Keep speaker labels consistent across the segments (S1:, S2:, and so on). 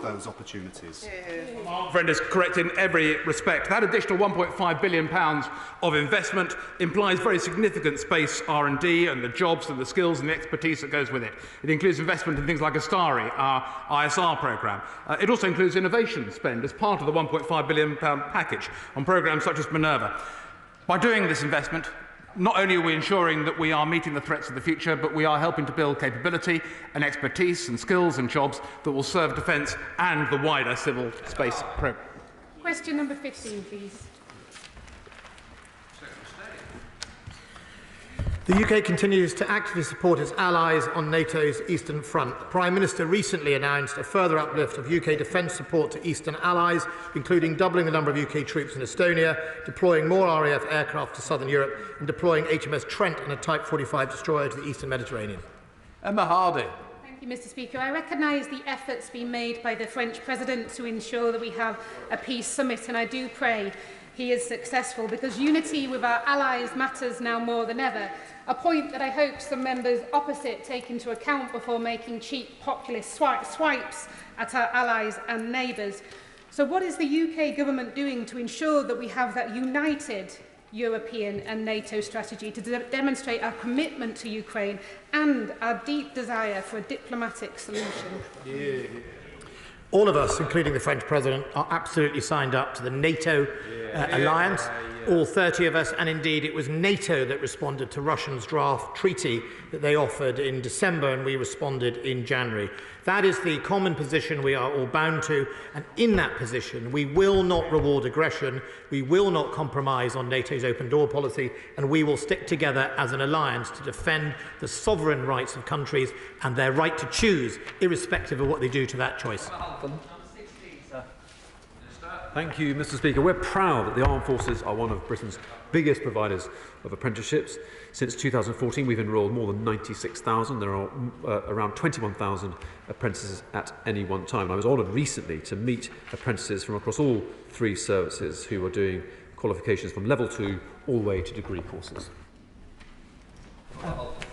S1: those opportunities.
S2: My friend is correct in every respect. That additional £1.5 billion of investment implies very significant space R&D and the jobs and the skills and the expertise that goes with it. It includes investment in things like Astari, our ISR programme. It also includes innovation spend as part of the £1.5 billion package on programmes such as Minerva. By doing this investment, not only are we ensuring that we are meeting the threats of the future, but we are helping to build capability and expertise and skills and jobs that will serve defence and the wider civil space programme.
S3: Question number 15, please.
S4: The UK continues to actively support its allies on NATO's Eastern Front. The Prime Minister recently announced a further uplift of UK defence support to Eastern allies, including doubling the number of UK troops in Estonia, deploying more RAF aircraft to southern Europe, and deploying HMS Trent and a Type 45 destroyer to the Eastern Mediterranean.
S5: Emma Hardy.
S3: Thank you, Mr. Speaker. I recognise the efforts being made by the French President to ensure that we have a peace summit, and I do pray he is successful, because unity with our allies matters now more than ever. A point that I hope some members opposite take into account before making cheap populist swipes at our allies and neighbours. So what is the UK government doing to ensure that we have that united European and NATO strategy to demonstrate our commitment to Ukraine and our deep desire for a diplomatic solution?
S4: All of us, including the French President, are absolutely signed up to the NATO alliance. All 30 of us, and indeed it was NATO that responded to Russia's draft treaty that they offered in December, and we responded in January. That is the common position we are all bound to, and in that position we will not reward aggression, we will not compromise on NATO's open door policy, and we will stick together as an alliance to defend the sovereign rights of countries and their right to choose, irrespective of what they do to that choice.
S6: Thank you, Mr. Speaker. We're proud that the Armed Forces are one of Britain's biggest providers of apprenticeships. Since 2014, we've enrolled more than 96,000. There are around 21,000 apprentices at any one time. And I was honoured recently to meet apprentices from across all three services who are doing qualifications from level 2 all the way to degree courses.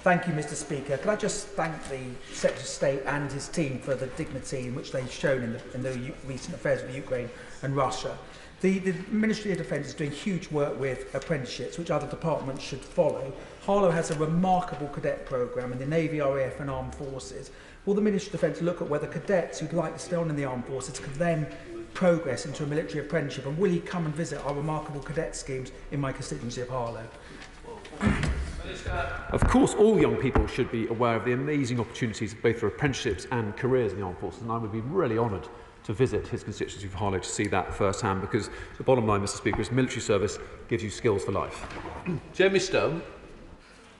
S7: Thank you, Mr. Speaker. Can I just thank the Secretary of State and his team for the dignity in which they've shown in the recent affairs with Ukraine and Russia. The Ministry of Defence is doing huge work with apprenticeships, which other departments should follow. Harlow has a remarkable cadet programme in the Navy, RAF and Armed Forces. Will the Ministry of Defence look at whether cadets who'd like to stay on in the Armed Forces can then progress into a military apprenticeship, and will he come and visit our remarkable cadet schemes in my constituency of Harlow?
S6: Of course, all young people should be aware of the amazing opportunities both for apprenticeships and careers in the Armed Forces, and I would be really honoured to visit his constituency of Harlow to see that firsthand, because the bottom line, Mr. Speaker, is military service gives you skills for life.
S5: Jamie Stone.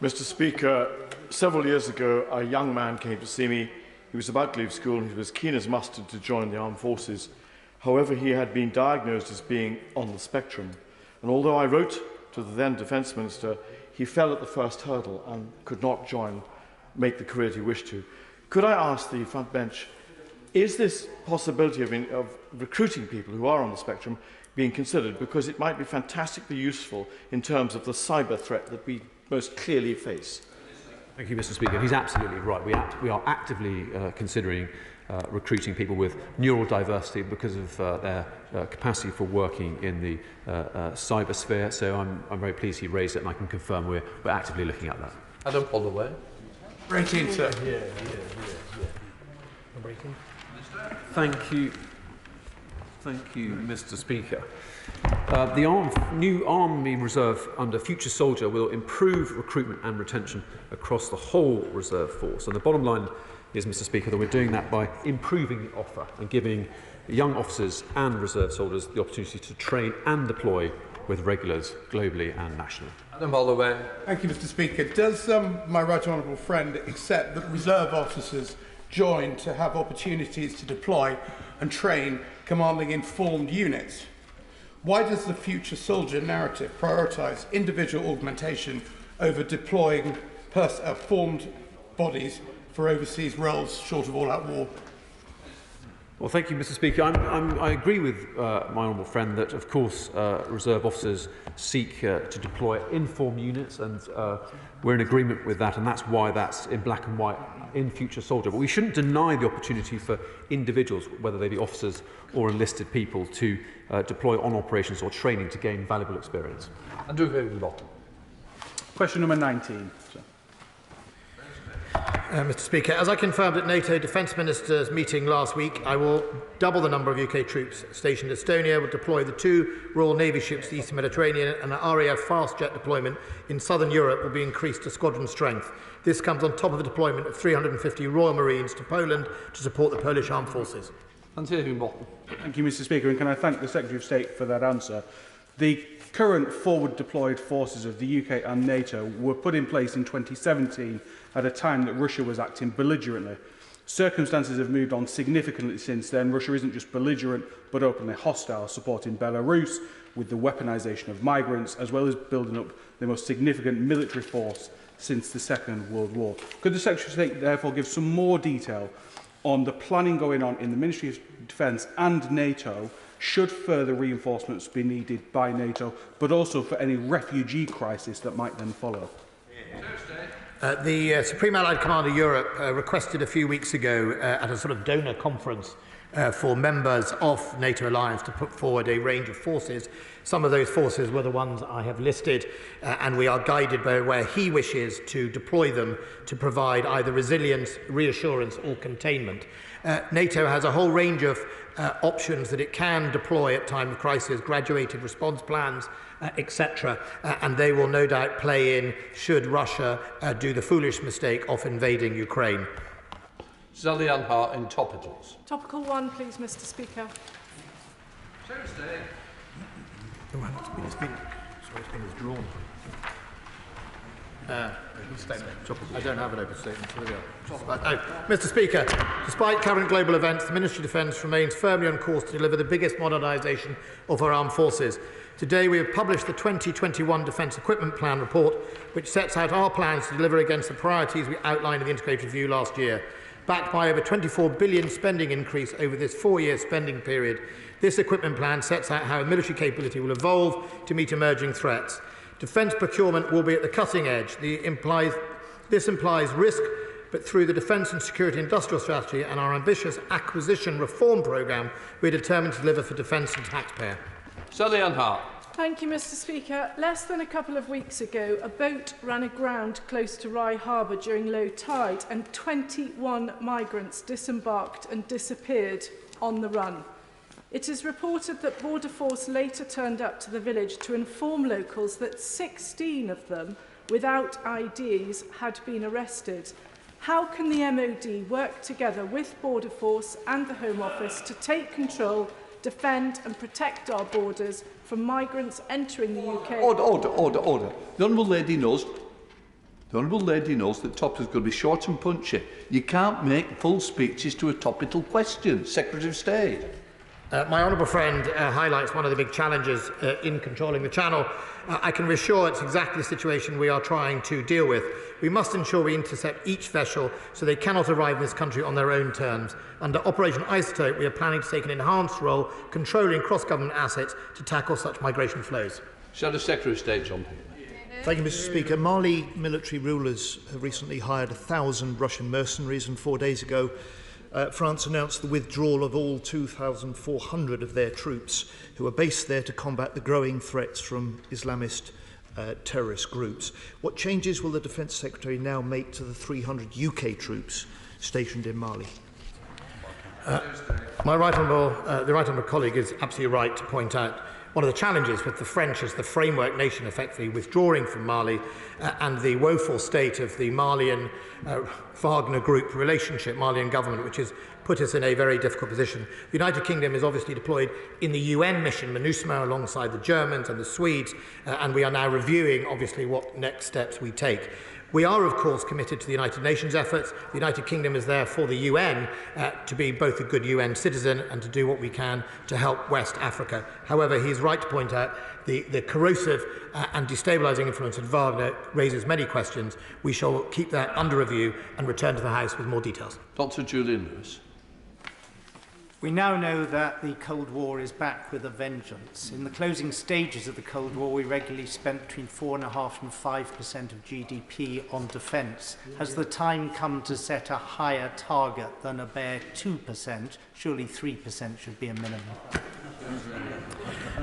S8: Mr. Speaker, several years ago, a young man came to see me. He was about to leave school and he was keen as mustard to join the Armed Forces. However, he had been diagnosed as being on the spectrum. And although I wrote to the then Defence Minister, he fell at the first hurdle and could not make the career he wished to. Could I ask the front bench, is this possibility of recruiting people who are on the spectrum being considered? Because it might be fantastically useful in terms of the cyber threat that we most clearly face.
S6: Thank you, Mr. Speaker. He's absolutely right. We are actively considering recruiting people with neural diversity because of their capacity for working in the cyber sphere. So I'm very pleased he raised it, and I can confirm we're actively looking at that.
S5: Adam Holloway.
S2: Break into.
S6: Thank you, Mr. Speaker. The new Army Reserve under Future Soldier will improve recruitment and retention across the whole reserve force. And the bottom line is, Mr. Speaker, that we're doing that by improving the offer and giving young officers and reserve soldiers the opportunity to train and deploy with regulars globally and nationally.
S5: Adam Holloway.
S9: Thank you, Mr. Speaker. Does my right honourable friend accept that reserve officers join to have opportunities to deploy and train commanding informed units? Why does the Future Soldier narrative prioritise individual augmentation over deploying formed bodies for overseas roles short of all-out war?
S6: Well, thank you, Mr. Speaker. I agree with my honourable friend that, of course, reserve officers seek to deploy informed units, and we're in agreement with that, and that's why that's in black and white in Future Soldier. But we shouldn't deny the opportunity for individuals, whether they be officers or enlisted people, to deploy on operations or training to gain valuable experience.
S5: Andrew Higginbotham.
S1: Question number 19. Sir.
S4: Mr. Speaker, as I confirmed at NATO Defence Ministers' meeting last week, I will double the number of UK troops stationed. Estonia will deploy the 2 Royal Navy ships to the Eastern Mediterranean, and an RAF fast jet deployment in southern Europe will be increased to squadron strength. This comes on top of the deployment of 350 Royal Marines to Poland to support the Polish Armed Forces.
S5: Andrew Higginbotham.
S1: Thank you, Mr. Speaker, and can I thank the Secretary of State for that answer. The current forward deployed forces of the UK and NATO were put in place in 2017 at a time that Russia was acting belligerently. Circumstances have moved on significantly since then. Russia isn't just belligerent but openly hostile, supporting Belarus with the weaponisation of migrants, as well as building up the most significant military force since the Second World War. Could the Secretary of State therefore give some more detail on the planning going on in the Ministry of Defence and NATO should further reinforcements be needed by NATO, but also for any refugee crisis that might then follow?
S4: The Supreme Allied Commander Europe requested a few weeks ago at a sort of donor conference for members of NATO alliance to put forward a range of forces. Some of those forces were the ones I have listed, and we are guided by where he wishes to deploy them to provide either resilience, reassurance or containment. NATO has a whole range of options that it can deploy at time of crisis, graduated response plans, etc. And they will no doubt play in should Russia do the foolish mistake of invading Ukraine.
S5: Zalian Hart in topicals.
S10: Topical 1, please, Mr. Speaker.
S4: It's been withdrawn. I don't have an open statement. Here we are. Mr. Speaker, despite current global events, the Ministry of Defence remains firmly on course to deliver the biggest modernisation of our armed forces. Today we have published the 2021 Defence Equipment Plan report, which sets out our plans to deliver against the priorities we outlined in the integrated review last year. Backed by over £24 billion spending increase over this 4-year spending period, this equipment plan sets out how military capability will evolve to meet emerging threats. Defence procurement will be at the cutting edge. This implies risk, but through the Defence and Security Industrial Strategy and our ambitious acquisition reform programme, we are determined to deliver for defence and taxpayer.
S5: Zalian Hart.
S10: Thank you, Mr. Speaker. Less than a couple of weeks ago, a boat ran aground close to Rye Harbour during low tide, and 21 migrants disembarked and disappeared on the run. It is reported that Border Force later turned up to the village to inform locals that 16 of them, without IDs, had been arrested. How can the MOD work together with Border Force and the Home Office to take control, defend and protect our borders from migrants entering the UK?
S5: Order. The Honourable Lady knows that topics are going to be short and punchy. You can't make full speeches to a topical question. Secretary of State.
S4: My honourable friend highlights one of the big challenges in controlling the Channel. I can reassure it's exactly the situation we are trying to deal with. We must ensure we intercept each vessel so they cannot arrive in this country on their own terms. Under Operation Isotope, we are planning to take an enhanced role controlling cross-government assets to tackle such migration flows.
S5: Shadow Secretary of State John.
S11: Thank you, Mr. Speaker. Mali military rulers have recently hired 1,000 Russian mercenaries, and 4 days ago France announced the withdrawal of all 2,400 of their troops who are based there to combat the growing threats from Islamist terrorist groups. What changes will the Defence Secretary now make to the 300 UK troops stationed in Mali?
S4: The right honourable colleague is absolutely right to point out one of the challenges with the French as the framework nation effectively withdrawing from Mali and the woeful state of the Malian Wagner Group relationship, Malian government, which has put us in a very difficult position. The United Kingdom is obviously deployed in the UN mission, MINUSMA, alongside the Germans and the Swedes, and we are now reviewing, obviously, what next steps we take. We are, of course, committed to the United Nations efforts. The United Kingdom is there for the UN to be both a good UN citizen and to do what we can to help West Africa. However, he is right to point out the corrosive and destabilising influence of Wagner raises many questions. We shall keep that under review and return to the House with more details.
S5: Dr. Julian Lewis.
S12: We now know that the Cold War is back with a vengeance. In the closing stages of the Cold War, we regularly spent between 4.5% and 5% of GDP on defence. Has the time come to set a higher target than a bare 2%? Surely 3% should be a minimum.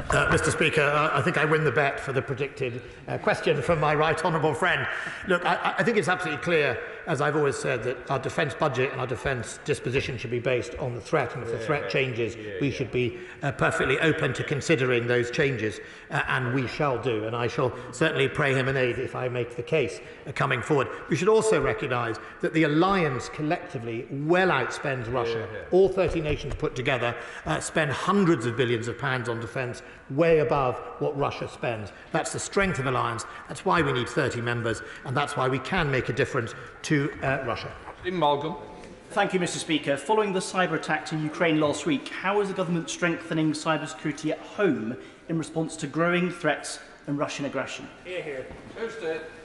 S4: Mr. Speaker, I think I win the bet for the predicted question from my right honourable friend. Look, I think it's absolutely clear, as I've always said, that our defence budget and our defence disposition should be based on the threat, and if the threat changes, we should be perfectly open to considering those changes, and we shall do, and I shall certainly pray him an aid if I make the case coming forward. We should also recognise that the alliance collectively well outspends Russia. All 30 nations put together spend hundreds of billions of pounds on defence, way above what Russia spends. That's the strength of alliance. That's why we need 30 members, and that's why we can make a difference to Russia.
S13: Thank you, Mr. Speaker. Following the cyber attack in Ukraine last week, how is the government strengthening cybersecurity at home in response to growing threats and Russian aggression?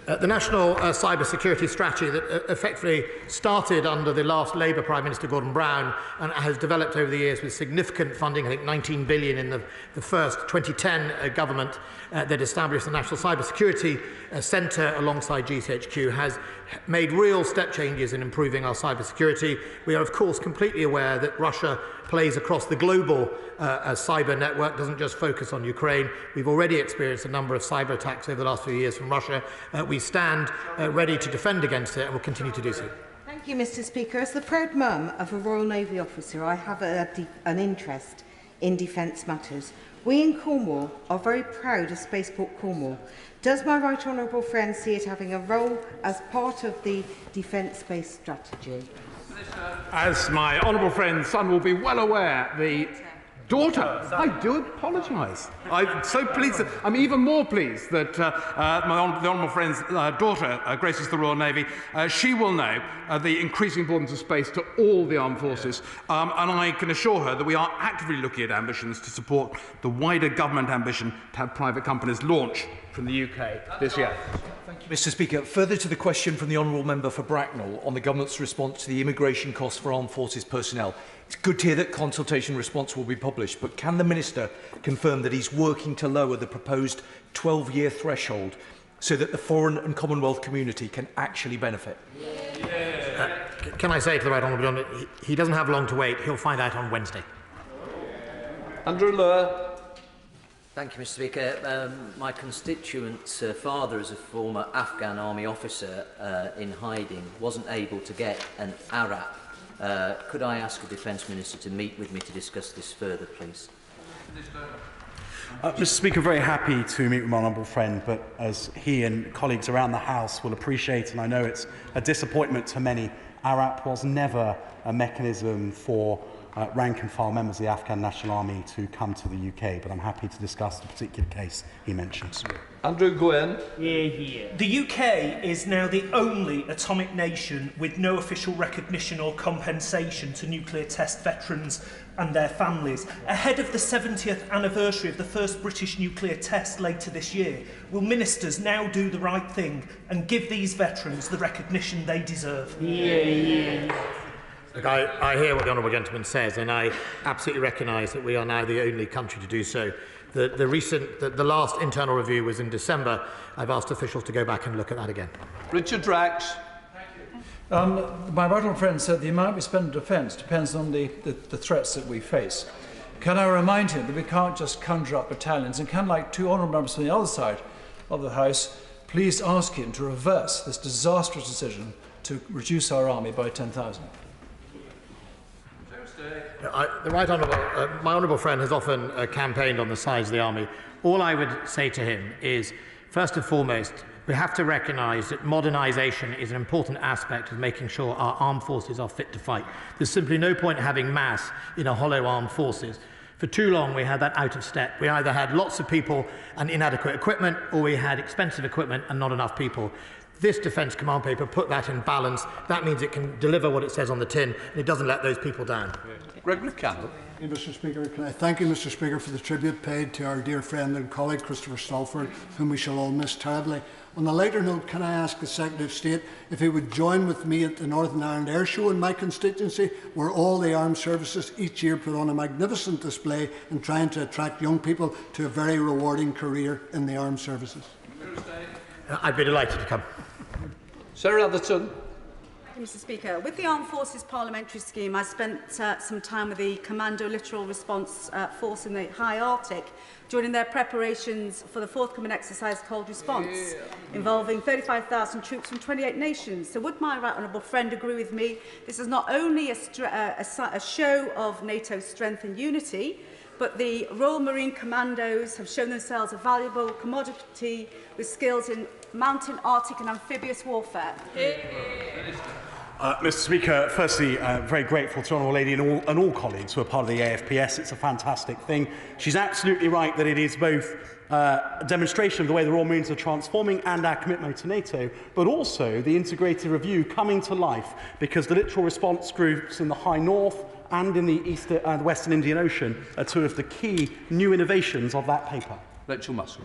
S4: The National Cyber Security Strategy that effectively started under the last Labour Prime Minister Gordon Brown and has developed over the years with significant funding, I think 19 billion in the first 2010 government that established the National Cyber Security Centre alongside GCHQ, has made real step changes in improving our cyber security. We are of course completely aware that Russia plays across the global cyber network, doesn't just focus on Ukraine. We've already experienced a number of cyber attacks over the last few years from Russia. We stand ready to defend against it and will continue to do so.
S14: Thank you, Mr. Speaker. As the proud mum of a Royal Navy officer, I have an interest in defence matters. We in Cornwall are very proud of Spaceport Cornwall. Does my right honourable friend see it having a role as part of the defence space strategy?
S2: As my honourable friend's son will be well aware, the daughter. I do apologise. I'm so pleased. I'm even more pleased that the honourable friend's daughter graces the Royal Navy. She will know the increasing importance of space to all the armed forces, and I can assure her that we are actively looking at ambitions to support the wider government ambition to have private companies launch from the UK this year.
S15: Thank you, Mr. Speaker. Further to the question from the honourable member for Bracknell on the government's response to the immigration costs for armed forces personnel. It's good to hear that consultation response will be published, but can the Minister confirm that he's working to lower the proposed 12-year threshold so that the foreign and Commonwealth community can actually benefit?
S4: Can I say to the right honourable member, he doesn't have long to wait. He'll find out on Wednesday.
S16: Andrew Lowe. Thank you, Mr. Speaker. My constituent's father, as a former Afghan army officer in hiding, wasn't able to get an ARAP. Could I ask the Defence Minister to meet with me to discuss this further, please?
S17: Mr. Speaker, very happy to meet with my honourable friend, but as he and colleagues around the House will appreciate, and I know it's a disappointment to many, ARAP was never a mechanism for rank-and-file members of the Afghan National Army to come to the UK, but I'm happy to discuss the particular case he mentions.
S15: Andrew Gwynn.
S18: The UK is now the only atomic nation with no official recognition or compensation to nuclear test veterans and their families. Ahead of the 70th anniversary of the first British nuclear test later this year, will ministers now do the right thing and give these veterans the recognition they deserve?
S4: Look, I hear what the honourable gentleman says, and I absolutely recognise that we are now the only country to do so. The last internal review was in December. I've asked officials to go back and look at that again.
S5: Richard Drax.
S19: My right honourable friend said the amount we spend on defence depends on the threats that we face. Can I remind him that we can't just conjure up battalions, and can, like two honourable members from the other side of the House, please ask him to reverse this disastrous decision to reduce our army by 10,000.
S4: My honourable friend has often campaigned on the size of the army. All I would say to him is, first and foremost, we have to recognise that modernisation is an important aspect of making sure our armed forces are fit to fight. There's simply no point having mass in a hollow armed forces. For too long, we had that out of step. We either had lots of people and inadequate equipment, or we had expensive equipment and not enough people. This Defence Command paper put that in balance. That means it can deliver what it says on the tin, and it doesn't let those people down.
S5: Greg McCandle.
S20: Mr. Speaker, can I thank you, Mr. Speaker, for the tribute paid to our dear friend and colleague Christopher Stalford, whom we shall all miss terribly. On a lighter note, can I ask the Secretary of State if he would join with me at the Northern Ireland Air Show in my constituency, where all the armed services each year put on a magnificent display in trying to attract young people to a very rewarding career in the armed services?
S4: I'd be delighted to come.
S5: Sarah Atherton.
S21: Mr. Speaker, with the Armed Forces Parliamentary Scheme, I spent some time with the Commando Littoral Response Force in the High Arctic, joining their preparations for the forthcoming exercise Cold Response, involving 35,000 troops from 28 nations. So would my right honourable friend agree with me? This is not only a show of NATO's strength and unity, but the Royal Marine Commandos have shown themselves a valuable commodity with skills in mountain, Arctic and amphibious warfare.
S17: Mr. Speaker, firstly, very grateful to the Honourable Lady and all colleagues who are part of the AFPS. It's a fantastic thing. She's absolutely right that it is both a demonstration of the way the Royal Marines are transforming and our commitment to NATO, but also the integrated review coming to life, because the littoral response groups in the High North and in the Eastern and Western Indian Ocean are two of the key new innovations of that paper.
S5: Rachel Muscle.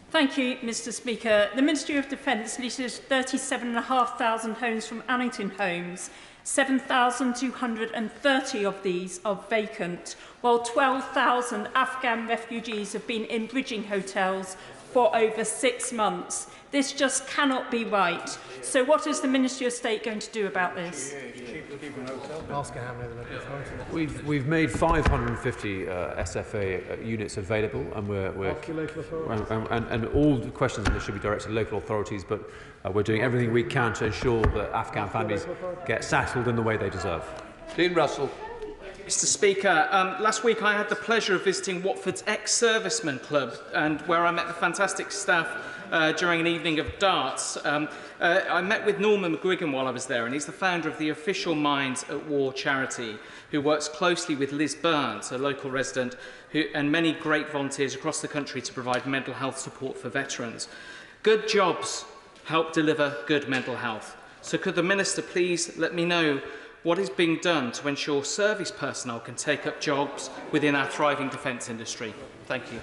S22: Thank you, Mr. Speaker. The Ministry of Defence leases 37,500 homes from Annington Homes. 7,230 of these are vacant, while 12,000 Afghan refugees have been in bridging hotels for over 6 months. This just cannot be right. So what is the Ministry of State going to do about this?
S6: We've made 550 SFA units available, and and all the questions on this should be directed to local authorities. But we're doing everything we can to ensure that Afghan families get settled in the way they deserve.
S5: Dean Russell.
S23: Mr. Speaker, last week I had the pleasure of visiting Watford's ex-servicemen club, and where I met the fantastic staff during an evening of darts. I met with Norman McGuigan while I was there, and he's the founder of the Official Minds at War charity, who works closely with Liz Burns, a local resident, and many great volunteers across the country to provide mental health support for veterans. Good jobs help deliver good mental health. So could the Minister please let me know what is being done to ensure service personnel can take up jobs within our thriving defence industry? Thank you.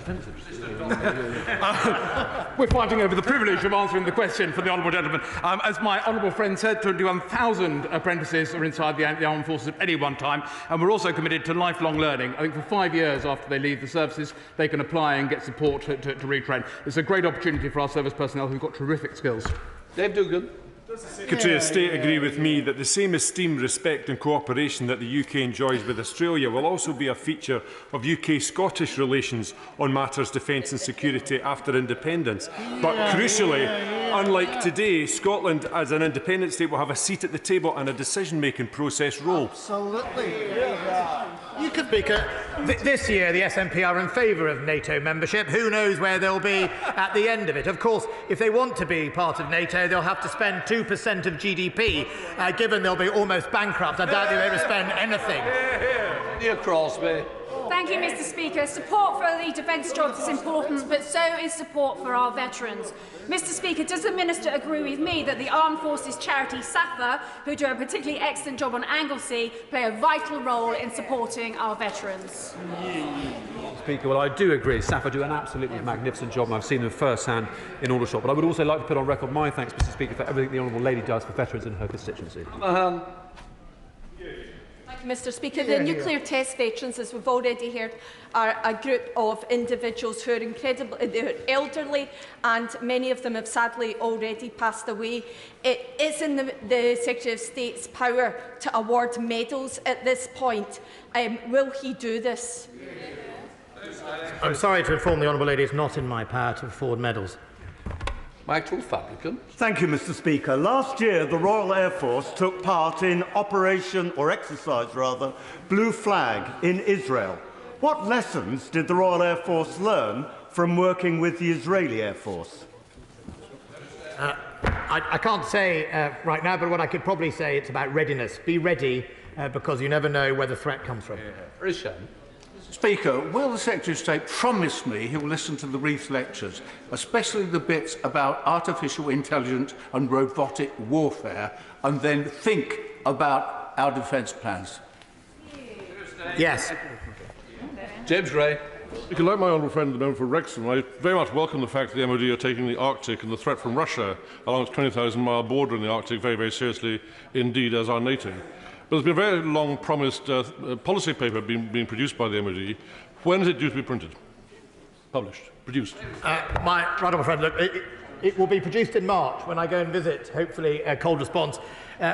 S2: We're fighting over the privilege of answering the question for the honourable gentleman. As my honourable friend said, 21,000 apprentices are inside the armed forces at any one time, and we're also committed to lifelong learning. I think for 5 years after they leave the services, they can apply and get support to retrain. It's a great opportunity for our service personnel who've got terrific skills.
S5: Dave Dugan.
S24: Does the Secretary of State agree with me that the same esteem, respect and cooperation that the UK enjoys with Australia will also be a feature of UK-Scottish relations on matters defence and security after independence? But crucially, unlike today, Scotland as an independent state will have a seat at the table and a decision-making process role.
S4: Absolutely. You could Speaker, this year the SNP are in favour of NATO membership. Who knows where they'll be at the end of it? Of course, if they want to be part of NATO, they'll have to spend 2% of GDP. Given they'll be almost bankrupt, I doubt they'll ever spend anything.
S5: Dear Crosby.
S25: Thank you, Mr. Speaker. Support for the defence jobs is important, but so is support for our veterans. Mr. Speaker, does the Minister agree with me that the Armed Forces charity SAFA, who do a particularly excellent job on Anglesey, play a vital role in supporting our veterans?
S6: Speaker, well, I do agree. SAFA do an absolutely magnificent job, and I've seen them firsthand in Aldershot. But I would also like to put on record my thanks, Mr. Speaker, for everything the Honourable Lady does for veterans in her constituency.
S26: Mr. Speaker, the nuclear test veterans, as we've already heard, are a group of individuals who are they're elderly, and many of them have sadly already passed away. It is in the Secretary of State's power to award medals at this point. Will he do this?
S4: I'm sorry to inform the Honourable Lady it's not in my power to afford medals.
S5: Michael Fabricant.
S27: Thank you, Mr. Speaker. Last year, the Royal Air Force took part in exercise, Blue Flag in Israel. What lessons did the Royal Air Force learn from working with the Israeli Air Force?
S4: I can't say right now, but what I could probably say, it's about readiness. Be ready, because you never know where the threat comes from.
S5: Rishan. Speaker, will the Secretary of State promise me he will listen to the Reith lectures, especially the bits about artificial intelligence and robotic warfare, and then think about our defence plans?
S4: Yes.
S5: James Ray.
S1: If you like my honourable friend, the member for Wrexham, I very much welcome the fact that the MOD are taking the Arctic and the threat from Russia along its 20,000-mile border in the Arctic very, very seriously indeed, as are NATO. But there's been a very long promised policy paper being produced by the MOD. When is it due to be printed? Published? Produced?
S4: My right honourable friend, look, it will be produced in March when I go and visit, hopefully, Cold Response.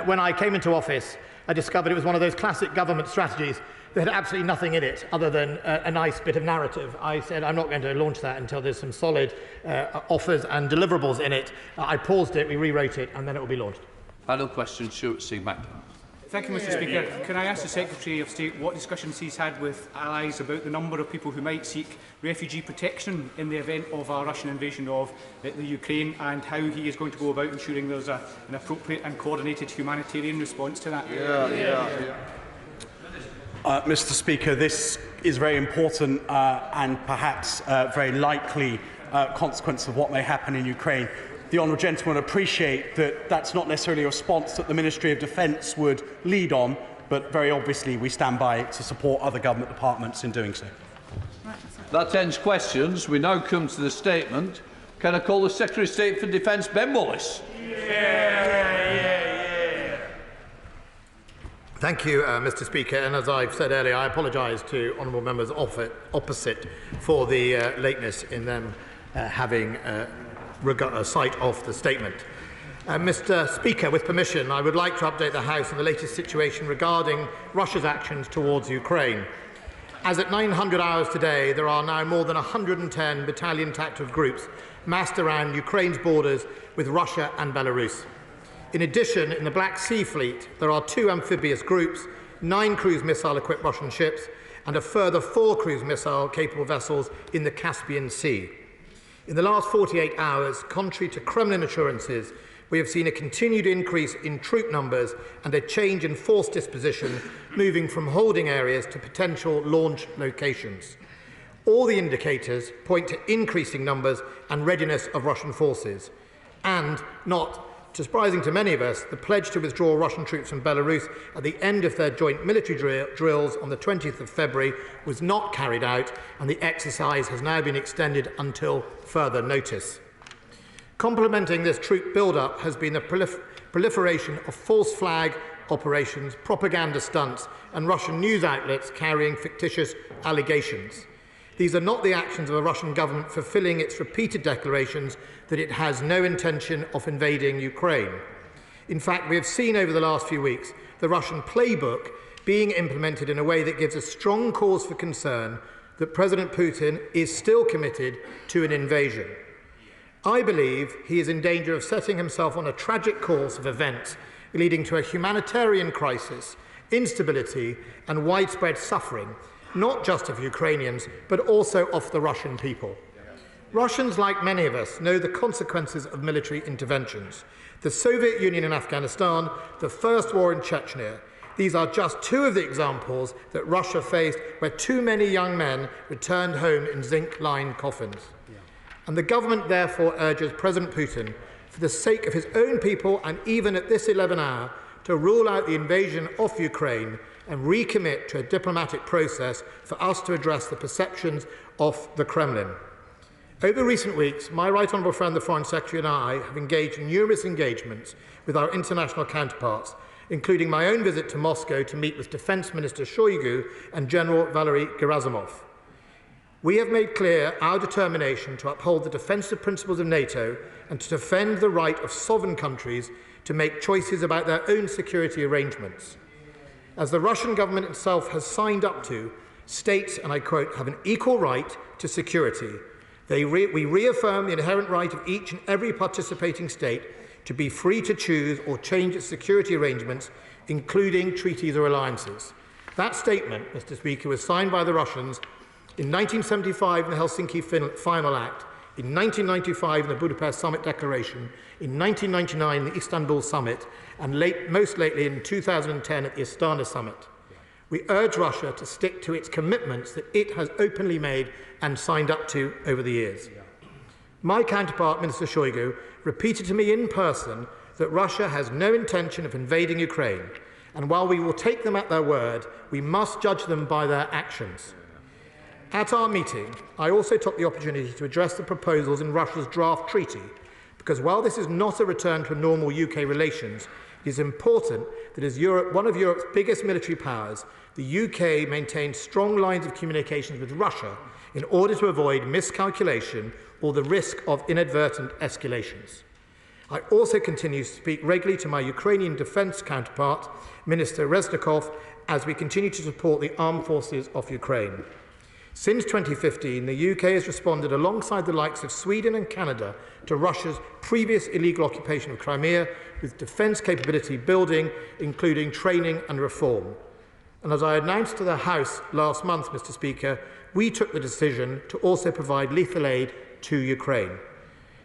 S4: When I came into office, I discovered it was one of those classic government strategies that had absolutely nothing in it other than a nice bit of narrative. I said, I'm not going to launch that until there's some solid offers and deliverables in it. I paused it, we rewrote it, and then it will be launched.
S5: Final question, Stuart C. Mac.
S3: Thank you, Mr. Speaker. Can I ask the Secretary of State what discussions he's had with allies about the number of people who might seek refugee protection in the event of a Russian invasion of the Ukraine, and how he is going to go about ensuring there's an appropriate and coordinated humanitarian response to that?
S17: Mr. Speaker, this is very important and perhaps very likely consequence of what may happen in Ukraine. The honourable gentleman will appreciate that that's not necessarily a response that the Ministry of Defence would lead on, but very obviously we stand by to support other government departments in doing so.
S5: That ends questions. We now come to the statement. Can I call the Secretary of State for Defence, Ben Wallace?
S4: Thank you, Mr. Speaker. And as I've said earlier, I apologise to honourable members opposite for the lateness in them having a sight of the statement. Mr. Speaker, with permission, I would like to update the House on the latest situation regarding Russia's actions towards Ukraine. As at 900 hours today, there are now more than 110 battalion tactical groups massed around Ukraine's borders with Russia and Belarus. In addition, in the Black Sea Fleet, there are 2 amphibious groups, 9 cruise missile-equipped Russian ships, and a further 4 cruise missile-capable vessels in the Caspian Sea. In the last 48 hours, contrary to Kremlin assurances, we have seen a continued increase in troop numbers and a change in force disposition, moving from holding areas to potential launch locations. All the indicators point to increasing numbers and readiness of Russian forces, and, not surprising to many of us, the pledge to withdraw Russian troops from Belarus at the end of their joint military drills on the 20th of February was not carried out, and the exercise has now been extended until further notice. Complementing this troop build-up has been the proliferation of false flag operations, propaganda stunts, and Russian news outlets carrying fictitious allegations. These are not the actions of a Russian government fulfilling its repeated declarations that it has no intention of invading Ukraine. In fact, we have seen over the last few weeks the Russian playbook being implemented in a way that gives a strong cause for concern that President Putin is still committed to an invasion. I believe he is in danger of setting himself on a tragic course of events leading to a humanitarian crisis, instability, and widespread suffering, not just of Ukrainians, but also of the Russian people. Russians, like many of us, know the consequences of military interventions. The Soviet Union in Afghanistan, the First War in Chechnya. These are just 2 of the examples that Russia faced where too many young men returned home in zinc-lined coffins. And the government therefore urges President Putin, for the sake of his own people and even at this 11th hour, to rule out the invasion of Ukraine and recommit to a diplomatic process for us to address the perceptions of the Kremlin. Over recent weeks, my right honourable friend, the Foreign Secretary, and I have engaged in numerous engagements with our international counterparts, including my own visit to Moscow to meet with Defence Minister Shoigu and General Valery Gerasimov. We have made clear our determination to uphold the defensive principles of NATO and to defend the right of sovereign countries to make choices about their own security arrangements. As the Russian government itself has signed up to, states, and I quote, have an equal right to security. We reaffirm the inherent right of each and every participating state to be free to choose or change its security arrangements, including treaties or alliances. That statement, Mr. Speaker, was signed by the Russians in 1975 in the Helsinki Final Act, in 1995 in the Budapest Summit Declaration, in 1999 in the Istanbul Summit, and most lately in 2010 at the Astana Summit. We urge Russia to stick to its commitments that it has openly made and signed up to over the years. My counterpart, Minister Shoigu, repeated to me in person that Russia has no intention of invading Ukraine, and while we will take them at their word, we must judge them by their actions. At our meeting, I also took the opportunity to address the proposals in Russia's draft treaty, because while this is not a return to normal UK relations, it is important that as one of Europe's biggest military powers, the UK maintains strong lines of communications with Russia in order to avoid miscalculation or the risk of inadvertent escalations. I also continue to speak regularly to my Ukrainian defence counterpart, Minister Reznikov, as we continue to support the armed forces of Ukraine. Since 2015, the UK has responded alongside the likes of Sweden and Canada to Russia's previous illegal occupation of Crimea with defence capability building, including training and reform. And as I announced to the House last month, Mr. Speaker, we took the decision to also provide lethal aid to Ukraine.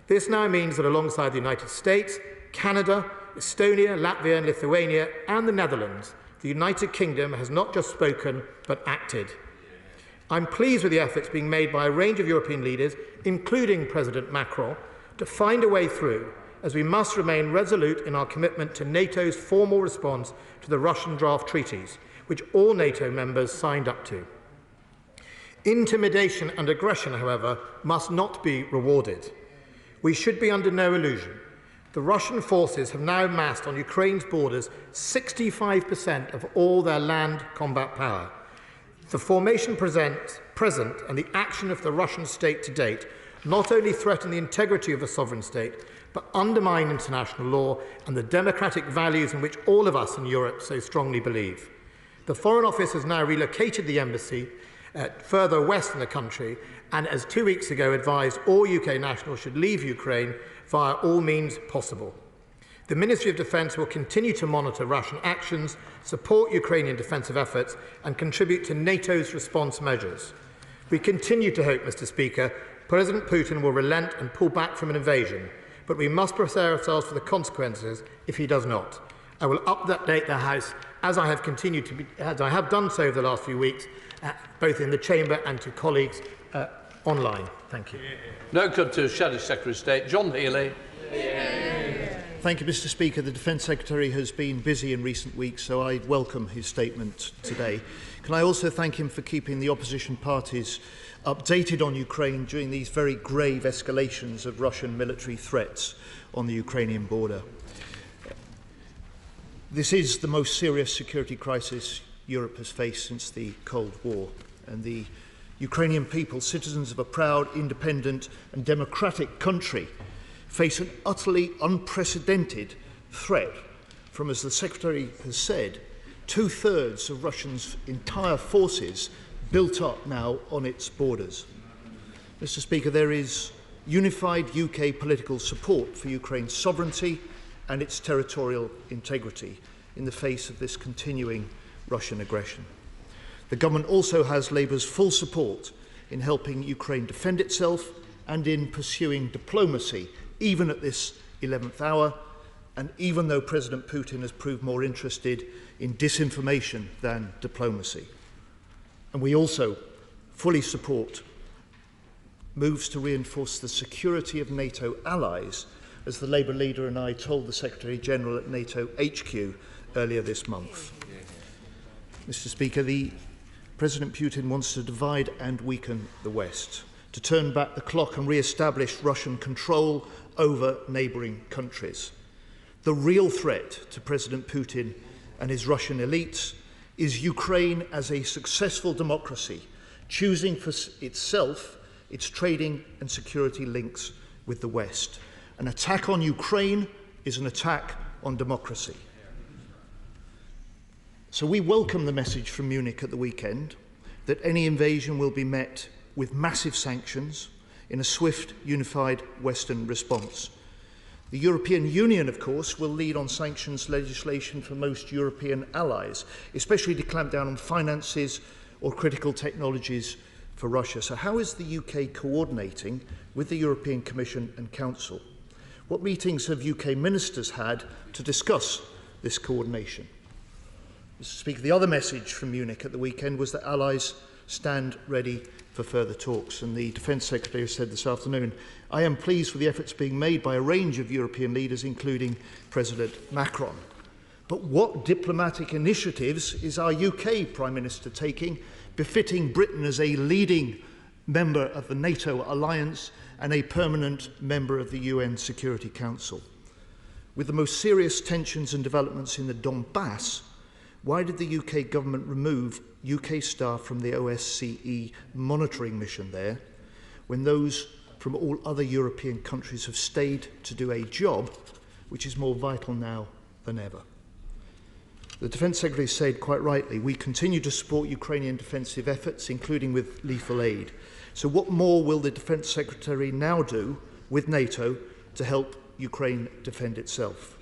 S4: This now means that alongside the United States, Canada, Estonia, Latvia and Lithuania and the Netherlands, the United Kingdom has not just spoken but acted. I'm pleased with the efforts being made by a range of European leaders, including President Macron, to find a way through, as we must remain resolute in our commitment to NATO's formal response to the Russian draft treaties, which all NATO members signed up to. Intimidation and aggression, however, must not be rewarded. We should be under no illusion. The Russian forces have now massed on Ukraine's borders 65% of all their land combat power. The formation present and the action of the Russian state to date not only threaten the integrity of a sovereign state, but undermine international law and the democratic values in which all of us in Europe so strongly believe. The Foreign Office has now relocated the embassy further west in the country and, as 2 weeks ago, advised all UK nationals should leave Ukraine via all means possible. The Ministry of Defence will continue to monitor Russian actions, support Ukrainian defensive efforts and contribute to NATO's response measures. We continue to hope, Mr. Speaker, President Putin will relent and pull back from an invasion, but we must prepare ourselves for the consequences if he does not. I will update the House as I have done so over the last few weeks, both in the Chamber and to colleagues online. Thank you.
S7: Now come to Shadow Secretary of State John Healey.
S8: Thank you, Mr. Speaker. The Defence Secretary has been busy in recent weeks, so I welcome his statement today. Can I also thank him for keeping the opposition parties updated on Ukraine during these very grave escalations of Russian military threats on the Ukrainian border. This is the most serious security crisis Europe has faced since the Cold War, and the Ukrainian people, citizens of a proud, independent and democratic country, face an utterly unprecedented threat from, as the Secretary has said, 2/3 of Russia's entire forces built up now on its borders. Mr. Speaker, there is unified UK political support for Ukraine's sovereignty and its territorial integrity in the face of this continuing Russian aggression. The government also has Labour's full support in helping Ukraine defend itself and in pursuing diplomacy, even at this 11th hour, and even though President Putin has proved more interested in disinformation than diplomacy. And we also fully support moves to reinforce the security of NATO allies, as the Labour leader and I told the Secretary-General at NATO HQ earlier this month. Mr. Speaker, President Putin wants to divide and weaken the West, to turn back the clock and re-establish Russian control over neighbouring countries. The real threat to President Putin and his Russian elites is Ukraine as a successful democracy, choosing for itself its trading and security links with the West. An attack on Ukraine is an attack on democracy. So we welcome the message from Munich at the weekend that any invasion will be met with massive sanctions in a swift, unified Western response. The European Union, of course, will lead on sanctions legislation for most European allies, especially to clamp down on finances or critical technologies for Russia. So how is the UK coordinating with the European Commission and Council? What meetings have UK ministers had to discuss this coordination? Mr. Speaker, the other message from Munich at the weekend was that allies stand ready for further talks, and the Defence Secretary has said this afternoon, I am pleased with the efforts being made by a range of European leaders, including President Macron. But what diplomatic initiatives is our UK Prime Minister taking, befitting Britain as a leading member of the NATO alliance and a permanent member of the UN Security Council? With the most serious tensions and developments in the Donbass, why did the UK government remove UK staff from the OSCE monitoring mission there, when those from all other European countries have stayed to do a job which is more vital now than ever? The Defence Secretary said quite rightly, we continue to support Ukrainian defensive efforts, including with lethal aid. So what more will the Defence Secretary now do with NATO to help Ukraine defend itself?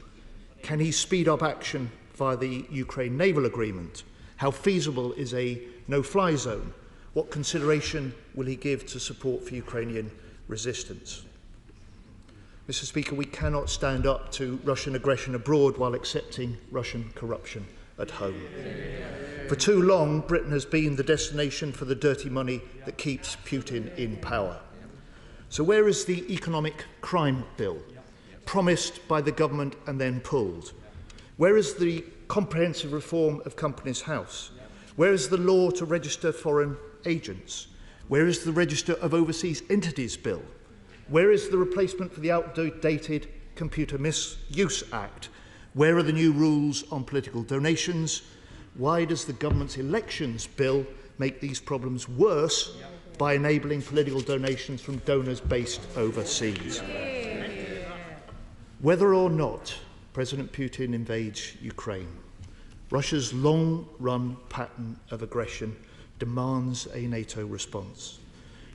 S8: Can he speed up action via the Ukraine naval agreement? How feasible is a no-fly zone? What consideration will he give to support for Ukrainian resistance? Mr. Speaker, we cannot stand up to Russian aggression abroad while accepting Russian corruption at home. For too long, Britain has been the destination for the dirty money that keeps Putin in power. So where is the economic crime bill, promised by the government and then pulled? Where is the comprehensive reform of Companies House? Where is the law to register foreign agents? Where is the Register of Overseas Entities bill? Where is the replacement for the outdated Computer Misuse Act? Where are the new rules on political donations? Why does the government's elections bill make these problems worse by enabling political donations from donors based overseas? Whether or not President Putin invades Ukraine, Russia's long-run pattern of aggression demands a NATO response.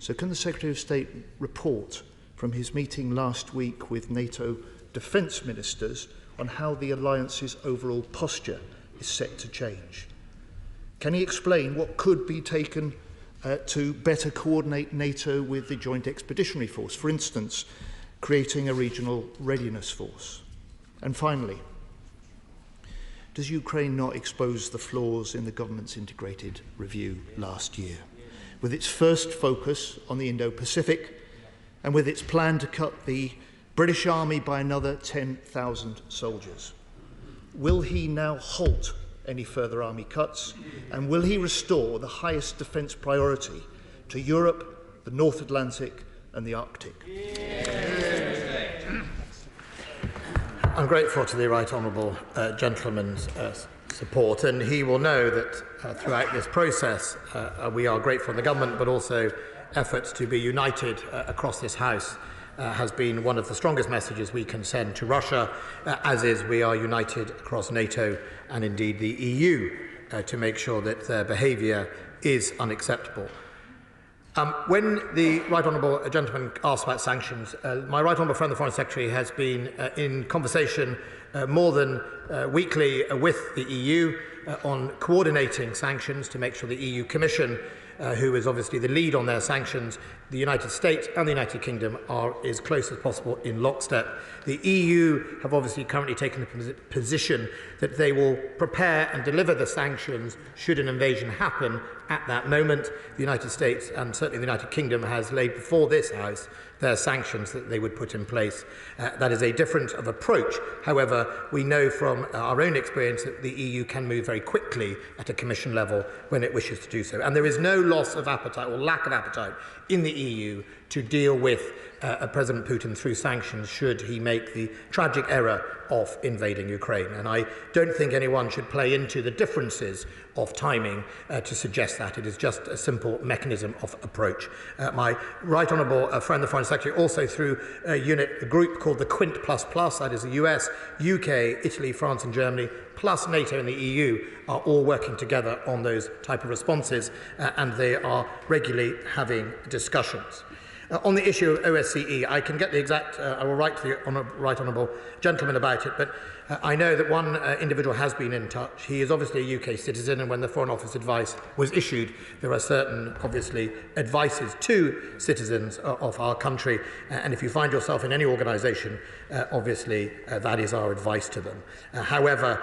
S8: So can the Secretary of State report from his meeting last week with NATO defence ministers on how the alliance's overall posture is set to change? Can he explain what could be taken to better coordinate NATO with the Joint Expeditionary Force, for instance, creating a regional readiness force? And finally, does Ukraine not expose the flaws in the government's integrated review last year, with its first focus on the Indo-Pacific and with its plan to cut the British Army by another 10,000 soldiers? Will he now halt any further army cuts, and will he restore the highest defence priority to Europe, the North Atlantic and the Arctic?
S4: I'm grateful to the Right Honourable Gentleman's support, and he will know that throughout this process we are grateful in the government, but also efforts to be united across this House has been one of the strongest messages we can send to Russia, as is we are united across NATO and indeed the EU to make sure that their behaviour is unacceptable. When the Right Honourable Gentleman asked about sanctions, my Right Honourable friend, the Foreign Secretary, has been in conversation more than weekly with the EU on coordinating sanctions to make sure the EU Commission, who is obviously the lead on their sanctions, the United States and the United Kingdom are as close as possible in lockstep. The EU have obviously currently taken the position that they will prepare and deliver the sanctions should an invasion happen at that moment. The United States and certainly the United Kingdom has laid before this House their sanctions that they would put in place. That is a different of approach. However, we know from our own experience that the EU can move very quickly at a Commission level when it wishes to do so. And there is no loss of appetite or lack of appetite in the EU to deal with President Putin through sanctions should he make the tragic error of invading Ukraine. And I don't think anyone should play into the differences of timing to suggest that. It is just a simple mechanism of approach. My Right Honourable friend, the Foreign Secretary, also through a group called the Quint++, that is the US, UK, Italy, France and Germany, plus NATO and the EU, are all working together on those type of responses, and they are regularly having discussions. On the issue of OSCE, I can get the exact, I will write to the right honourable gentleman about it, but I know that one individual has been in touch. He is obviously a UK citizen, and when the Foreign Office advice was issued, there are certain, obviously, advices to citizens of our country, and if you find yourself in any organisation, obviously that is our advice to them. However,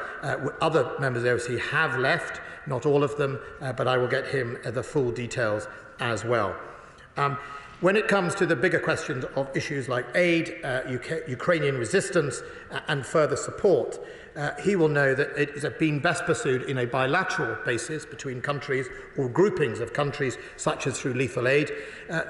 S4: other members of the OSCE have left, not all of them, but I will get him the full details as well. When it comes to the bigger questions of issues like aid, Ukrainian resistance and further support, he will know that it has been best pursued in a bilateral basis between countries or groupings of countries, such as through lethal aid.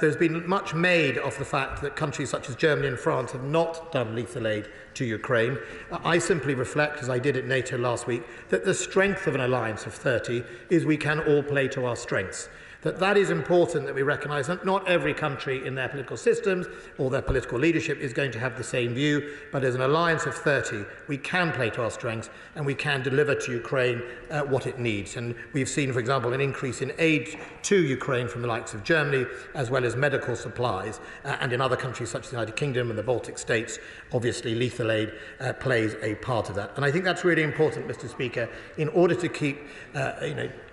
S4: There's been much made of the fact that countries such as Germany and France have not done lethal aid to Ukraine. I simply reflect, as I did at NATO last week, that the strength of an alliance of 30 is we can all play to our strengths. That is important, that we recognise that not every country in their political systems or their political leadership is going to have the same view, but as an alliance of 30, we can play to our strengths and we can deliver to Ukraine what it needs. And we've seen, for example, an increase in aid to Ukraine from the likes of Germany, as well as medical supplies. And in other countries such as the United Kingdom and the Baltic states, obviously lethal aid plays a part of that. And I think that's really important, Mr. Speaker, in order to keep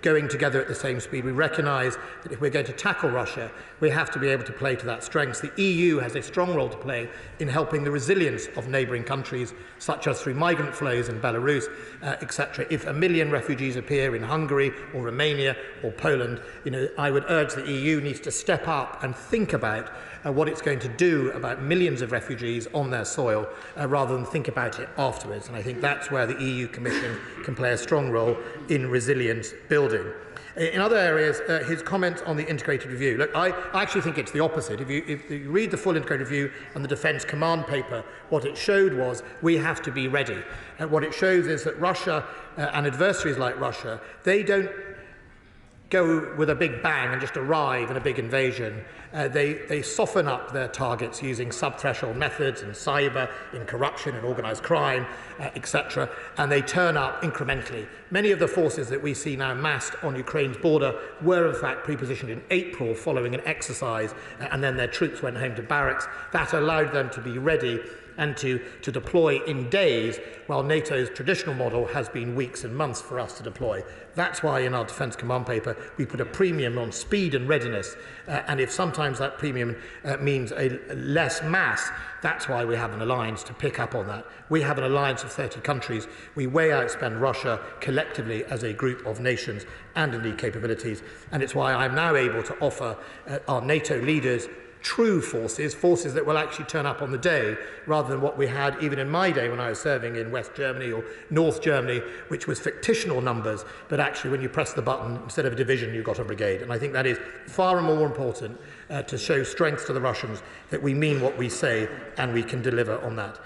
S4: going together at the same speed. We recognise that if we're going to tackle Russia, we have to be able to play to that strength. The EU has a strong role to play in helping the resilience of neighbouring countries, such as through migrant flows in Belarus, etc. If 1 million refugees appear in Hungary or Romania or Poland, I would urge the EU needs to step up and think about what it's going to do about millions of refugees on their soil, rather than think about it afterwards. And I think that's where the EU Commission can play a strong role in resilience building. In other areas, his comments on the integrated review. Look, I actually think it's the opposite. If you read the full integrated review and the Defence Command paper, what it showed was we have to be ready. What it shows is that Russia and adversaries like Russia, they don't go with a big bang and just arrive in a big invasion. They soften up their targets using sub-threshold methods in cyber, in corruption, in organised crime, etc. And they turn up incrementally. Many of the forces that we see now massed on Ukraine's border were in fact pre-positioned in April following an exercise, and then their troops went home to barracks. That allowed them to be ready and to deploy in days, while NATO's traditional model has been weeks and months for us to deploy. That's why in our Defence Command paper we put a premium on speed and readiness, and if sometimes that premium means a less mass, that's why we have an alliance to pick up on that. We have an alliance of 30 countries. We way outspend Russia collectively as a group of nations and indeed capabilities, and it's why I'm now able to offer our NATO leaders true forces that will actually turn up on the day, rather than what we had even in my day when I was serving in West Germany or North Germany, which was fictitional numbers, but actually when you press the button, instead of a division, you got a brigade. And I think that is far more important to show strength to the Russians, that we mean what we say and we can deliver on that.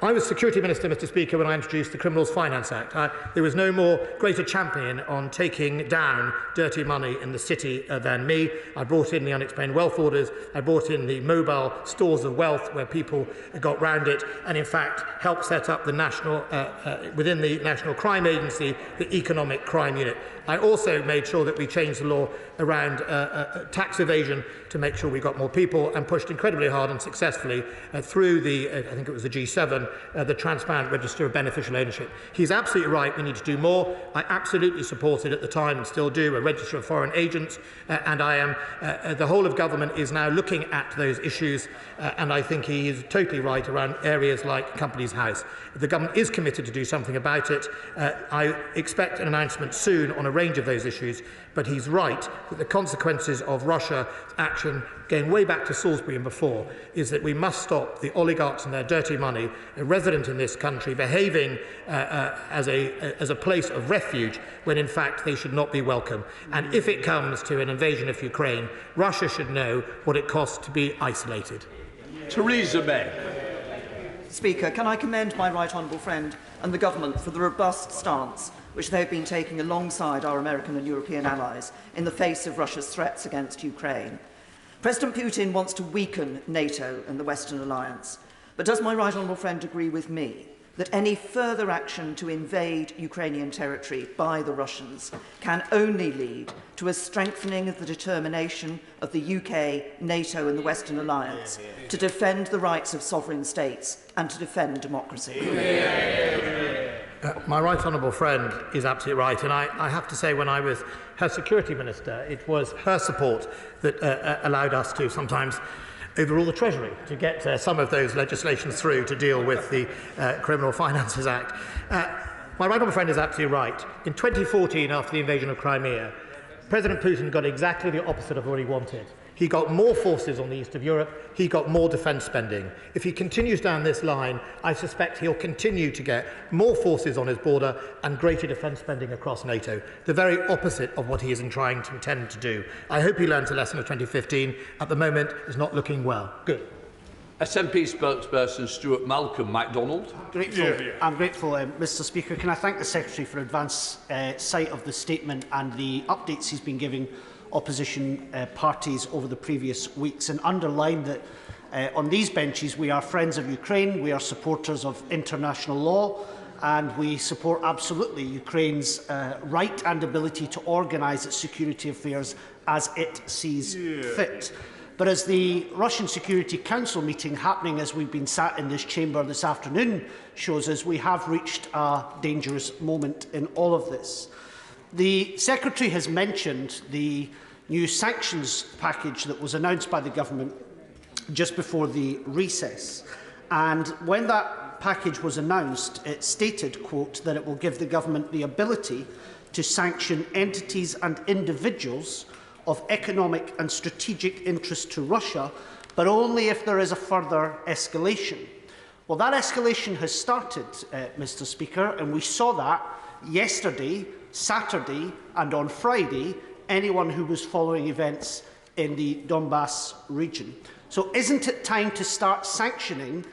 S4: I was Security Minister, Mr. Speaker, when I introduced the Criminals Finance Act. There was no greater champion on taking down dirty money in the city than me. I brought in the unexplained wealth orders. I brought in the mobile stores of wealth where people got round it, and in fact helped set up the national, within the National Crime Agency, the Economic Crime Unit. I also made sure that we changed the law around tax evasion to make sure we got more people, and pushed incredibly hard and successfully through the, I think it was the G7, the Transparent Register of Beneficial Ownership. He's absolutely right, we need to do more. I absolutely supported at the time, and still do, a register of foreign agents, and I am, the whole of government is now looking at those issues, and I think he is totally right around areas like Companies House. The government is committed to do something about it. I expect an announcement soon on a range of those issues, but he's right that the consequences of Russia's action, going way back to Salisbury and before, is that we must stop the oligarchs and their dirty money resident in this country behaving as a place of refuge, when in fact they should not be welcome. And if it comes to an invasion of Ukraine, Russia should know what it costs to be isolated.
S7: Theresa May.
S9: Speaker, can I commend my right honourable friend and the government for the robust stance which they have been taking alongside our American and European allies in the face of Russia's threats against Ukraine. President Putin wants to weaken NATO and the Western alliance, but does my right honourable friend agree with me that any further action to invade Ukrainian territory by the Russians can only lead to a strengthening of the determination of the UK, NATO and the Western Alliance to defend the rights of sovereign states and to defend democracy.
S4: My right honourable friend is absolutely right, and I have to say, when I was her security minister, it was her support that allowed us to sometimes overrule the Treasury to get some of those legislations through to deal with the Criminal Finances Act. My right honourable friend is absolutely right. In 2014, after the invasion of Crimea, President Putin got exactly the opposite of what he wanted. He got more forces on the east of Europe, he got more defence spending. If he continues down this line, I suspect he'll continue to get more forces on his border and greater defence spending across NATO, the very opposite of what he is trying to intend to do. I hope he learns a lesson of 2015. At the moment, it's not looking well. Good.
S7: SNP spokesperson Stuart Malcolm MacDonald.
S10: I'm grateful, Mr Speaker. Can I thank the Secretary for advance sight of the statement and the updates he's been giving opposition parties over the previous weeks, and underline that on these benches we are friends of Ukraine, we are supporters of international law, and we support absolutely Ukraine's right and ability to organise its security affairs as it sees fit. But as the Russian Security Council meeting happening as we've been sat in this chamber this afternoon shows us, we have reached a dangerous moment in all of this. The Secretary has mentioned the new sanctions package that was announced by the government just before the recess. And when that package was announced, it stated, quote, that it will give the government the ability to sanction entities and individuals of economic and strategic interest to Russia, but only if there is a further escalation. Well, that escalation has started, Mr Speaker, and we saw that yesterday, Saturday and on Friday, anyone who was following events in the Donbass region. So isn't it time to start sanctioning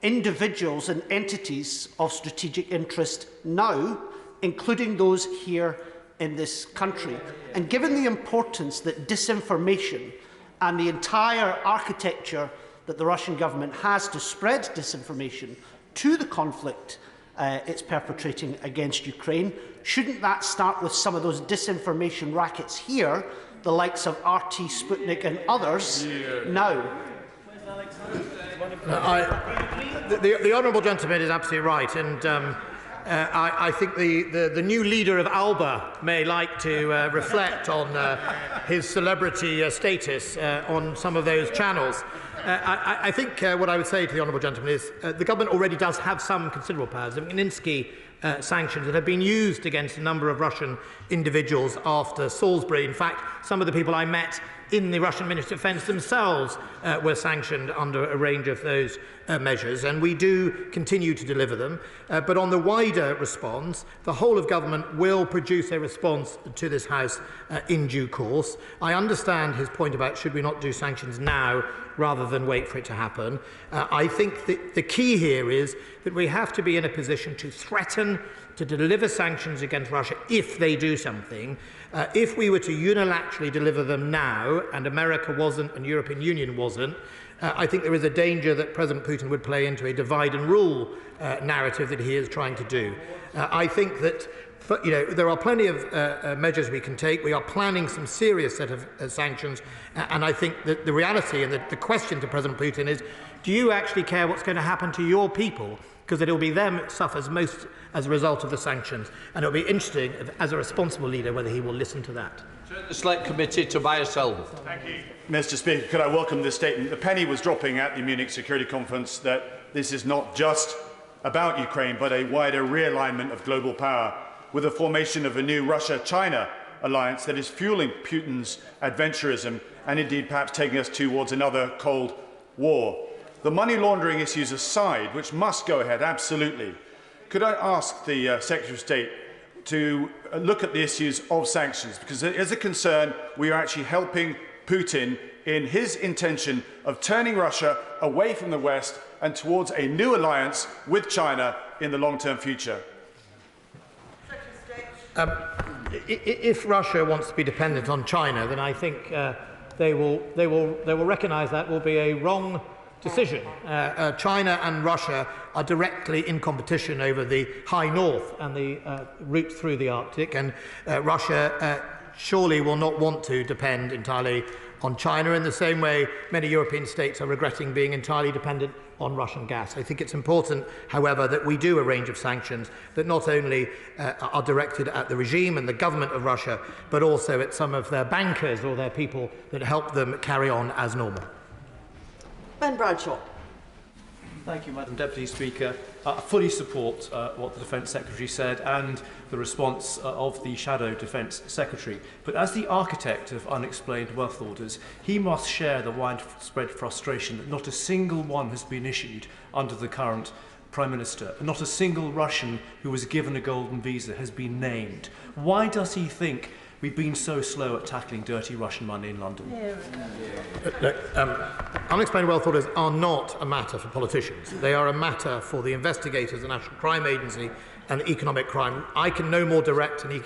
S10: individuals and entities of strategic interest now, including those here in this country? And given the importance that disinformation and the entire architecture that the Russian government has to spread disinformation to the conflict it's perpetrating against Ukraine, shouldn't that start with some of those disinformation rackets here, the likes of RT, Sputnik and others, now?
S4: The honourable gentleman is absolutely right, and I think the new leader of ALBA may like to reflect on his celebrity status on some of those channels. I think what I would say to the honourable gentleman is the government already does have some considerable powers. The Magnitsky sanctions that have been used against a number of Russian individuals after Salisbury. In fact, some of the people I met in the Russian Ministry of Defence themselves were sanctioned under a range of those measures, and we do continue to deliver them. But on the wider response, the whole of government will produce a response to this House in due course. I understand his point about should we not do sanctions now rather than wait for it to happen. I think that the key here is that we have to be in a position to threaten to deliver sanctions against Russia if they do something. If we were to unilaterally deliver them now, and America wasn't and European Union wasn't, I think there is a danger that President Putin would play into a divide and rule narrative that he is trying to do. I think that there are plenty of measures we can take. We are planning some serious set of sanctions, and I think that the reality and the question to President Putin is, do you actually care what's going to happen to your people? Because it will be them that suffers most as a result of the sanctions, and it will be interesting, as a responsible leader, whether he will listen to that.
S7: The Select Committee, Tobias Selden.
S11: Thank you. Mr Speaker, could I welcome this statement? The penny was dropping at the Munich Security Conference that this is not just about Ukraine, but a wider realignment of global power, with the formation of a new Russia-China alliance that is fueling Putin's adventurism and indeed perhaps taking us towards another Cold War. The money laundering issues aside, which must go ahead, absolutely, could I ask the Secretary of State to look at the issues of sanctions? Because there is a concern we are actually helping Putin in his intention of turning Russia away from the West and towards a new alliance with China in the long-term future.
S4: If Russia wants to be dependent on China, then I think they will recognise that will be a wrong decision. China and Russia are directly in competition over the high north and the route through the Arctic, and Russia surely will not want to depend entirely on China in the same way many European states are regretting being entirely dependent on Russian gas. I think it's important, however, that we do a range of sanctions that not only are directed at the regime and the government of Russia, but also at some of their bankers or their people that help them carry on as normal.
S9: Ben Bradshaw.
S12: Thank you, Madam Deputy Speaker. I fully support what the Defence Secretary said and the response of the Shadow Defence Secretary. But as the architect of unexplained wealth orders, he must share the widespread frustration that not a single one has been issued under the current Prime Minister. Not a single Russian who was given a golden visa has been named. Why does he think we've been so slow at tackling dirty Russian money in London?
S4: Look, unexplained wealth orders are not a matter for politicians. They are a matter for the investigators, the National Crime Agency and economic crime. I can no more direct an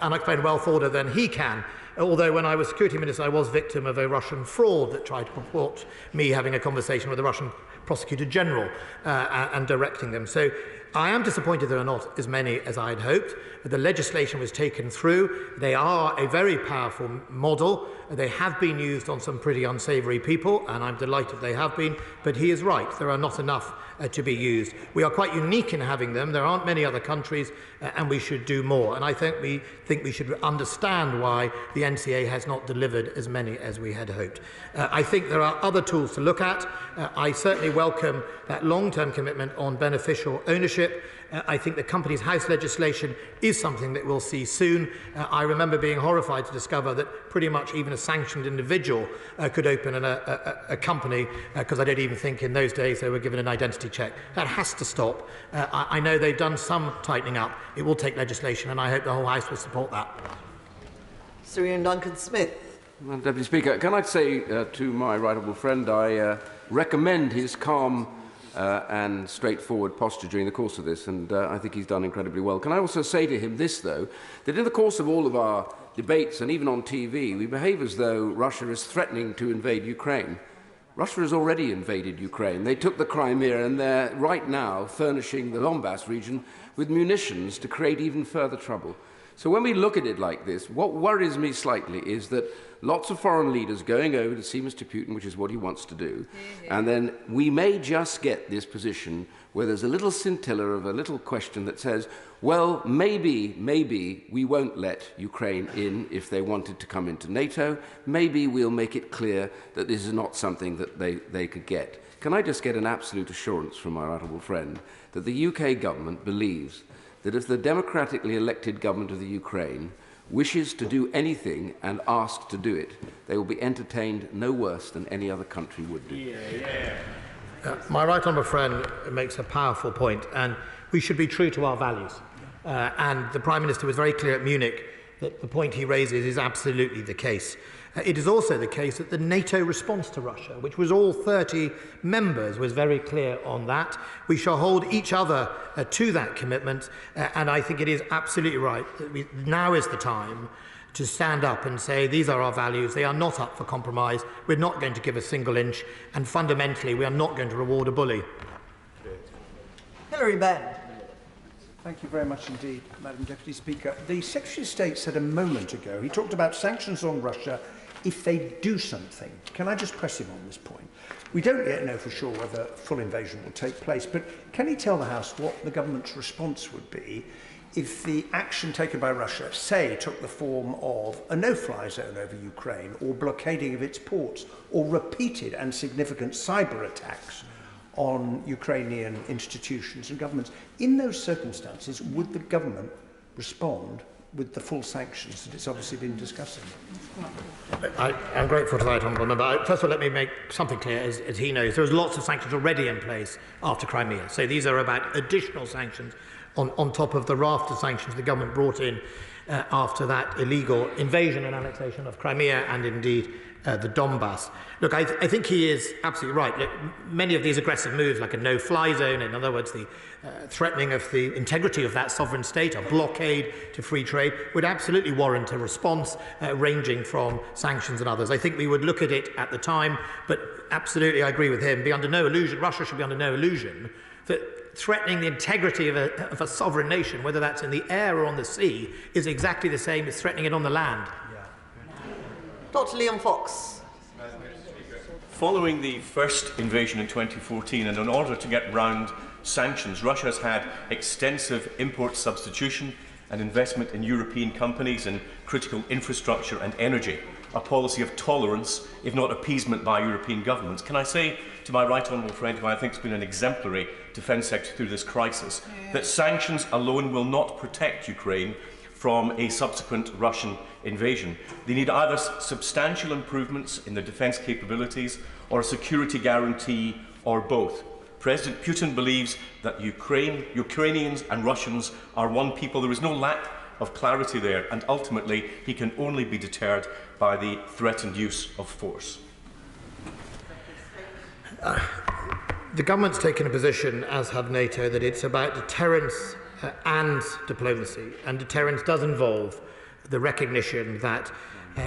S4: unexplained wealth order than he can, although when I was Security Minister I was victim of a Russian fraud that tried to purport me having a conversation with the Russian Prosecutor General and directing them. So I am disappointed there are not as many as I had hoped. The legislation was taken through. They are a very powerful model. They have been used on some pretty unsavoury people, and I'm delighted they have been. But he is right. There are not enough to be used. We are quite unique in having them. There aren't many other countries, and we should do more. And I think we should understand why the NCA has not delivered as many as we had hoped. I think there are other tools to look at. I certainly welcome that long-term commitment on beneficial ownership. I think the Companies House legislation is something that we'll see soon. I remember being horrified to discover that pretty much even a sanctioned individual could open a company, because I don't even think in those days they were given an identity check. That has to stop. I know they've done some tightening up. It will take legislation, and I hope the whole House will support that.
S9: Sir Ian Duncan-Smith.
S13: Madam Deputy Speaker, can I say to my right honourable friend, I recommend his calm and straightforward posture during the course of this, and I think he's done incredibly well. Can I also say to him this, though, that in the course of all of our debates and even on TV, we behave as though Russia is threatening to invade Ukraine. Russia has already invaded Ukraine. They took the Crimea, and they're right now furnishing the Donbass region with munitions to create even further trouble. So when we look at it like this, what worries me slightly is that lots of foreign leaders going over to see Mr. Putin, which is what he wants to do, and then we may just get this position where there's a little scintilla of a little question that says, well, maybe we won't let Ukraine in if they wanted to come into NATO. Maybe we'll make it clear that this is not something that they could get. Can I just get an absolute assurance from my honourable friend that the UK government believes that if the democratically elected government of the Ukraine wishes to do anything and asked to do it, they will be entertained no worse than any other country would do?
S4: My right honourable friend makes a powerful point, and we should be true to our values. And the Prime Minister was very clear at Munich that the point he raises is absolutely the case. It is also the case that the NATO response to Russia, which was all 30 members, was very clear on that. We shall hold each other to that commitment, and I think it is absolutely right that now is the time to stand up and say these are our values, they are not up for compromise, we're not going to give a single inch, and fundamentally we are not going to reward a bully.
S9: Hilary Benn.
S14: Thank you very much indeed, Madam Deputy Speaker. The Secretary of State said a moment ago, he talked about sanctions on Russia if they do something. Can I just press him on this point? We don't yet know for sure whether full invasion will take place, but can he tell the House what the government's response would be if the action taken by Russia, say, took the form of a no-fly zone over Ukraine, or blockading of its ports, or repeated and significant cyber attacks on Ukrainian institutions and governments? In those circumstances, would the government respond with the full sanctions that it's obviously been discussing?
S4: I'm grateful to that, honourable member. First of all, let me make something clear. As he knows, there's lots of sanctions already in place after Crimea. So these are about additional sanctions on top of the raft of sanctions the government brought in after that illegal invasion and annexation of Crimea and indeed the Donbass. Look, I think he is absolutely right. Look, many of these aggressive moves, like a no-fly zone, in other words, the threatening of the integrity of that sovereign state, a blockade to free trade, would absolutely warrant a response ranging from sanctions and others. I think we would look at it at the time, but absolutely I agree with him. Be under no illusion, Russia should be under no illusion that threatening the integrity of a sovereign nation, whether that's in the air or on the sea, is exactly the same as threatening it on the land.
S9: Dr. Liam Fox.
S15: Following the first invasion in 2014, and in order to get round sanctions, Russia has had extensive import substitution and investment in European companies in critical infrastructure and energy, a policy of tolerance, if not appeasement, by European governments. Can I say to my right honourable friend, who I think has been an exemplary defence secretary through this crisis, that sanctions alone will not protect Ukraine from a subsequent Russian invasion. They need either substantial improvements in their defence capabilities or a security guarantee, or both. President Putin believes that Ukrainians and Russians are one people. There is no lack of clarity there, and ultimately he can only be deterred by the threatened use of force.
S4: The government's taken a position, as have NATO, that it's about deterrence and diplomacy, and deterrence does involve the recognition that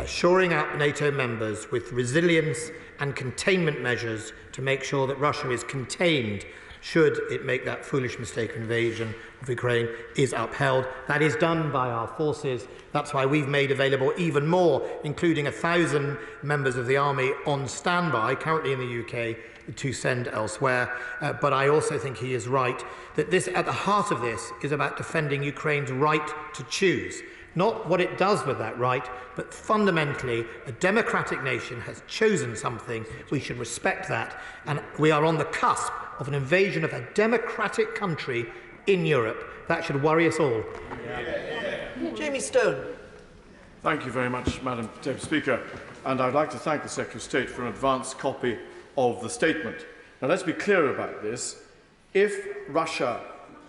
S4: shoring up NATO members with resilience and containment measures to make sure that Russia is contained should it make that foolish mistake of invasion of Ukraine is upheld. That is done by our forces. That's why we've made available even more, including 1,000 members of the army on standby, currently in the UK, to send elsewhere. But I also think he is right that this, at the heart of this, is about defending Ukraine's right to choose. Not what it does with that right, but fundamentally, a democratic nation has chosen something. We should respect that. And we are on the cusp of an invasion of a democratic country in Europe. That should worry us all.
S9: Jamie Stone.
S16: Thank you very much, Madam Deputy Speaker. And I'd like to thank the Secretary of State for an advance copy of the statement. Now, let's be clear about this. If Russia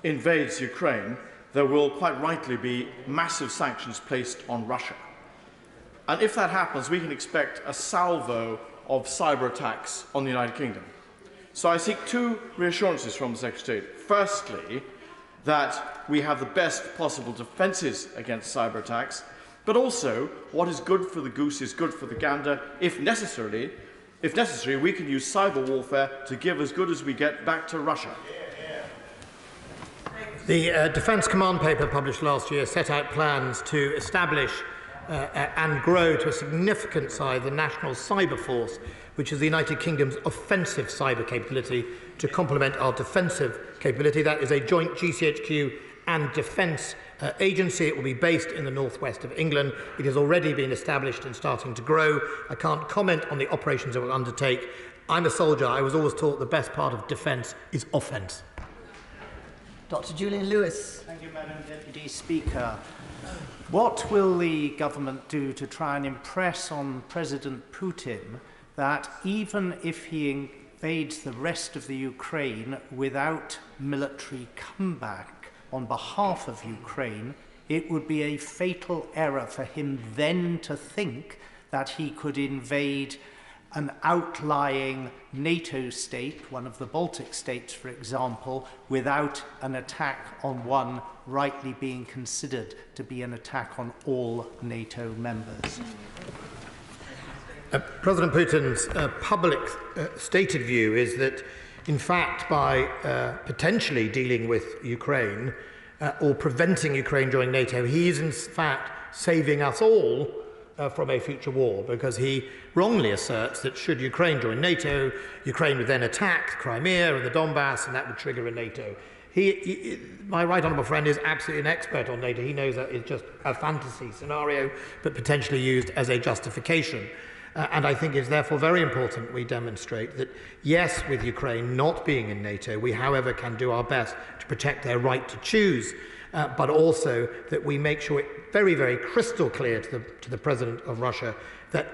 S16: invades Ukraine, there will quite rightly be massive sanctions placed on Russia. And if that happens, we can expect a salvo of cyber attacks on the United Kingdom. So I seek two reassurances from the Secretary of State. Firstly, that we have the best possible defences against cyber attacks, but also what is good for the goose is good for the gander. If necessary, we can use cyber warfare to give as good as we get back to Russia.
S4: The Defence Command paper published last year set out plans to establish and grow to a significant size the National Cyber Force, which is the United Kingdom's offensive cyber capability to complement our defensive capability. That is a joint GCHQ and defence agency. It will be based in the northwest of England. It has already been established and starting to grow. I can't comment on the operations it will undertake. I'm a soldier. I was always taught the best part of defence is offence.
S9: Dr. Julian Lewis.
S10: Thank you, Madam Deputy Speaker. What will the government do to try and impress on President Putin that even if he invades the rest of the Ukraine without military comeback on behalf of Ukraine, it would be a fatal error for him then to think that he could invade an outlying NATO state, one of the Baltic states, for example, without an attack on one rightly being considered to be an attack on all NATO members?
S4: President Putin's public stated view is that, in fact, by potentially dealing with Ukraine or preventing Ukraine joining NATO, he is in fact saving us all from a future war, because he wrongly asserts that should Ukraine join NATO, Ukraine would then attack Crimea and the Donbass, and that would trigger a NATO. My right honourable friend is absolutely an expert on NATO. He knows that it's just a fantasy scenario, but potentially used as a justification. And I think it's therefore very important we demonstrate that, yes, with Ukraine not being in NATO, we, however, can do our best to protect their right to choose, but also that we make sure it very, very crystal clear to the President of Russia that,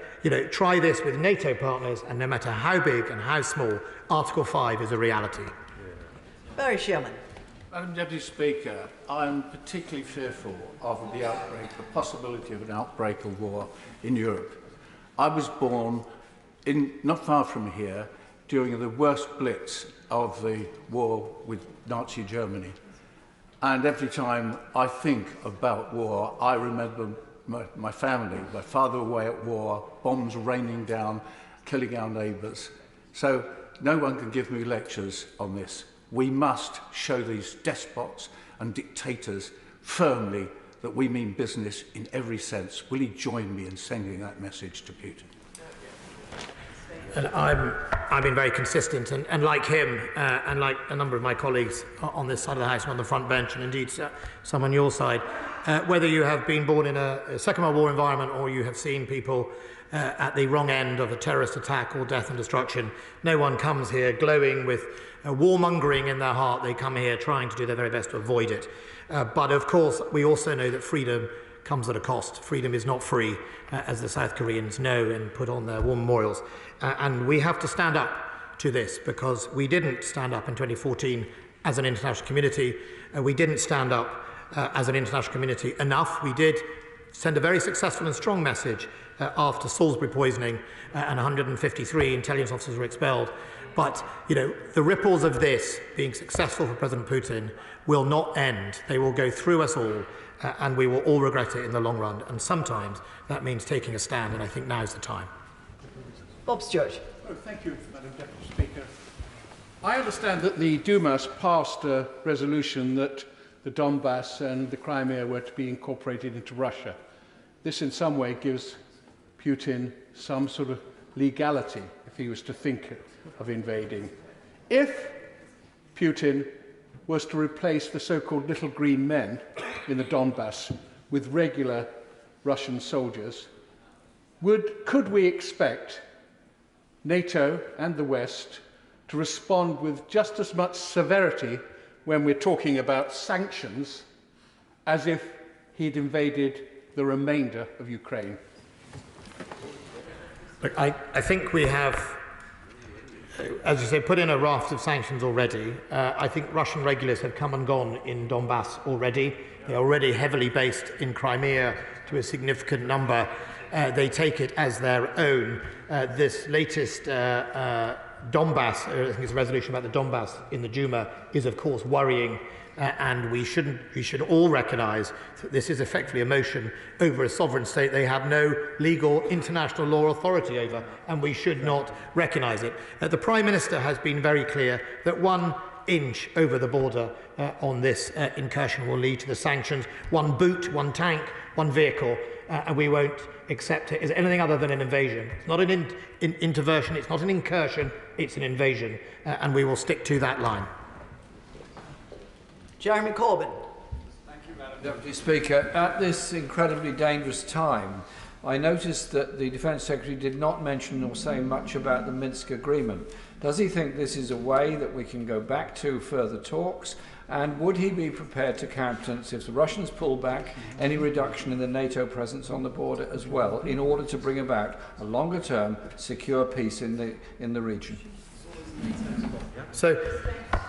S4: try this with NATO partners, and no matter how big and how small, Article 5 is a reality.
S9: Barry Sherman.
S5: Madam Deputy Speaker, I am particularly fearful of the possibility of an outbreak of war in Europe. I was born not far from here during the worst blitz of the war with Nazi Germany. And every time I think about war, I remember my family, my father away at war, bombs raining down, killing our neighbours. So no one can give me lectures on this. We must show these despots and dictators firmly that we mean business in every sense. Will he join me in sending that message to Putin?
S4: And I've been very consistent, and like him, and like a number of my colleagues on this side of the House and on the front bench, and indeed some on your side, whether you have been born in a Second World War environment or you have seen people at the wrong end of a terrorist attack or death and destruction, no one comes here glowing with warmongering in their heart. They come here trying to do their very best to avoid it. But of course, we also know that freedom comes at a cost. Freedom is not free, as the South Koreans know and put on their war memorials. And we have to stand up to this, because we didn't stand up in 2014 as an international community. We didn't stand up as an international community enough. We did send a very successful and strong message after Salisbury poisoning, and 153 intelligence officers were expelled. But, you know, the ripples of this being successful for President Putin will not end. They will go through us all, and we will all regret it in the long run. And sometimes that means taking a stand, and I think now's the time.
S9: Bob Stewart.
S14: Oh, thank you, Madam Deputy Speaker. I understand that the Duma passed a resolution that the Donbass and the Crimea were to be incorporated into Russia. This in some way gives Putin some sort of legality if he was to think of invading. If Putin was to replace the so-called little green men in the Donbass with regular Russian soldiers, could we expect NATO and the West to respond with just as much severity when we're talking about sanctions as if he'd invaded the remainder of Ukraine?
S4: Look, I think we have, as you say, put in a raft of sanctions already. I think Russian regulars have come and gone in Donbass already. They're already heavily based in Crimea to a significant number. They take it as their own. This latest Donbass, I think it's a resolution about the Donbass in the Duma, is of course worrying, and we should all recognise that this is effectively a motion over a sovereign state they have no legal international law authority over, and we should not recognise it. The Prime Minister has been very clear that 1 inch over the border on this incursion will lead to the sanctions. 1 boot, 1 tank, 1 vehicle, and we won't accept it as anything other than an invasion. It's not an interversion, it's not an incursion, it's an invasion, and we will stick to that line.
S9: Jeremy Corbyn.
S7: Thank you, Madam Deputy Speaker. At this incredibly dangerous time, I noticed that the Defence Secretary did not mention or say much about the Minsk agreement. Does he think this is a way that we can go back to further talks? And would he be prepared to countenance, if the Russians pull back, any reduction in the NATO presence on the border as well, in order to bring about a longer-term secure peace in the region?
S4: So,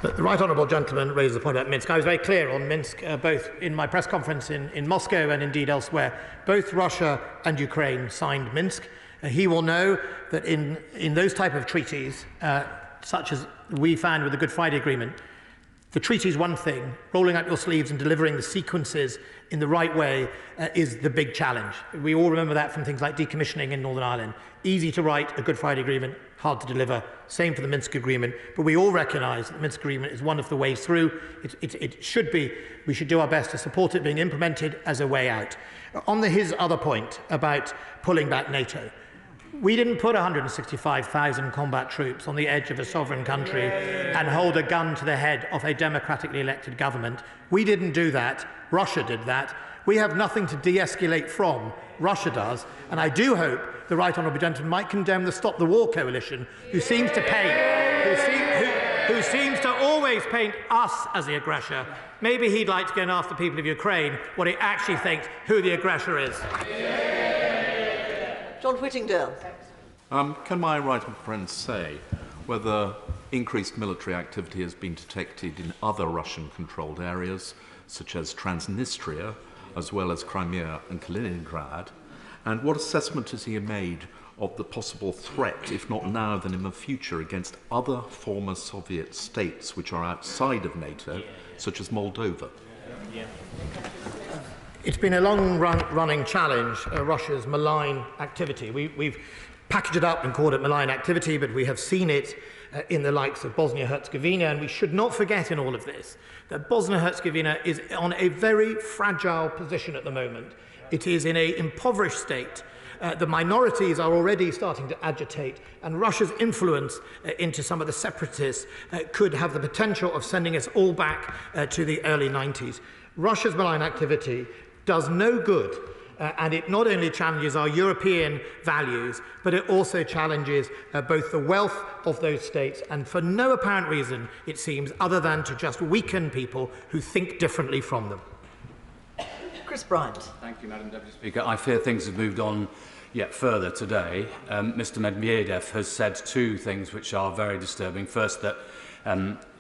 S4: the Right Honourable Gentleman raised the point about Minsk. I was very clear on Minsk, both in my press conference in Moscow and indeed elsewhere. Both Russia and Ukraine signed Minsk. He will know that in those type of treaties, such as we found with the Good Friday Agreement, the treaty is one thing. Rolling up your sleeves and delivering the sequences in the right way is the big challenge. We all remember that from things like decommissioning in Northern Ireland. Easy to write a Good Friday Agreement, hard to deliver. Same for the Minsk Agreement. But we all recognise that the Minsk Agreement is one of the ways through. It should be. We should do our best to support it being implemented as a way out. On his other point about pulling back NATO, we didn't put 165,000 combat troops on the edge of a sovereign country and hold a gun to the head of a democratically elected government. We didn't do that. Russia did that. We have nothing to de-escalate from. Russia does. And I do hope the Right Honourable Gentleman might condemn the Stop the War coalition, who seems to always paint us as the aggressor. Maybe he'd like to go and ask the people of Ukraine what he actually thinks who the aggressor is.
S9: John Whittingdale.
S2: Can my right honourable friend say whether increased military activity has been detected in other Russian-controlled areas, such as Transnistria, as well as Crimea and Kaliningrad? And what assessment has he made of the possible threat, if not now, then in the future, against other former Soviet states which are outside of NATO, such as Moldova?
S4: It's been a long-running challenge, Russia's malign activity. We've packaged it up and called it malign activity, but we have seen it in the likes of Bosnia-Herzegovina, and we should not forget in all of this that Bosnia-Herzegovina is on a very fragile position at the moment. It is in an impoverished state. The minorities are already starting to agitate, and Russia's influence into some of the separatists could have the potential of sending us all back to the early 90s. Russia's malign activity does no good, and it not only challenges our European values, but it also challenges both the wealth of those states, and for no apparent reason, it seems, other than to just weaken people who think differently from them.
S18: Chris Bryant. Thank you, Madam Deputy Speaker. I fear things have moved on yet further today. Mr Medvedev has said two things which are very disturbing. First, that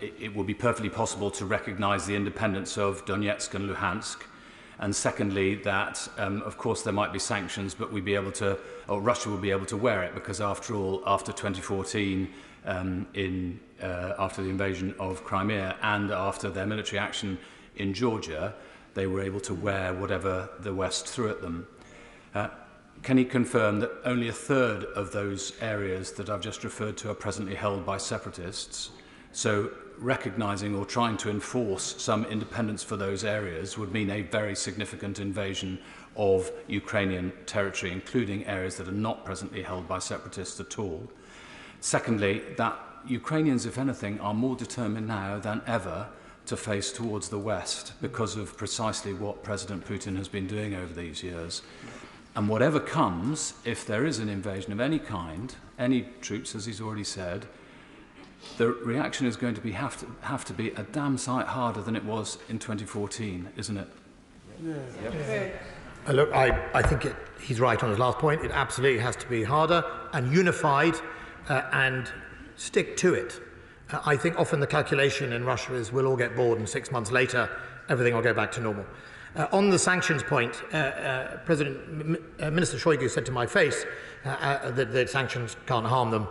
S18: it will be perfectly possible to recognise the independence of Donetsk and Luhansk. And secondly, that, of course, there might be sanctions, but we'd be able to, or Russia will be able to wear it, because after all, after 2014, after the invasion of Crimea and after their military action in Georgia, they were able to wear whatever the West threw at them. Can he confirm that only a third of those areas that I've just referred to are presently held by separatists? So recognising or trying to enforce some independence for those areas would mean a very significant invasion of Ukrainian territory, including areas that are not presently held by separatists at all. Secondly, that Ukrainians, if anything, are more determined now than ever to face towards the West because of precisely what President Putin has been doing over these years. And whatever comes, if there is an invasion of any kind, any troops, as he's already said, the reaction is going to have to be a damn sight harder than it was in 2014, isn't it?
S4: Look, I think he's right on his last point. It absolutely has to be harder and unified and stick to it. I think often the calculation in Russia is we'll all get bored and 6 months later everything will go back to normal. On the sanctions point, Minister Shoigu said to my face that the sanctions can't harm them.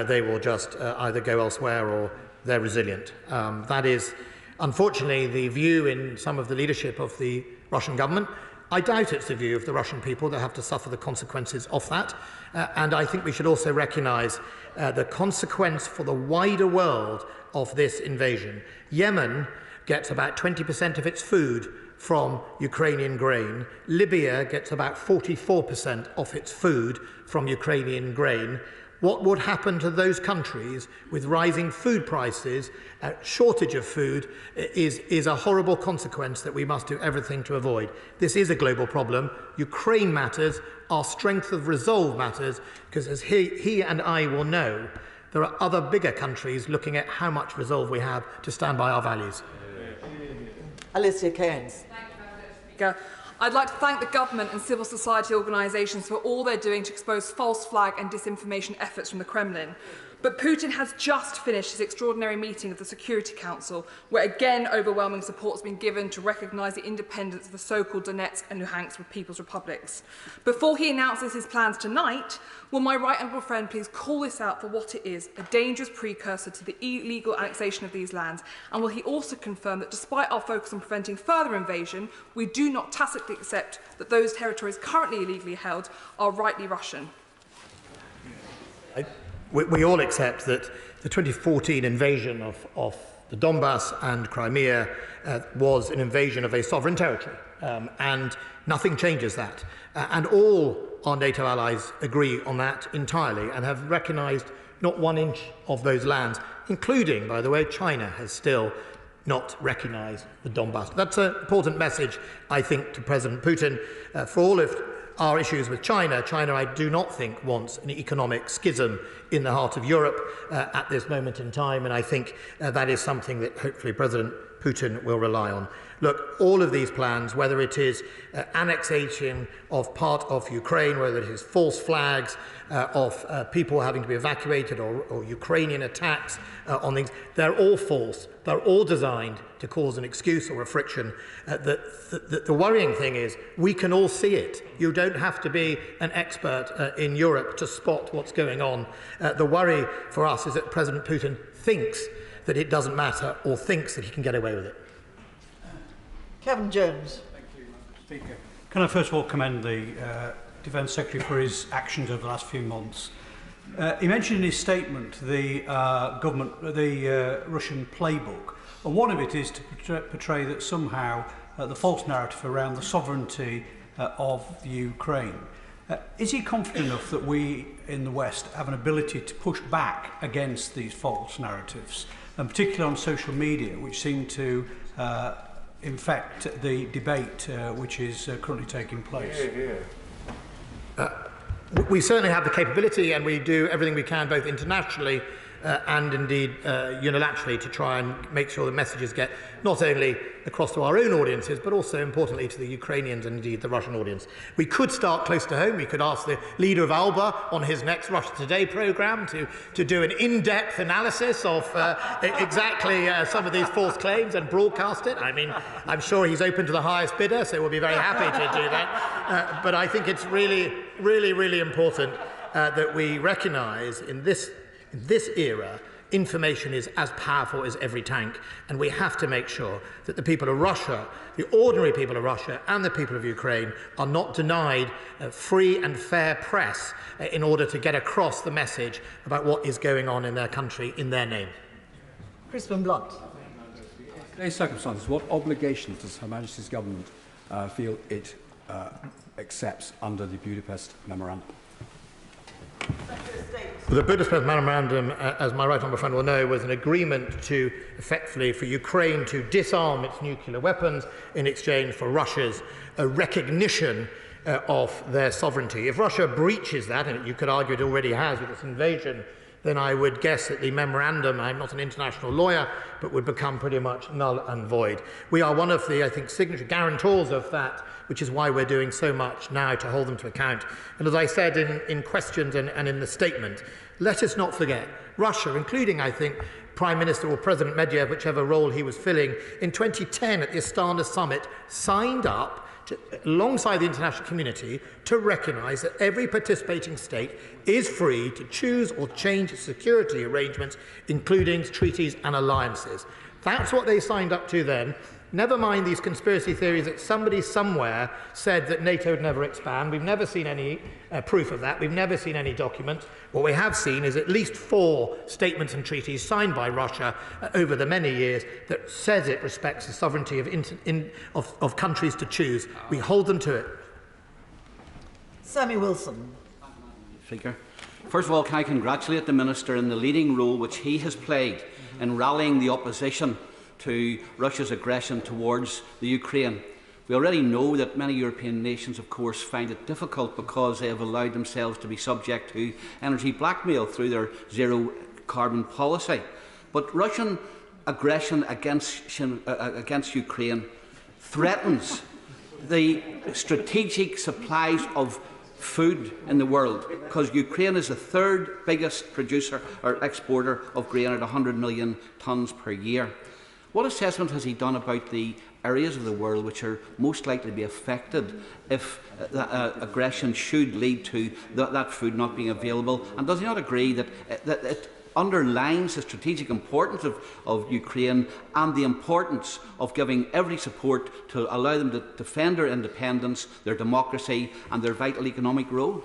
S4: They will just either go elsewhere or they're resilient. That is, unfortunately, the view in some of the leadership of the Russian government. I doubt it's the view of the Russian people that have to suffer the consequences of that. And I think we should also recognise the consequence for the wider world of this invasion. Yemen gets about 20% of its food from Ukrainian grain. Libya gets about 44% of its food from Ukrainian grain. What would happen to those countries with rising food prices, shortage of food, is a horrible consequence that we must do everything to avoid. This is a global problem. Ukraine matters. Our strength of resolve matters, because as he and I will know, there are other bigger countries looking at how much resolve we have to stand by our values.
S18: Alicia Cairns.
S19: I'd like to thank the government and civil society organisations for all they're doing to expose false flag and disinformation efforts from the Kremlin. But Putin has just finished his extraordinary meeting of the Security Council, where again overwhelming support has been given to recognise the independence of the so-called Donetsk and Luhansk People's Republics. Before he announces his plans tonight, will my right honourable friend please call this out for what it is, a dangerous precursor to the illegal annexation of these lands? And will he also confirm that despite our focus on preventing further invasion, we do not tacitly accept that those territories currently illegally held are rightly Russian?
S4: We all accept that the 2014 invasion of the Donbass and Crimea was an invasion of a sovereign territory, and nothing changes that. And all our NATO allies agree on that entirely and have recognised not 1 inch of those lands, including, by the way, China has still not recognised the Donbass. That's an important message, I think, to President Putin. For all of our issues with China, I do not think wants an economic schism in the heart of Europe at this moment in time, and I think that is something that hopefully President Putin will rely on. Look, all of these plans, whether it is annexation of part of Ukraine, whether it is false flags of people having to be evacuated or Ukrainian attacks on things, they're all false. They're all designed to cause an excuse or a friction. The worrying thing is we can all see it. You don't have to be an expert in Europe to spot what's going on. The worry for us is that President Putin thinks that it doesn't matter or thinks that he can get away with it.
S9: Kevin Jones.
S6: Thank you, Madam Speaker. Can I first of all commend the Defence Secretary for his actions over the last few months. He mentioned in his statement the Russian playbook, and one of it is to portray that somehow the false narrative around the sovereignty of the Ukraine. Is he confident enough that we in the West have an ability to push back against these false narratives, and particularly on social media, which seem to infect the debate which is currently taking place?
S4: We certainly have the capability, and we do everything we can both internationally and indeed unilaterally to try and make sure the messages get not only across to our own audiences but also importantly to the Ukrainians and indeed the Russian audience. We could start close to home. We could ask the leader of Alba on his next Russia Today programme to do an in-depth analysis of exactly some of these false claims and broadcast it. I mean, I'm sure he's open to the highest bidder, so we'll be very happy to do that. But I think it's really important that we recognise in this era, information is as powerful as every tank, and we have to make sure that the people of Russia, the ordinary people of Russia and the people of Ukraine are not denied free and fair press in order to get across the message about what is going on in their country in their name.
S9: Crispin Blunt.
S20: In today's circumstances, what obligations does Her Majesty's Government feel it accepts under the Budapest Memorandum?
S4: The Budapest Memorandum, as my right honourable friend will know, was an agreement to effectively for Ukraine to disarm its nuclear weapons in exchange for Russia's recognition of their sovereignty. If Russia breaches that, and you could argue it already has with its invasion, then I would guess that the memorandum, I'm not an international lawyer, but would become pretty much null and void. We are one of the, I think, signature guarantors of that, which is why we're doing so much now to hold them to account. And as I said in questions and in the statement, let us not forget, Russia, including, I think, Prime Minister or President Medvedev, whichever role he was filling, in 2010 at the Astana summit, signed up alongside the international community to recognise that every participating state is free to choose or change its security arrangements, including treaties and alliances. That's what they signed up to then. Never mind these conspiracy theories that somebody somewhere said that NATO would never expand. We've never seen any proof of that. We've never seen any documents. What we have seen is at least 4 statements and treaties signed by Russia over the many years that says it respects the sovereignty of countries to choose. We hold them to it.
S9: Sammy Wilson.
S21: Speaker. First of all, can I congratulate the Minister in the leading role which he has played in rallying the opposition to Russia's aggression towards the Ukraine. We already know that many European nations, of course, find it difficult because they have allowed themselves to be subject to energy blackmail through their zero-carbon policy. But Russian aggression against Ukraine threatens the strategic supplies of food in the world, because Ukraine is the 3rd biggest producer or exporter of grain at 100 million tonnes per year. What assessment has he done about the areas of the world which are most likely to be affected if aggression should lead to that food not being available? And does he not agree that it underlines the strategic importance of Ukraine and the importance of giving every support to allow them to defend their independence, their democracy and their vital economic role?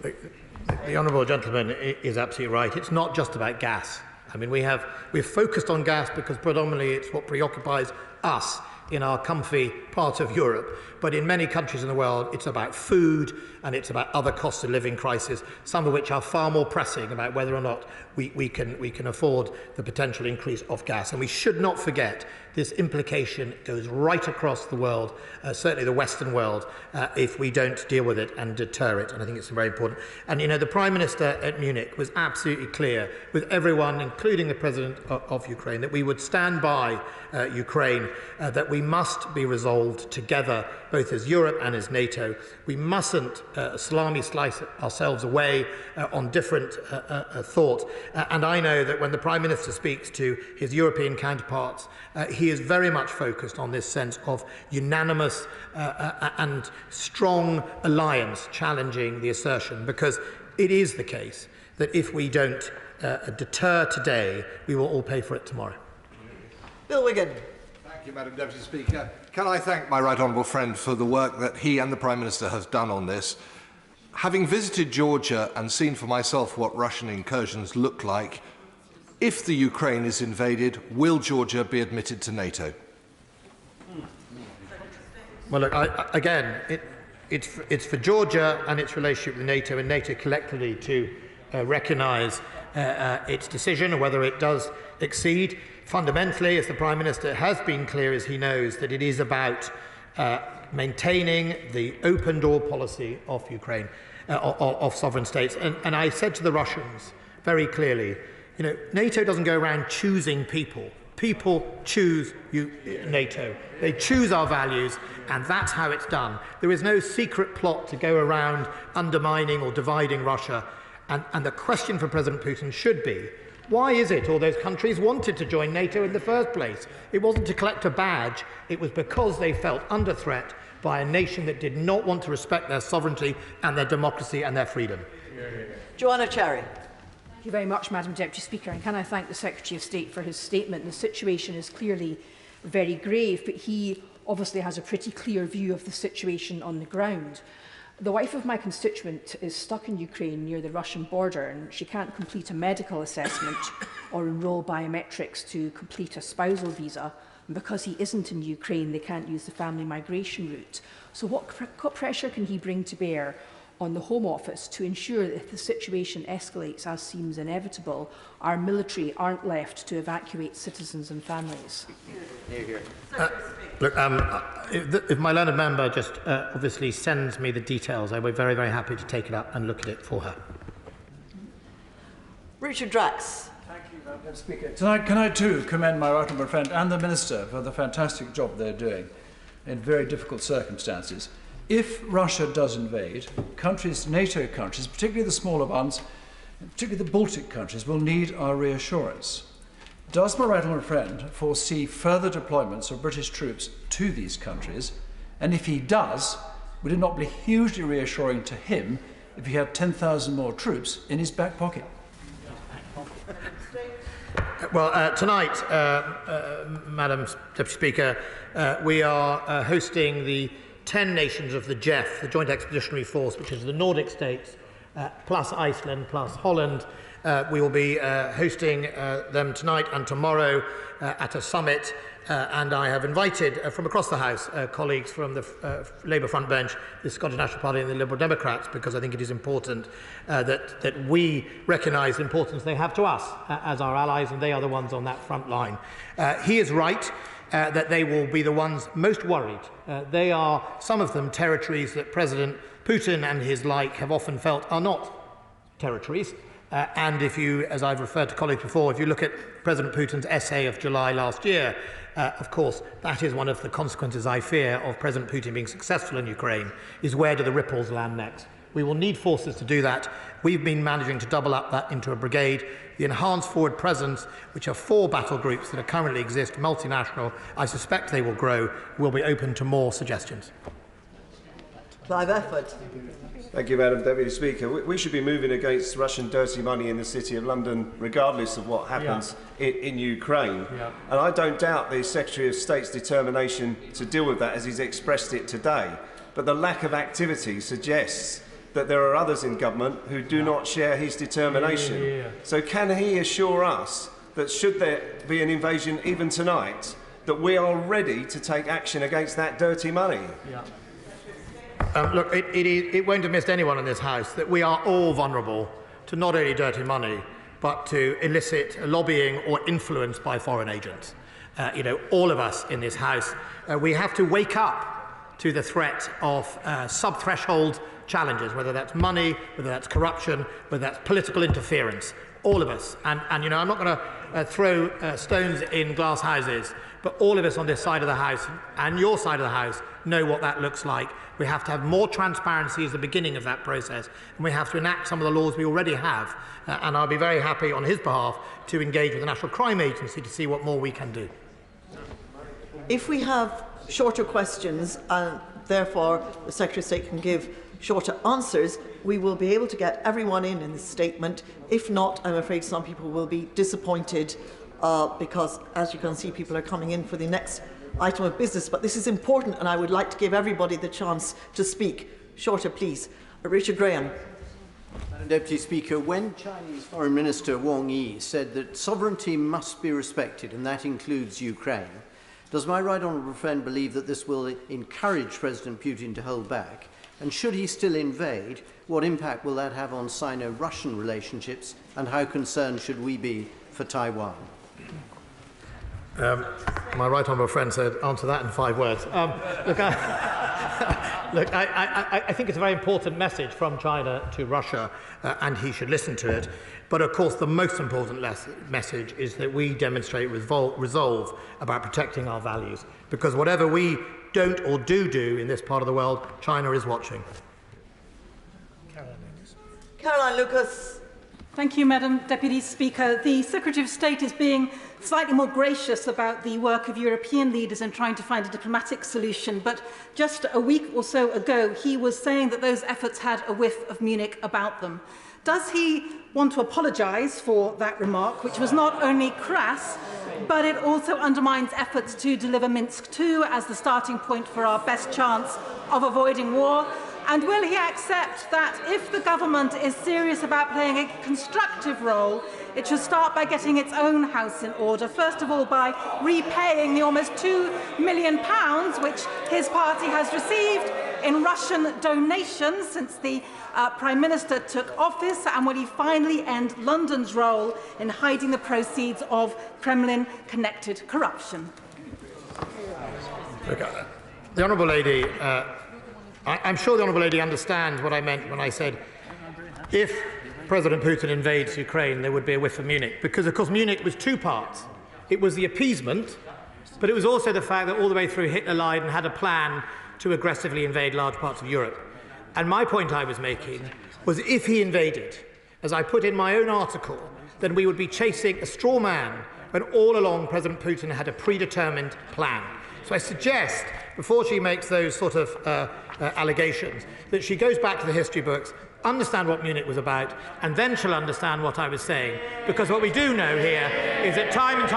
S4: The honourable gentleman is absolutely right. It's not just about gas. I mean, we've focused on gas because predominantly it's what preoccupies us in our comfy part of Europe. But in many countries in the world, it's about food and it's about other cost of living crises, some of which are far more pressing about whether or not we can afford the potential increase of gas. And we should not forget this implication goes right across the world, certainly the Western world, if we don't deal with it and deter it. And I think it's very important. And, you know, the Prime Minister at Munich was absolutely clear with everyone, including the President of Ukraine, that we would stand by Ukraine, that we must be resolved together, both as Europe and as NATO. We mustn't salami slice ourselves away on different thought. And I know that when the Prime Minister speaks to his European counterparts, he is very much focused on this sense of unanimous and strong alliance challenging the assertion, because it is the case that if we don't deter today, we will all pay for it tomorrow.
S9: Bill Wigan.
S1: Thank you, Madam Deputy Speaker. Can I thank my right honourable friend for the work that he and the Prime Minister have done on this. Having visited Georgia and seen for myself what Russian incursions look like, if the Ukraine is invaded, will Georgia be admitted to NATO?
S4: Well, look, again, it's for Georgia and its relationship with NATO and NATO collectively to recognise its decision and whether it does exceed. Fundamentally, as the Prime Minister has been clear as he knows, that it is about maintaining the open door policy of Ukraine, of sovereign states. And I said to the Russians very clearly, you know, NATO doesn't go around choosing people. People choose NATO. They choose our values, and that's how it's done. There is no secret plot to go around undermining or dividing Russia. And the question for President Putin should be, why is it all those countries wanted to join NATO in the first place? It wasn't to collect a badge. It was because they felt under threat by a nation that did not want to respect their sovereignty and their democracy and their freedom.
S9: Joanna Cherry.
S22: Thank you very much, Madam Deputy Speaker. And can I thank the Secretary of State for his statement? The situation is clearly very grave, but he obviously has a pretty clear view of the situation on the ground. The wife of my constituent is stuck in Ukraine near the Russian border, and she can't complete a medical assessment or enrol biometrics to complete a spousal visa. And because he isn't in Ukraine, they can't use the family migration route. So what pressure can he bring to bear on the Home Office to ensure that if the situation escalates, as seems inevitable, our military aren't left to evacuate citizens and families?
S4: Look, if my learned member just obviously sends me the details, I will be very, very happy to take it up and look at it for her.
S9: Richard Drax.
S6: Thank you, Madam Speaker. Tonight, can I too commend my right honourable friend and the Minister for the fantastic job they're doing in very difficult circumstances. If Russia does invade, countries, NATO countries, particularly the smaller ones, particularly the Baltic countries, will need our reassurance. Does my right honourable friend foresee further deployments of British troops to these countries? And if he does, would it not be hugely reassuring to him if he had 10,000 more troops in his back pocket?
S4: Well, tonight, Madam Deputy Speaker, we are hosting the 10 nations of the JEF, the Joint Expeditionary Force, which is the Nordic states, plus Iceland, plus Holland. We will be hosting them tonight and tomorrow at a summit, and I have invited from across the House colleagues from the Labour front bench, the Scottish National Party and the Liberal Democrats, because I think it is important that we recognise the importance they have to us as our allies, and they are the ones on that front line. He is right that they will be the ones most worried. They are, some of them, territories that President Putin and his like have often felt are not territories. And if you, as I've referred to colleagues before, if you look at President Putin's essay of July last year, of course, that is one of the consequences, I fear, of President Putin being successful in Ukraine, is where do the ripples land next? We will need forces to do that. We've been managing to double up that into a brigade. The enhanced forward presence, which are 4 battle groups that currently exist, multinational, I suspect they will grow, will be open to more suggestions.
S9: Clive Efford.
S23: Thank you, Madam Deputy Speaker. We should be moving against Russian dirty money in the City of London, regardless of what happens in Ukraine. And I don't doubt the Secretary of State's determination to deal with that as he's expressed it today. But the lack of activity suggests that there are others in government who do not share his determination. So can he assure us that should there be an invasion even tonight, that we are ready to take action against that dirty money?
S4: Look, it won't have missed anyone in this House that we are all vulnerable to not only dirty money, but to illicit lobbying or influence by foreign agents. all of us in this House, we have to wake up to the threat of sub-threshold challenges, whether that's money, whether that's corruption, whether that's political interference. All of us. And I'm not going to throw stones in glass houses, but all of us on this side of the House and your side of the House know what that looks like. We have to have more transparency as the beginning of that process, and we have to enact some of the laws we already have. And I'll be very happy on his behalf to engage with the National Crime Agency to see what more we can do.
S9: If we have shorter questions and therefore the Secretary of State can give shorter answers, we will be able to get everyone in this statement. If not, I'm afraid some people will be disappointed because, as you can see, people are coming in for the next item of business. But this is important, and I would like to give everybody the chance to speak. Shorter, please. Richard Graham.
S3: Madam Deputy Speaker, when Chinese Foreign Minister Wang Yi said that sovereignty must be respected, and that includes Ukraine, does my right honourable friend believe that this will encourage President Putin to hold back? And should he still invade, what impact will that have on Sino-Russian relationships, and how concerned should we be for Taiwan?
S4: My right honourable friend said, answer that in 5 words. I think it's a very important message from China to Russia, and he should listen to it. But of course, the most important message is that we demonstrate resolve about protecting our values, because whatever we don't or do in this part of the world, China is watching.
S9: Caroline Lucas.
S8: Thank you, Madam Deputy Speaker. The Secretary of State is being slightly more gracious about the work of European leaders in trying to find a diplomatic solution. But just a week or so ago, he was saying that those efforts had a whiff of Munich about them. Does he want to apologise for that remark, which was not only crass, but it also undermines efforts to deliver Minsk II as the starting point for our best chance of avoiding war? And will he accept that if the government is serious about playing a constructive role, it should start by getting its own house in order, first of all by repaying the almost £2 million which his party has received in Russian donations since the Prime Minister took office, and will he finally end London's role in hiding the proceeds of Kremlin-connected corruption?
S4: The Honourable Lady, I'm sure the Honourable Lady understands what I meant when I said if President Putin invades Ukraine, there would be a whiff of Munich. Because, of course, Munich was 2 parts. It was the appeasement, but it was also the fact that all the way through Hitler lied and had a plan to aggressively invade large parts of Europe. And my point I was making was if he invaded, as I put in my own article, then we would be chasing a straw man when all along President Putin had a predetermined plan. So I suggest, before she makes those sort of allegations, that she goes back to the history books, understand what Munich was about, and then she'll understand what I was saying. Because what we do know here is that time and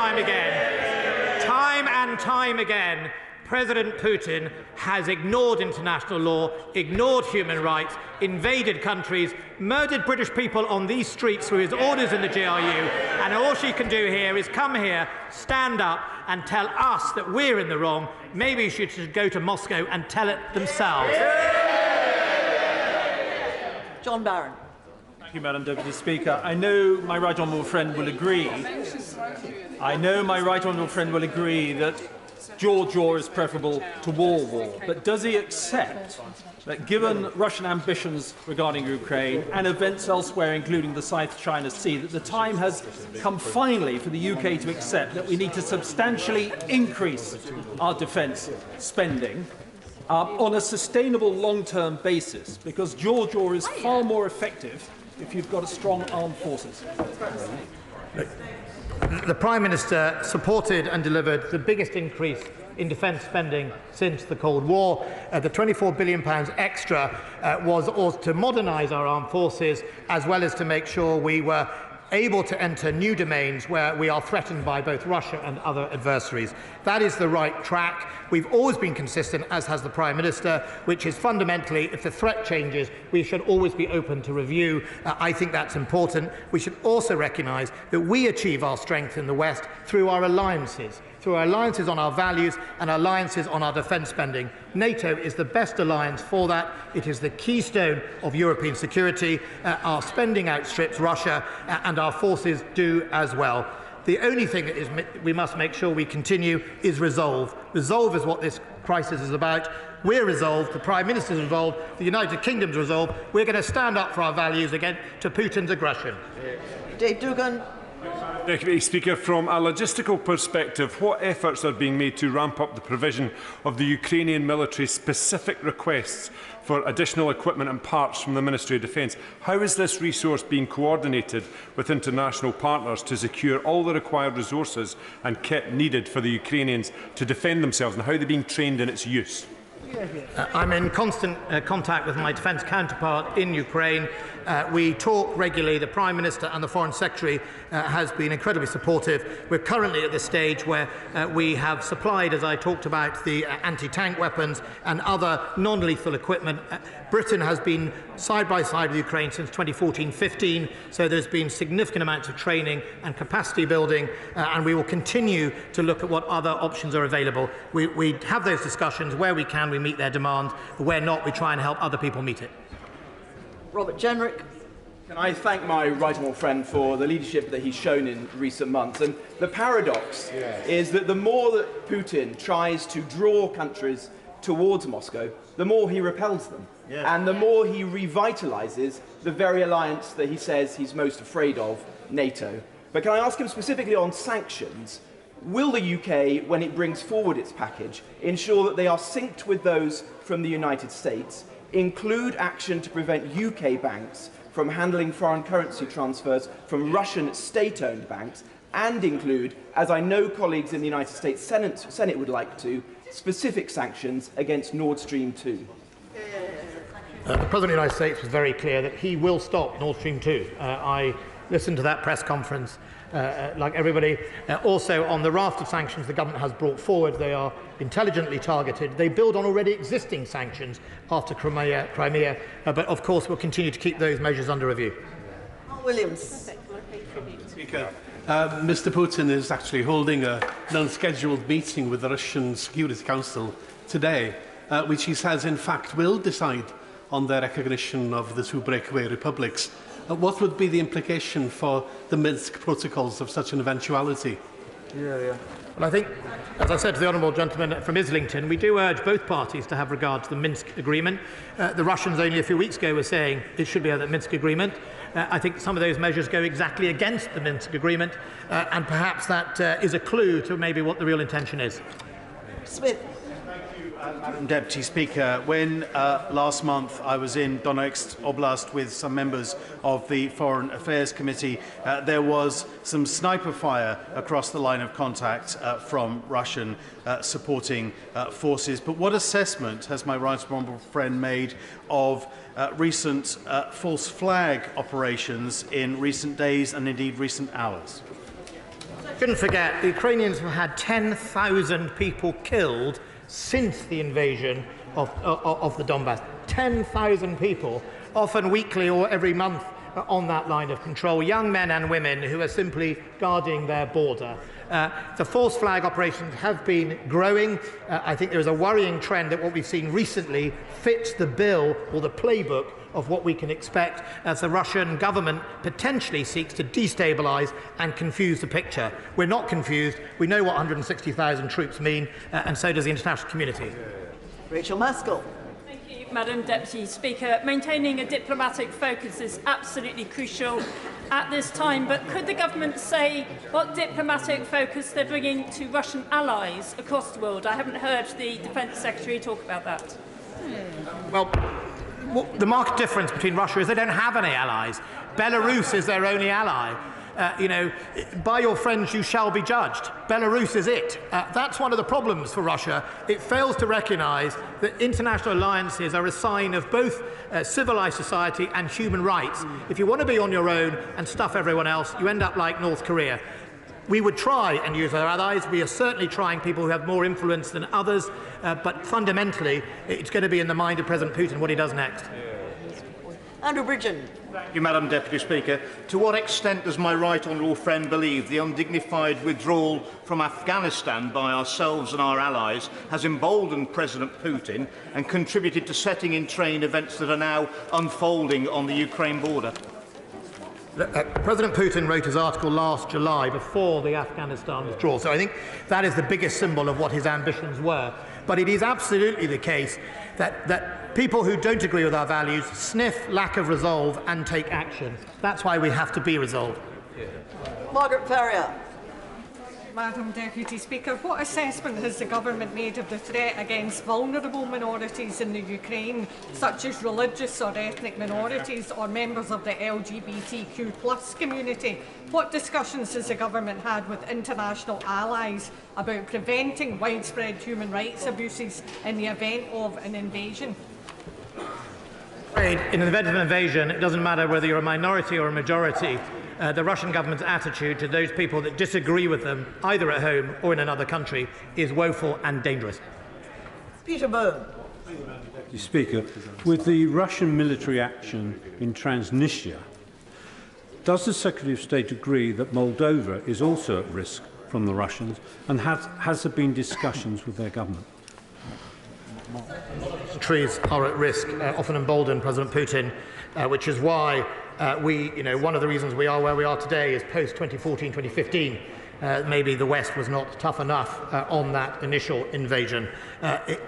S4: time again, President Putin has ignored international law, ignored human rights, invaded countries, murdered British people on these streets through his orders in the GRU, and all she can do here is come here, stand up and tell us that we're in the wrong. Maybe she should go to Moscow and tell it themselves.
S9: John Barron.
S17: Thank you, Madam Deputy Speaker. I know my right honourable friend will agree. That George war is preferable to war. But does he accept that given Russian ambitions regarding Ukraine and events elsewhere, including the South China Sea, that the time has come finally for the UK to accept that we need to substantially increase our defence spending on a sustainable long-term basis, because George war is far more effective if you've got a strong armed forces?
S4: The Prime Minister supported and delivered the biggest increase in defence spending since the Cold War. The £24 billion extra was to modernise our armed forces, as well as to make sure we were able to enter new domains where we are threatened by both Russia and other adversaries. That is the right track. We've always been consistent, as has the Prime Minister, which is fundamentally, if the threat changes, we should always be open to review. I think that's important. We should also recognise that we achieve our strength in the West through our alliances on our values and alliances on our defence spending. NATO is the best alliance for that. It is the keystone of European security. Our spending outstrips Russia, and our forces do as well. The only thing that is, we must make sure we continue is resolve. Resolve is what this crisis is about. We're resolved, the Prime Minister is resolved, the United Kingdom is resolved. We're going to stand up for our values against Putin's aggression.
S9: Dave Dugan.
S11: Deputy Speaker, from a logistical perspective, what efforts are being made to ramp up the provision of the Ukrainian military's specific requests for additional equipment and parts from the Ministry of Defence? How is this resource being coordinated with international partners to secure all the required resources and kit needed for the Ukrainians to defend themselves, and how are they being trained in its use?
S4: I'm in constant contact with my defence counterpart in Ukraine. We talk regularly. The Prime Minister and the Foreign Secretary has been incredibly supportive. We're currently at the stage where we have supplied, as I talked about, the anti-tank weapons and other non-lethal equipment. Britain has been side by side with Ukraine since 2014-15, so there's been significant amounts of training and capacity building, and we will continue to look at what other options are available. We have those discussions. Where we can, we meet their demand. Where not, we try and help other people meet it.
S9: Robert Jenrick.
S12: Can I thank my right honourable friend for the leadership that he's shown in recent months? And the paradox is that the more that Putin tries to draw countries towards Moscow, the more he repels them. And the more he revitalises the very alliance that he says he's most afraid of, NATO. But can I ask him specifically on sanctions? Will the UK, when it brings forward its package, ensure that they are synced with those from the United States, include action to prevent UK banks from handling foreign currency transfers from Russian state-owned banks, and include, as I know colleagues in the United States Senate would like to, specific sanctions against Nord Stream 2?
S4: The President of the United States was very clear that he will stop Nord Stream 2. I listened to that press conference like everybody. Also, on the raft of sanctions the government has brought forward, they are intelligently targeted. They build on already existing sanctions after Crimea, but of course we'll continue to keep those measures under review.
S9: Williams.
S13: Speaker, Mr. Putin is actually holding an unscheduled meeting with the Russian Security Council today, which he says in fact will decide on their recognition of the two breakaway republics. What would be the implication for the Minsk protocols of such an eventuality?
S4: Well, I think, as I said to the honourable gentleman from Islington, we do urge both parties to have regard to the Minsk agreement. The Russians only a few weeks ago were saying it should be a Minsk agreement. I think some of those measures go exactly against the Minsk agreement, and perhaps that is a clue to maybe what the real intention is.
S9: Smith.
S10: Madam Deputy Speaker, when last month I was in Donetsk Oblast with some members of the Foreign Affairs Committee, there was some sniper fire across the line of contact from Russian supporting forces. But what assessment has my right honourable friend made of recent false flag operations in recent days and indeed recent hours?
S4: Shouldn't forget, the Ukrainians have had 10,000 people killed since the invasion of the Donbass. 10,000 people, often weekly or every month, on that line of control, young men and women who are simply guarding their border. The false flag operations have been growing. I think there is a worrying trend that what we've seen recently fits the bill or the playbook of what we can expect as the Russian government potentially seeks to destabilise and confuse the picture. We're not confused. We know what 160,000 troops mean, and so does the international community.
S9: Rachel Maskell.
S24: Thank you, Madam Deputy Speaker. Maintaining a diplomatic focus is absolutely crucial at this time, but could the government say what diplomatic focus they're bringing to Russian allies across the world? I haven't heard the Defence Secretary talk about that.
S4: Well, the marked difference between Russia is they don't have any allies. Belarus is their only ally. By your friends you shall be judged. Belarus is it. That's one of the problems for Russia. It fails to recognise that international alliances are a sign of both civilised society and human rights. If you want to be on your own and stuff everyone else, you end up like North Korea. We would try and use our allies. We are certainly trying people who have more influence than others, but fundamentally it's going to be in the mind of President Putin what he does next.
S9: Andrew Bridgen.
S25: Thank you, Madam Deputy Speaker. To what extent does my right honourable friend believe the undignified withdrawal from Afghanistan by ourselves and our allies has emboldened President Putin and contributed to setting in train events that are now unfolding on the Ukraine border?
S4: President Putin wrote his article last July before the Afghanistan withdrawal, so I think that is the biggest symbol of what his ambitions were. But it is absolutely the case that people who don't agree with our values sniff lack of resolve and take action. That's why we have to be resolved.
S5: Margaret Ferrier.
S24: Madam Deputy Speaker, what assessment has the government made of the threat against vulnerable minorities in the Ukraine, such as religious or ethnic minorities or members of the LGBTQ+ community? What discussions has the government had with international allies about preventing widespread human rights abuses in the event of an invasion?
S4: In the event of an invasion, it doesn't matter whether you're a minority or a majority. The Russian government's attitude to those people that disagree with them, either at home or in another country, is woeful and dangerous.
S5: Peter Byrne.
S6: Mr. Speaker, with the Russian military action in Transnistria, does the Secretary of State agree that Moldova is also at risk from the Russians, and has there been discussions with their government?
S4: Countries are at risk, often embolden President Putin, which is why one of the reasons we are where we are today is post-2014-2015. Maybe the West was not tough enough on that initial invasion.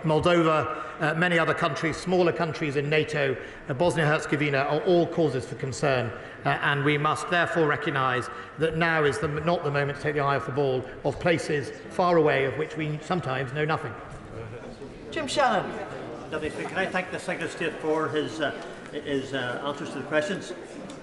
S4: Moldova, many other countries, smaller countries in NATO, Bosnia-Herzegovina are all causes for concern. And we must therefore recognise that now is not the moment to take the eye off the ball of places far away of which we sometimes know nothing.
S5: Jim Shannon.
S7: Deputy Speaker, can I thank the Secretary of State for his answers to the questions.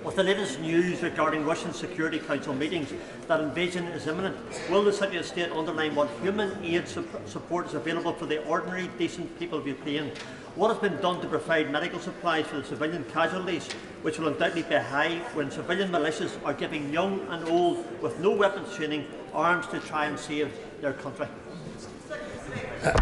S7: With the latest news regarding Russian Security Council meetings that invasion is imminent, will the Secretary of State underline what human aid support is available for the ordinary, decent people of Ukraine? What has been done to provide medical supplies for the civilian casualties, which will undoubtedly be high when civilian militias are giving young and old with no weapons training arms to try and save their country?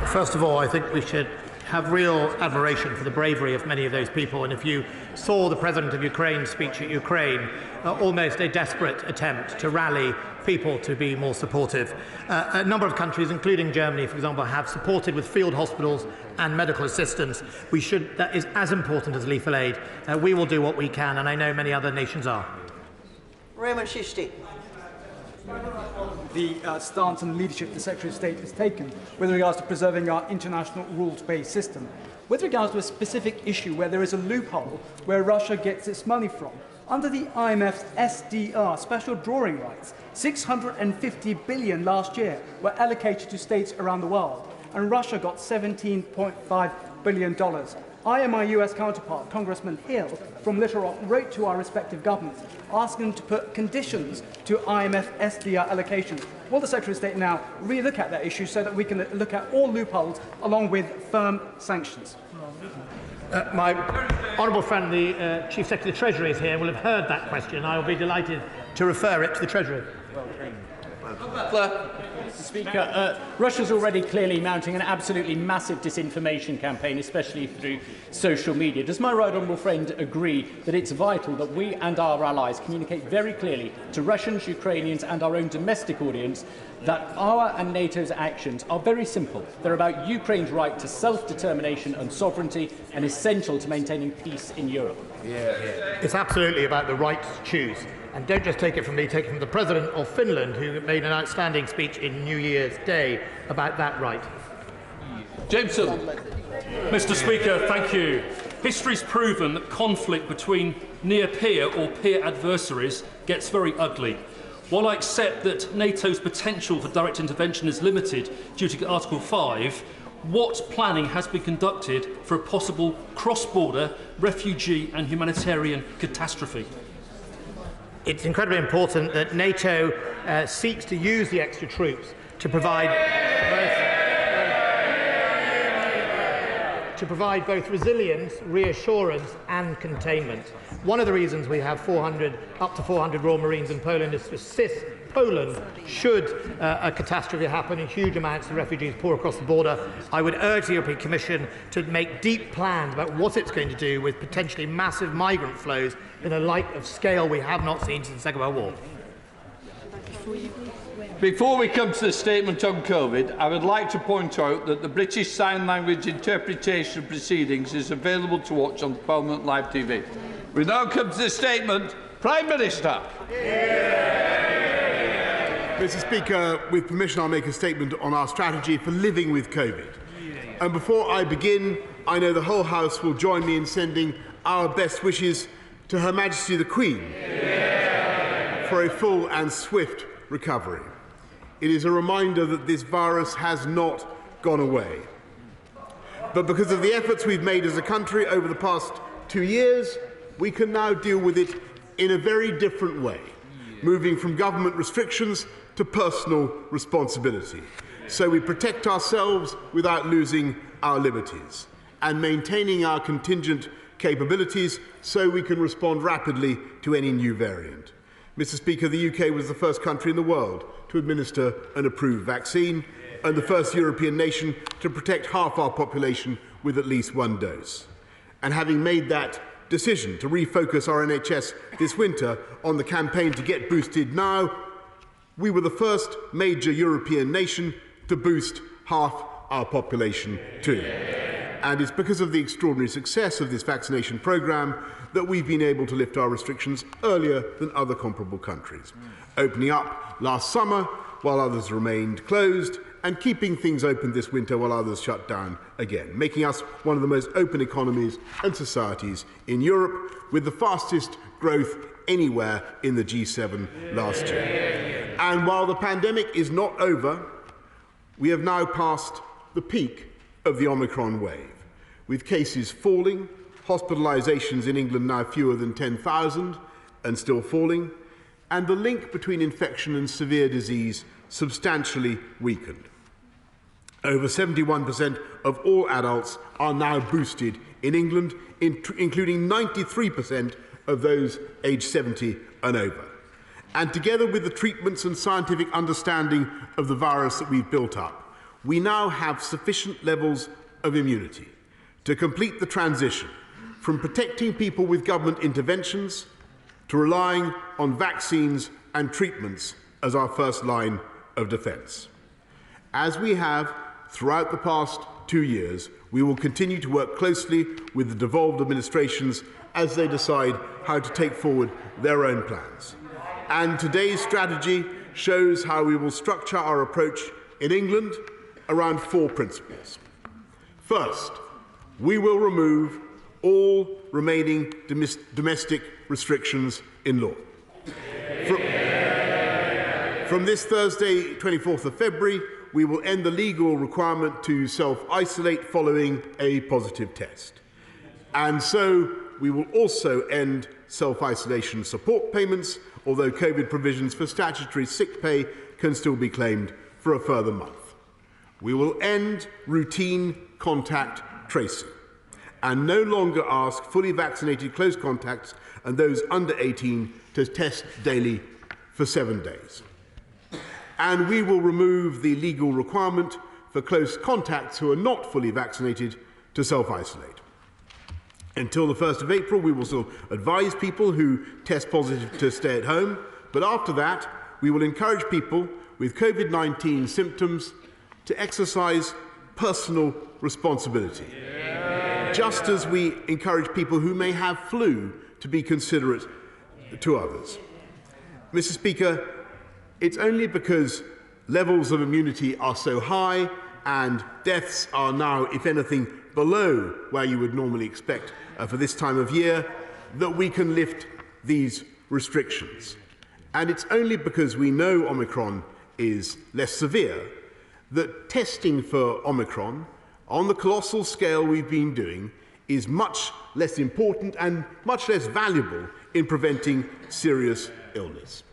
S4: First of all, I think we should have real admiration for the bravery of many of those people. And if you saw the President of Ukraine's speech at Ukraine, almost a desperate attempt to rally people to be more supportive. A number of countries, including Germany, for example, have supported with field hospitals and medical assistance. That is as important as lethal aid. We will do what we can, and I know many other nations are.
S5: Raymond Shisti.
S14: The stance and leadership the Secretary of State has taken with regards to preserving our international rules-based system. With regards to a specific issue where there is a loophole where Russia gets its money from, under the IMF's SDR, special drawing rights, $650 billion last year were allocated to states around the world, and Russia got $17.5 billion. I and my US counterpart, Congressman Hill from Little Rock, wrote to our respective governments asking them to put conditions to IMF SDR allocations. Will the Secretary of State now re-look at that issue so that we can look at all loopholes along with firm sanctions?
S4: My honourable friend, the Chief Secretary of the Treasury, is here, will have heard that question. I will be delighted to refer it to the Treasury.
S15: Mr. Speaker, Russia's already clearly mounting an absolutely massive disinformation campaign, especially through social media. Does my right honourable friend agree that it's vital that we and our allies communicate very clearly to Russians, Ukrainians and our own domestic audience that our and NATO's actions are very simple? They're about Ukraine's right to self-determination and sovereignty and essential to maintaining peace in Europe.
S4: It's absolutely about the right to choose. And don't just take it from me, take it from the President of Finland, who made an outstanding speech in New Year's Day about that right.
S16: Jameson. Mr. Speaker, thank you. History's proven that conflict between near peer or peer adversaries gets very ugly. While I accept that NATO's potential for direct intervention is limited due to Article 5, what planning has been conducted for a possible cross-border refugee and humanitarian catastrophe?
S4: It's incredibly important that NATO seeks to use the extra troops to provide both resilience, reassurance and containment. One of the reasons we have up to 400 Royal Marines in Poland is to assist Poland should a catastrophe happen and huge amounts of refugees pour across the border. I would urge the European Commission to make deep plans about what it's going to do with potentially massive migrant flows in a light of scale we have not seen since the Second World War.
S26: Before we come to the statement on COVID, I would like to point out that the British Sign Language interpretation of proceedings is available to watch on Parliament Live TV. We now come to the statement Prime Minister.
S1: Mr. Speaker, with permission, I'll make a statement on our strategy for living with COVID. And before I begin, I know the whole House will join me in sending our best wishes to Her Majesty the Queen for a full and swift recovery. It is a reminder that this virus has not gone away. But because of the efforts we've made as a country over the past 2 years, we can now deal with it in a very different way, moving from government restrictions to personal responsibility. So we protect ourselves without losing our liberties, and maintaining our contingent capabilities so we can respond rapidly to any new variant. Mr. Speaker, the UK was the first country in the world to administer an approved vaccine, and the first European nation to protect half our population with at least one dose. And having made that decision to refocus our NHS this winter on the campaign to get boosted now, we were the first major European nation to boost half our population too. And it's because of the extraordinary success of this vaccination programme that we've been able to lift our restrictions earlier than other comparable countries, opening up last summer while others remained closed, and keeping things open this winter while others shut down again, making us one of the most open economies and societies in Europe, with the fastest growth anywhere in the G7 last year. And while the pandemic is not over, we have now passed the peak of the Omicron wave, with cases falling, hospitalisations in England now fewer than 10,000 and still falling, and the link between infection and severe disease substantially weakened. Over 71% of all adults are now boosted in England, including 93% of those aged 70 and over. And together with the treatments and scientific understanding of the virus that we've built up, we now have sufficient levels of immunity to complete the transition from protecting people with government interventions to relying on vaccines and treatments as our first line of defence. As we have throughout the past 2 years, we will continue to work closely with the devolved administrations as they decide how to take forward their own plans. And today's strategy shows how we will structure our approach in England around 4 principles. First, we will remove all remaining domestic restrictions in law. From this Thursday, 24th of February, we will end the legal requirement to self-isolate following a positive test. And so we will also end self-isolation support payments, although COVID provisions for statutory sick pay can still be claimed for a further month. We will end routine contact tracing and no longer ask fully vaccinated close contacts and those under 18 to test daily for 7 days. And we will remove the legal requirement for close contacts who are not fully vaccinated to self-isolate. Until the 1st of April, we will still advise people who test positive to stay at home, but after that, we will encourage people with COVID-19 symptoms to exercise personal responsibility, just as we encourage people who may have flu to be considerate to others. Mr. Speaker, it's only because levels of immunity are so high and deaths are now, if anything, below where you would normally expect for this time of year, that we can lift these restrictions. And it's only because we know Omicron is less severe that testing for Omicron, on the colossal scale we've been doing, is much less important and much less valuable in preventing serious illness.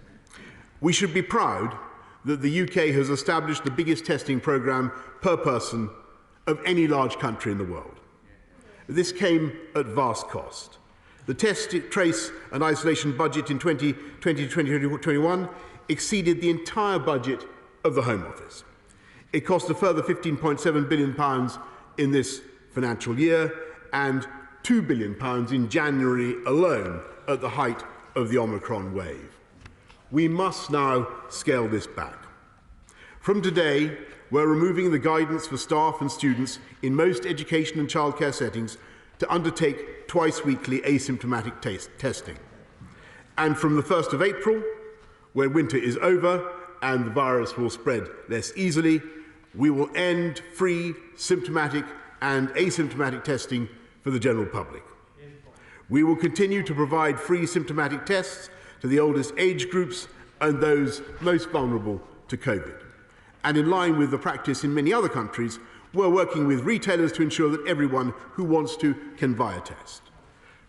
S1: We should be proud that the UK has established the biggest testing programme per person of any large country in the world. This came at vast cost. The test, trace and isolation budget in 2020-2021 exceeded the entire budget of the Home Office. It cost a further £15.7 billion in this financial year and £2 billion in January alone at the height of the Omicron wave. We must now scale this back. From today, we're removing the guidance for staff and students in most education and childcare settings to undertake twice-weekly asymptomatic testing. And from the 1st of April, when winter is over and the virus will spread less easily, we will end free symptomatic and asymptomatic testing for the general public. We will continue to provide free symptomatic tests to the oldest age groups and those most vulnerable to COVID. And in line with the practice in many other countries, we're working with retailers to ensure that everyone who wants to can buy a test.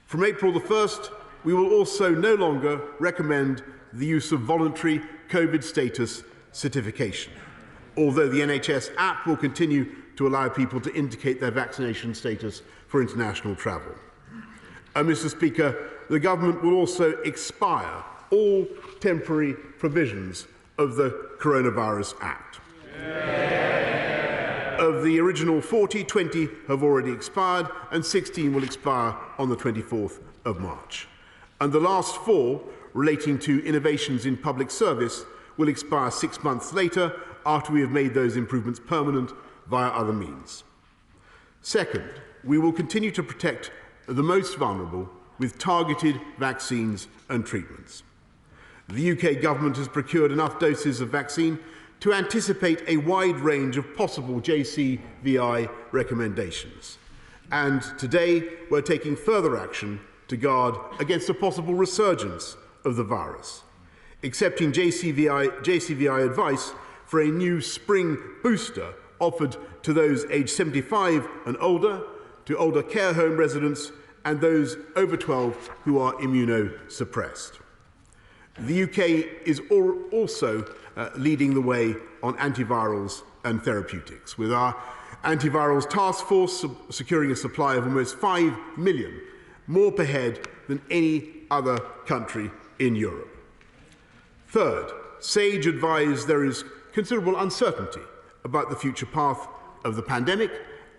S1: From April the 1st, we will also no longer recommend the use of voluntary COVID status certification, although the NHS app will continue to allow people to indicate their vaccination status for international travel. Mr. Speaker, the government will also expire all temporary provisions of the Coronavirus Act. Of the original 40, 20 have already expired and 16 will expire on the 24th of March. And the last 4, relating to innovations in public service, will expire 6 months later after we have made those improvements permanent via other means. Second, we will continue to protect the most vulnerable with targeted vaccines and treatments. The UK government has procured enough doses of vaccine to anticipate a wide range of possible JCVI recommendations. And today we're taking further action to guard against a possible resurgence of the virus, accepting JCVI advice for a new spring booster offered to those aged 75 and older, to older care home residents and those over 12 who are immunosuppressed. The UK is also leading the way on antivirals and therapeutics, with our antivirals task force securing a supply of almost 5 million, more per head than any other country in Europe. Third, SAGE advised there is considerable uncertainty about the future path of the pandemic,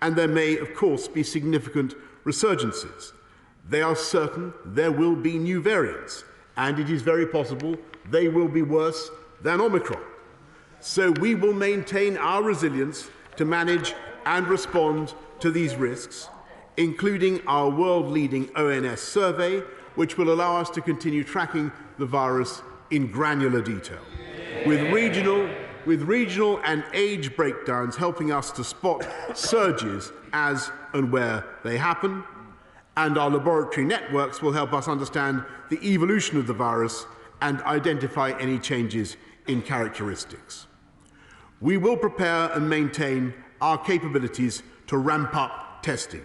S1: and there may, of course, be significant resurgences. They are certain there will be new variants, and it is very possible they will be worse than Omicron. So we will maintain our resilience to manage and respond to these risks, including our world-leading ONS survey, which will allow us to continue tracking the virus in granular detail, with regional and age breakdowns helping us to spot surges as and where they happen, and our laboratory networks will help us understand the evolution of the virus and identify any changes in characteristics. We will prepare and maintain our capabilities to ramp up testing.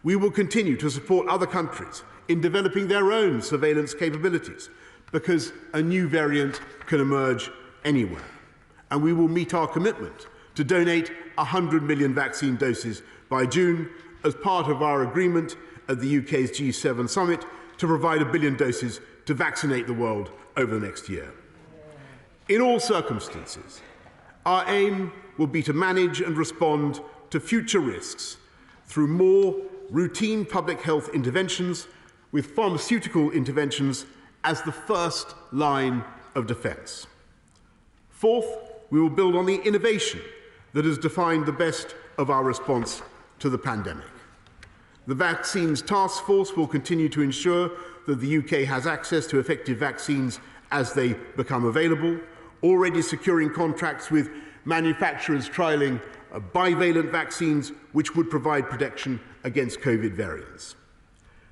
S1: We will continue to support other countries in developing their own surveillance capabilities, because a new variant can emerge anywhere. And we will meet our commitment to donate 100 million vaccine doses by June as part of our agreement at the UK's G7 summit to provide 1 billion doses to vaccinate the world over the next year. In all circumstances, our aim will be to manage and respond to future risks through more routine public health interventions, with pharmaceutical interventions as the first line of defence. Fourth, we will build on the innovation that has defined the best of our response to the pandemic. The Vaccines Task Force will continue to ensure that the UK has access to effective vaccines as they become available, already securing contracts with manufacturers trialling bivalent vaccines which would provide protection against COVID variants.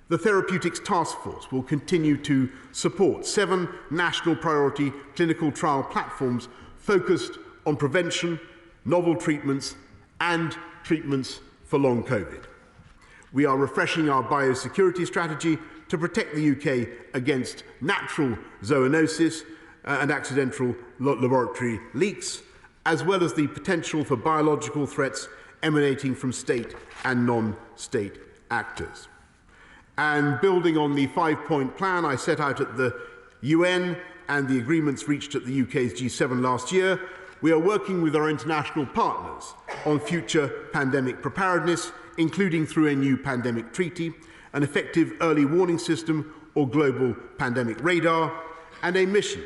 S1: The Therapeutics Task Force will continue to support 7 national priority clinical trial platforms focused on prevention, novel treatments, and treatments for long COVID. We are refreshing our biosecurity strategy to protect the UK against natural zoonosis and accidental laboratory leaks, as well as the potential for biological threats emanating from state and non-state actors. And building on the 5-point plan I set out at the UN and the agreements reached at the UK's G7 last year, we are working with our international partners on future pandemic preparedness, including through a new pandemic treaty, an effective early warning system or global pandemic radar, and a mission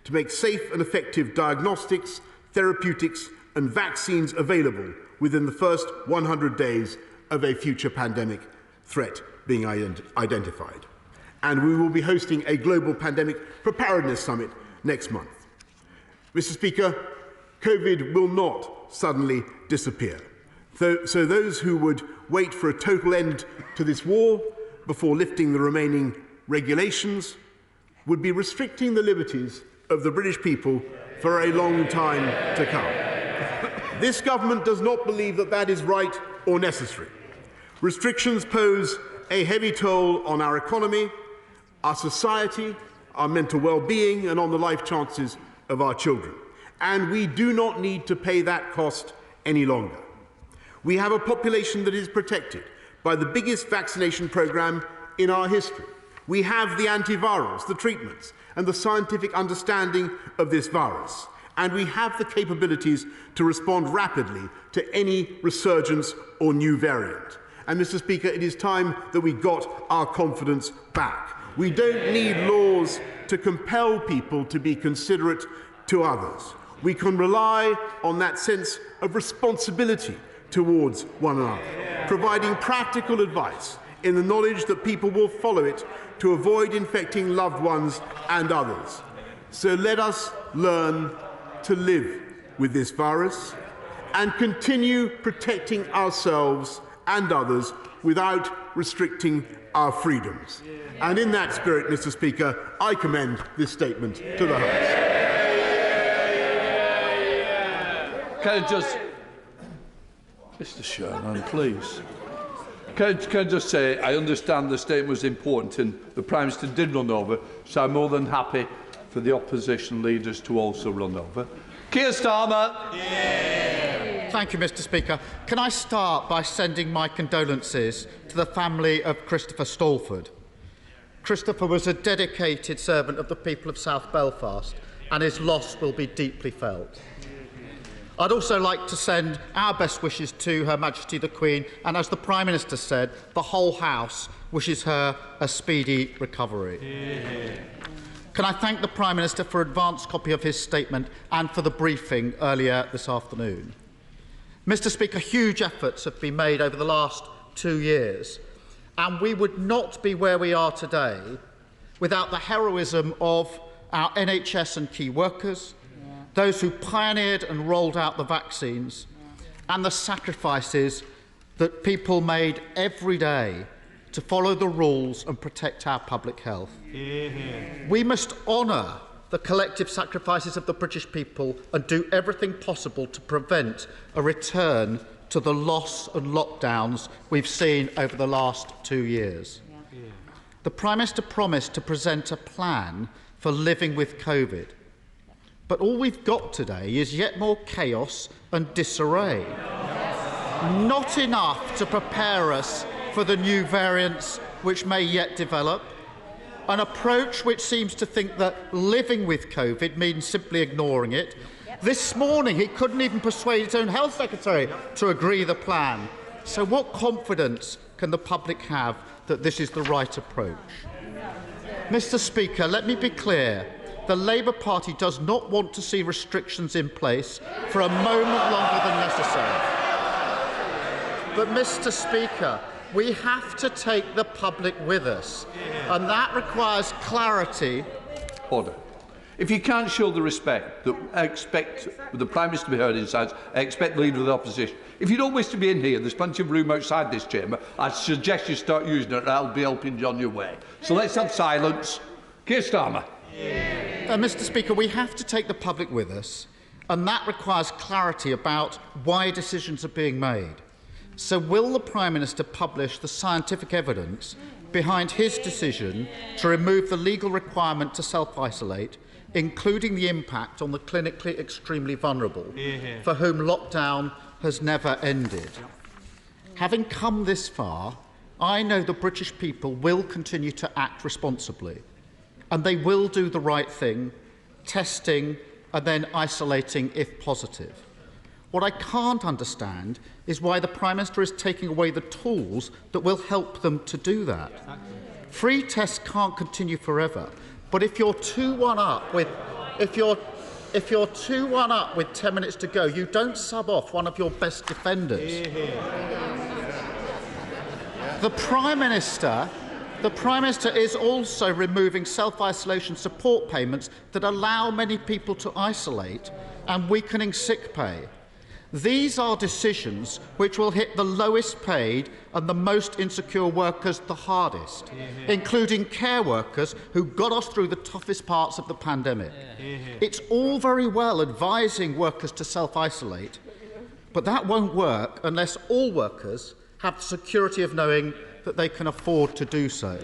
S1: to make safe and effective diagnostics, therapeutics and vaccines available within the first 100 days of a future pandemic threat being identified. and we will be hosting a global pandemic preparedness summit next month. Mr. Speaker, COVID will not suddenly disappear. So those who would wait for a total end to this war before lifting the remaining regulations would be restricting the liberties of the British people for a long time to come. This government does not believe that that is right or necessary. Restrictions pose a heavy toll on our economy, our society, our mental well-being, and on the life chances of our children. And we do not need to pay that cost any longer. We have a population that is protected by the biggest vaccination programme in our history. We have the antivirals, the treatments, and the scientific understanding of this virus. And we have the capabilities to respond rapidly to any resurgence or new variant. And, Mr. Speaker, it is time that we got our confidence back. We don't need laws to compel people to be considerate to others. We can rely on that sense of responsibility towards one another, providing practical advice in the knowledge that people will follow it to avoid infecting loved ones and others. So let us learn to live with this virus and continue protecting ourselves and others without restricting our freedoms. And in that spirit, Mr. Speaker, I commend this statement to the House.
S26: Can I just... Mr. Sherman, please. Can I just say, I understand the statement was important and the Prime Minister did run over, so I'm more than happy for the opposition leaders to also run over. Keir Starmer.
S2: Yeah. Thank you, Mr. Speaker. Can I start by sending my condolences to the family of Christopher Stalford? Christopher was a dedicated servant of the people of South Belfast, and his loss will be deeply felt. I'd also like to send our best wishes to Her Majesty the Queen, and as the Prime Minister said, the whole House wishes her a speedy recovery. Yeah. Can I thank the Prime Minister for an advance copy of his statement and for the briefing earlier this afternoon. Mr. Speaker, huge efforts have been made over the last 2 years, and we would not be where we are today without the heroism of our NHS and key workers, those who pioneered and rolled out the vaccines, and the sacrifices that people made every day to follow the rules and protect our public health. We must honour the collective sacrifices of the British people and do everything possible to prevent a return to the loss and lockdowns we've seen over the last 2 years. The Prime Minister promised to present a plan for living with COVID. But all we've got today is yet more chaos and disarray. Not enough to prepare us for the new variants which may yet develop. An approach which seems to think that living with COVID means simply ignoring it. This morning he couldn't even persuade his own Health Secretary to agree the plan. So what confidence can the public have that this is the right approach? Mr. Speaker, let me be clear. The Labour Party does not want to see restrictions in place for a moment longer than necessary. But, Mr. Speaker, we have to take the public with us, and that requires clarity.
S26: Order. If you can't show the respect that I expect the Prime Minister to be heard inside, I expect the Leader of the Opposition. If you don't wish to be in here, there's plenty of room outside this chamber. I suggest you start using it, and I'll be helping you on your way. So let's have silence. Keir Starmer.
S2: Mr. Speaker, we have to take the public with us, and that requires clarity about why decisions are being made. So will the Prime Minister publish the scientific evidence behind his decision to remove the legal requirement to self-isolate, including the impact on the clinically extremely vulnerable, for whom lockdown has never ended? Having come this far, I know the British people will continue to act responsibly. And they will do the right thing, testing and then isolating if positive. What I can't understand is why the Prime Minister is taking away the tools that will help them to do that. Free tests can't continue forever, but if you're 2-1 up with 10 minutes to go, you don't sub off one of your best defenders. The Prime Minister The Prime Minister is also removing self-isolation support payments that allow many people to isolate and weakening sick pay. These are decisions which will hit the lowest paid and the most insecure workers the hardest, including care workers who got us through the toughest parts of the pandemic. It's all very well advising workers to self-isolate, but that won't work unless all workers have the security of knowing that they can afford to do so.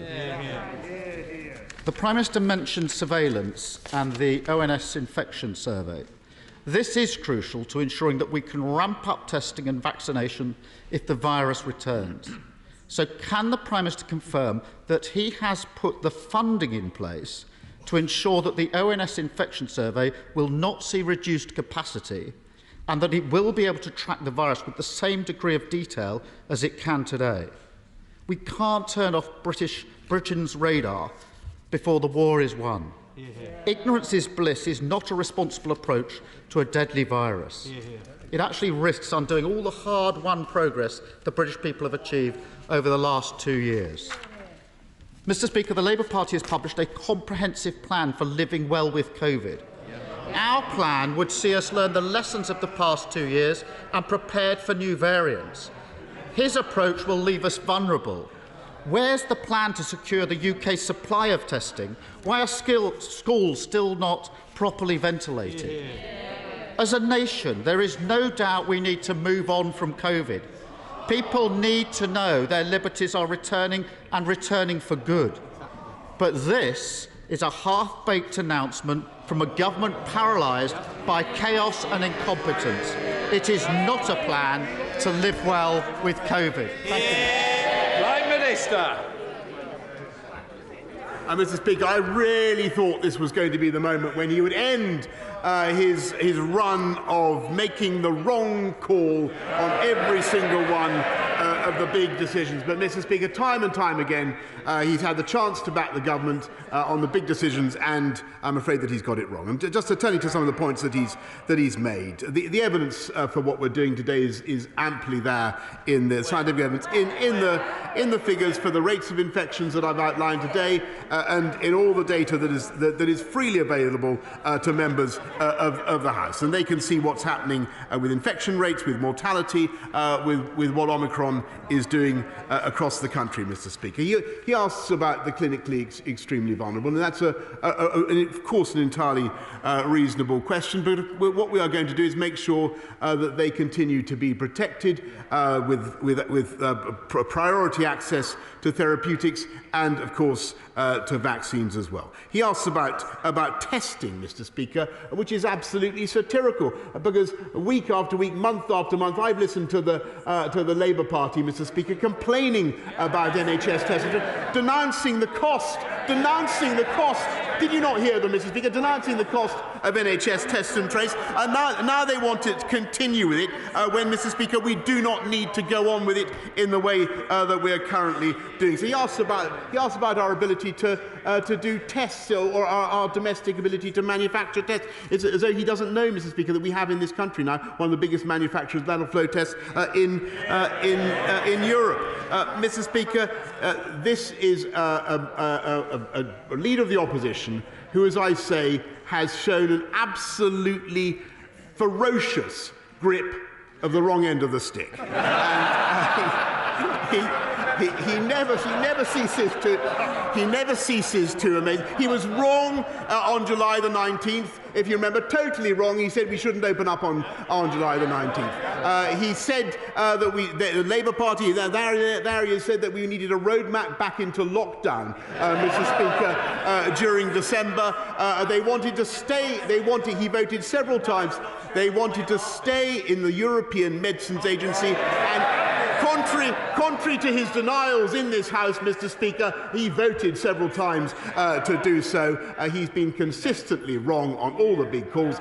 S2: The Prime Minister mentioned surveillance and the ONS infection survey. This is crucial to ensuring that we can ramp up testing and vaccination if the virus returns. So can the Prime Minister confirm that he has put the funding in place to ensure that the ONS infection survey will not see reduced capacity and that it will be able to track the virus with the same degree of detail as it can today? We can't turn off Britain's radar before the war is won. Ignorance is bliss is not a responsible approach to a deadly virus. It actually risks undoing all the hard-won progress the British people have achieved over the last 2 years. Mr. Speaker, the Labour Party has published a comprehensive plan for living well with COVID. Our plan would see us learn the lessons of the past 2 years and prepared for new variants. His approach will leave us vulnerable. Where's the plan to secure the UK's supply of testing? Why are schools still not properly ventilated? As a nation, there is no doubt we need to move on from COVID. People need to know their liberties are returning and returning for good. But this is a half-baked announcement from a government paralysed by chaos and incompetence. It is not a plan to live well with COVID. Thank you.
S12: Prime Minister.
S1: Mr. Speaker, I really thought this was going to be the moment when he would end his run of making the wrong call on every single one of the big decisions. But, Mr. Speaker, time and time again, he's had the chance to back the government on the big decisions, and I'm afraid that he's got it wrong. And just turning to some of the points that he's made, the evidence for what we're doing today is amply there in the scientific evidence, in the figures for the rates of infections that I've outlined today, and in all the data that is freely available to members of the House. And they can see what's happening with infection rates, with mortality, with what Omicron is doing across the country, Mr. Speaker. He asks about the clinically extremely vulnerable, and that's, of course, an entirely reasonable question. But what we are going to do is make sure that they continue to be protected with priority access to therapeutics and, of course, to vaccines as well. He asks about testing, Mr. Speaker, which is absolutely satirical, because week after week, month after month, I've listened to the Labour Party, Mr. Speaker, complaining about NHS testing, denouncing the cost. Did you not hear them, Mr. Speaker? Denouncing the cost of NHS test and trace, and now they want to continue with it when, Mr. Speaker, we do not need to go on with it in the way that we are currently doing. So he asks about our ability to do tests, or our domestic ability to manufacture tests. It's as though he doesn't know, Mr. Speaker, that we have in this country now one of the biggest manufacturers of lateral flow tests in Europe. Mr. Speaker, this is a leader of the opposition who, as I say, has shown an absolutely ferocious grip of the wrong end of the stick. He never ceases to amaze. He was wrong on July the 19th. If you remember, totally wrong. He said we shouldn't open up on July the 19th. He said that the Labour Party, there he has said that we needed a roadmap back into lockdown, Mr. Speaker, during December. They wanted to stay. He voted several times. They wanted to stay in the European Medicines Agency, and contrary to his denials in this House, Mr. Speaker, he voted several times to do so. He's been consistently wrong on all the big calls.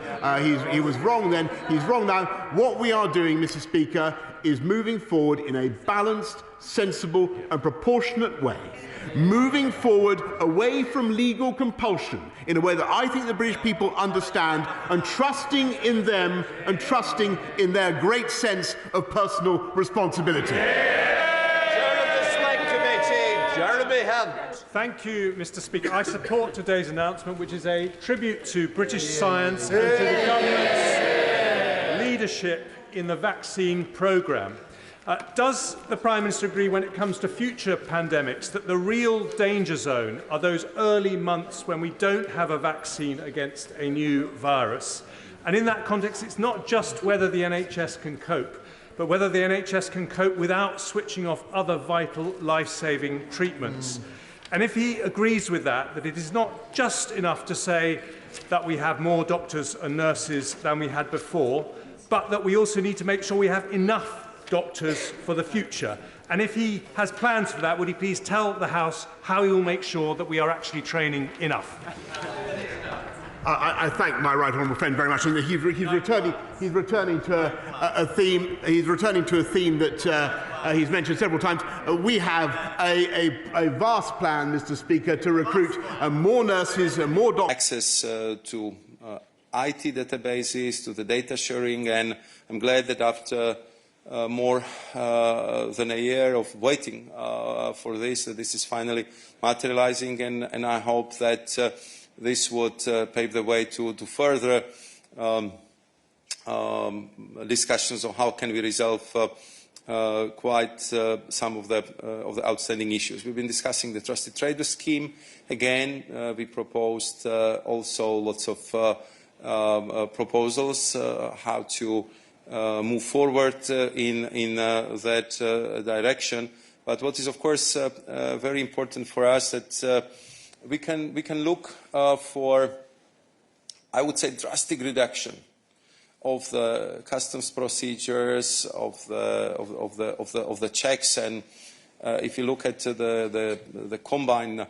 S1: He was wrong then, he's wrong now. What we are doing, Mr. Speaker, is moving forward in a balanced, sensible and proportionate way. Moving forward away from legal compulsion in a way that I think the British people understand, and trusting in them and trusting in their great sense of personal responsibility.
S12: Chair of the Select Committee, Jeremy.
S17: they haven't.
S11: Thank you, Mr. Speaker. I support today's announcement, which is a tribute to British science and to the government's leadership in the vaccine programme. Does the Prime Minister agree, when it comes to future pandemics, that the real danger zone are those early months when we don't have a vaccine against a new virus? And in that context, it's not just whether the NHS can cope, but whether the NHS can cope without switching off other vital life-saving treatments. And if he agrees with that, that it is not just enough to say that we have more doctors and nurses than we had before, but that we also need to make sure we have enough doctors for the future. And if he has plans for that, would he please tell the House how he will make sure that we are actually training enough?
S1: I thank my right honourable friend very much. And he's returning to a theme. He's returning to a theme that he's mentioned several times. We have a vast plan, Mr. Speaker, to recruit more nurses and more doctors.
S18: Access to IT databases, to the data sharing, and I'm glad that after more than a year of waiting for this is finally materializing, and I hope that this would pave the way to further discussions on how can we resolve quite some of the outstanding issues. We've been discussing the trusted trader scheme again. We proposed also lots of proposals how to move forward in that direction. But what is, of course, very important for us that we can look for, I would say, drastic reduction of the customs procedures, of the checks, and if you look at the combined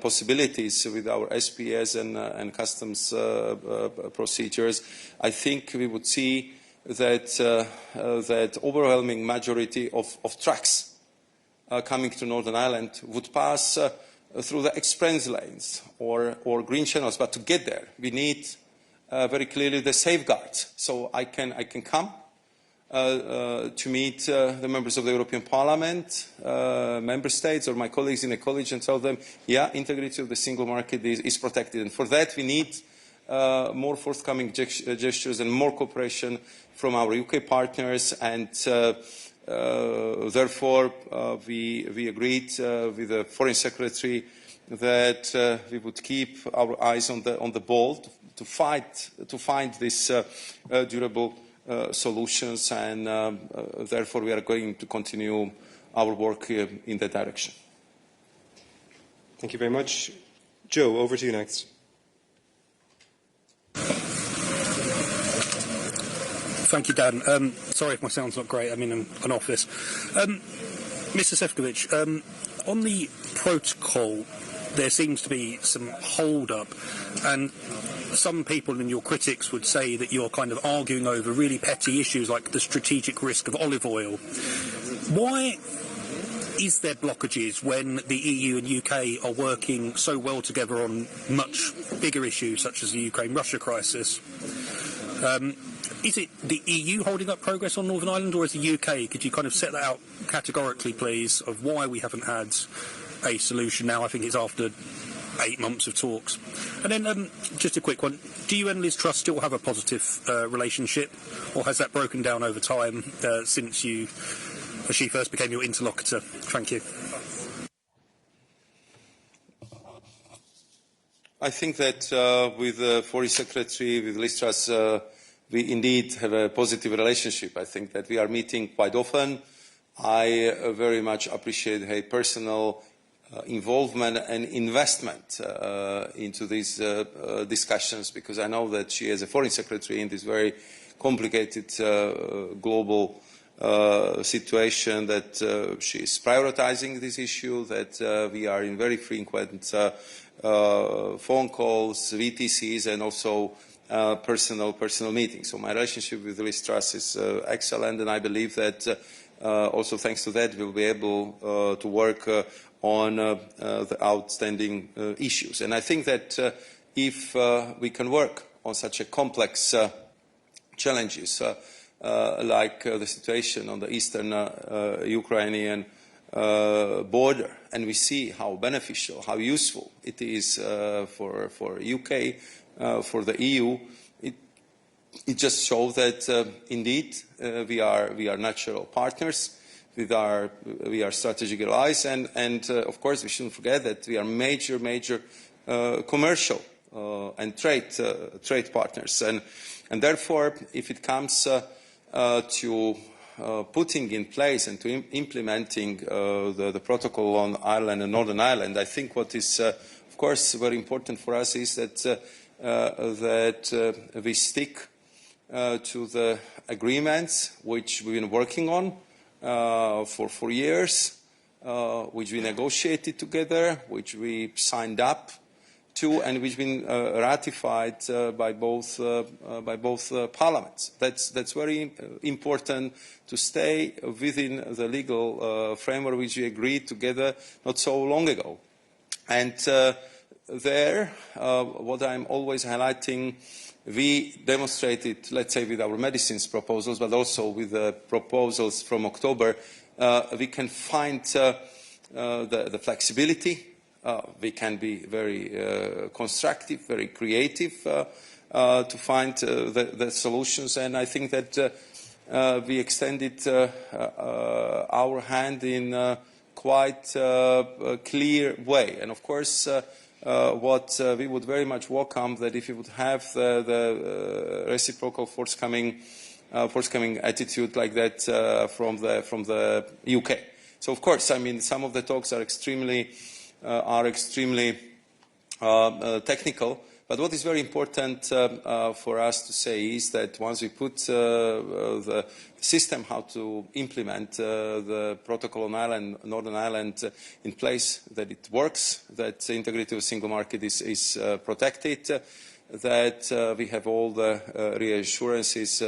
S18: possibilities with our SPS and customs procedures, I think we would see that that overwhelming majority of trucks coming to Northern Ireland would pass through the express lanes or green channels. But to get there, we need very clearly the safeguards. So I can come to meet the members of the European Parliament, member states, or my colleagues in the college, and tell them, yeah, integrity of the single market is protected. And for that, we need more forthcoming gestures and more cooperation from our UK partners. And therefore, we agreed with the Foreign Secretary that we would keep our eyes on the ball to find these durable solutions, and therefore we are going to continue our work in that direction.
S19: Thank you very much. Joe, over to you next.
S20: Thank you, Dan. Sorry if my sound's not great. I'm in an office. Mr. Šefčovič, on the protocol, there seems to be some hold-up, and some people and your critics would say that you're kind of arguing over really petty issues like the strategic risk of olive oil. Why is there blockages when the EU and UK are working so well together on much bigger issues such as the Ukraine-Russia crisis? Is it the EU holding up progress on Northern Ireland, or is the UK? Could you kind of set that out categorically, please, of why we haven't had a solution now? I think it's after 8 months of talks. And then just a quick one. Do you and Liz Truss still have a positive relationship, or has that broken down over time since she first became your interlocutor? Thank you.
S18: I think that with the Foreign Secretary, with Liz Truss, we indeed have a positive relationship. I think that we are meeting quite often. I very much appreciate her personal involvement and investment into these discussions, because I know that she, as a Foreign Secretary in this very complicated global situation, that she is prioritizing this issue, that we are in very frequent phone calls, VTCs, and also personal meetings. So my relationship with Liz Truss is excellent, and I believe that also thanks to that we'll be able to work on the outstanding issues. And I think that if we can work on such a complex challenges like the situation on the eastern Ukrainian border, and we see how beneficial, how useful it is for UK, for the EU, it just shows that indeed we are natural partners. We are strategic allies, and of course we shouldn't forget that we are major commercial and trade partners, and therefore, if it comes to putting in place and to implementing the protocol on Ireland and Northern Ireland, I think what is of course very important for us is that we stick to the agreements which we've been working on for 4 years, which we negotiated together, which we signed up to, and which have been ratified by both parliaments. That's very important, to stay within the legal framework which we agreed together not so long ago. And what I'm always highlighting, we demonstrated, let's say, with our medicines proposals, but also with the proposals from October, we can find the flexibility. We can be very constructive, very creative to find the solutions, and I think that we extended our hand in a quite clear way. And of course, what we would very much welcome, that if you would have the reciprocal forthcoming attitude like that from the UK. So of course, I mean, some of the talks are extremely technical, but what is very important for us to say is that once we put the system how to implement the protocol on Ireland, Northern Ireland in place, that it works, that the integrity of the single market is protected, that we have all the reassurances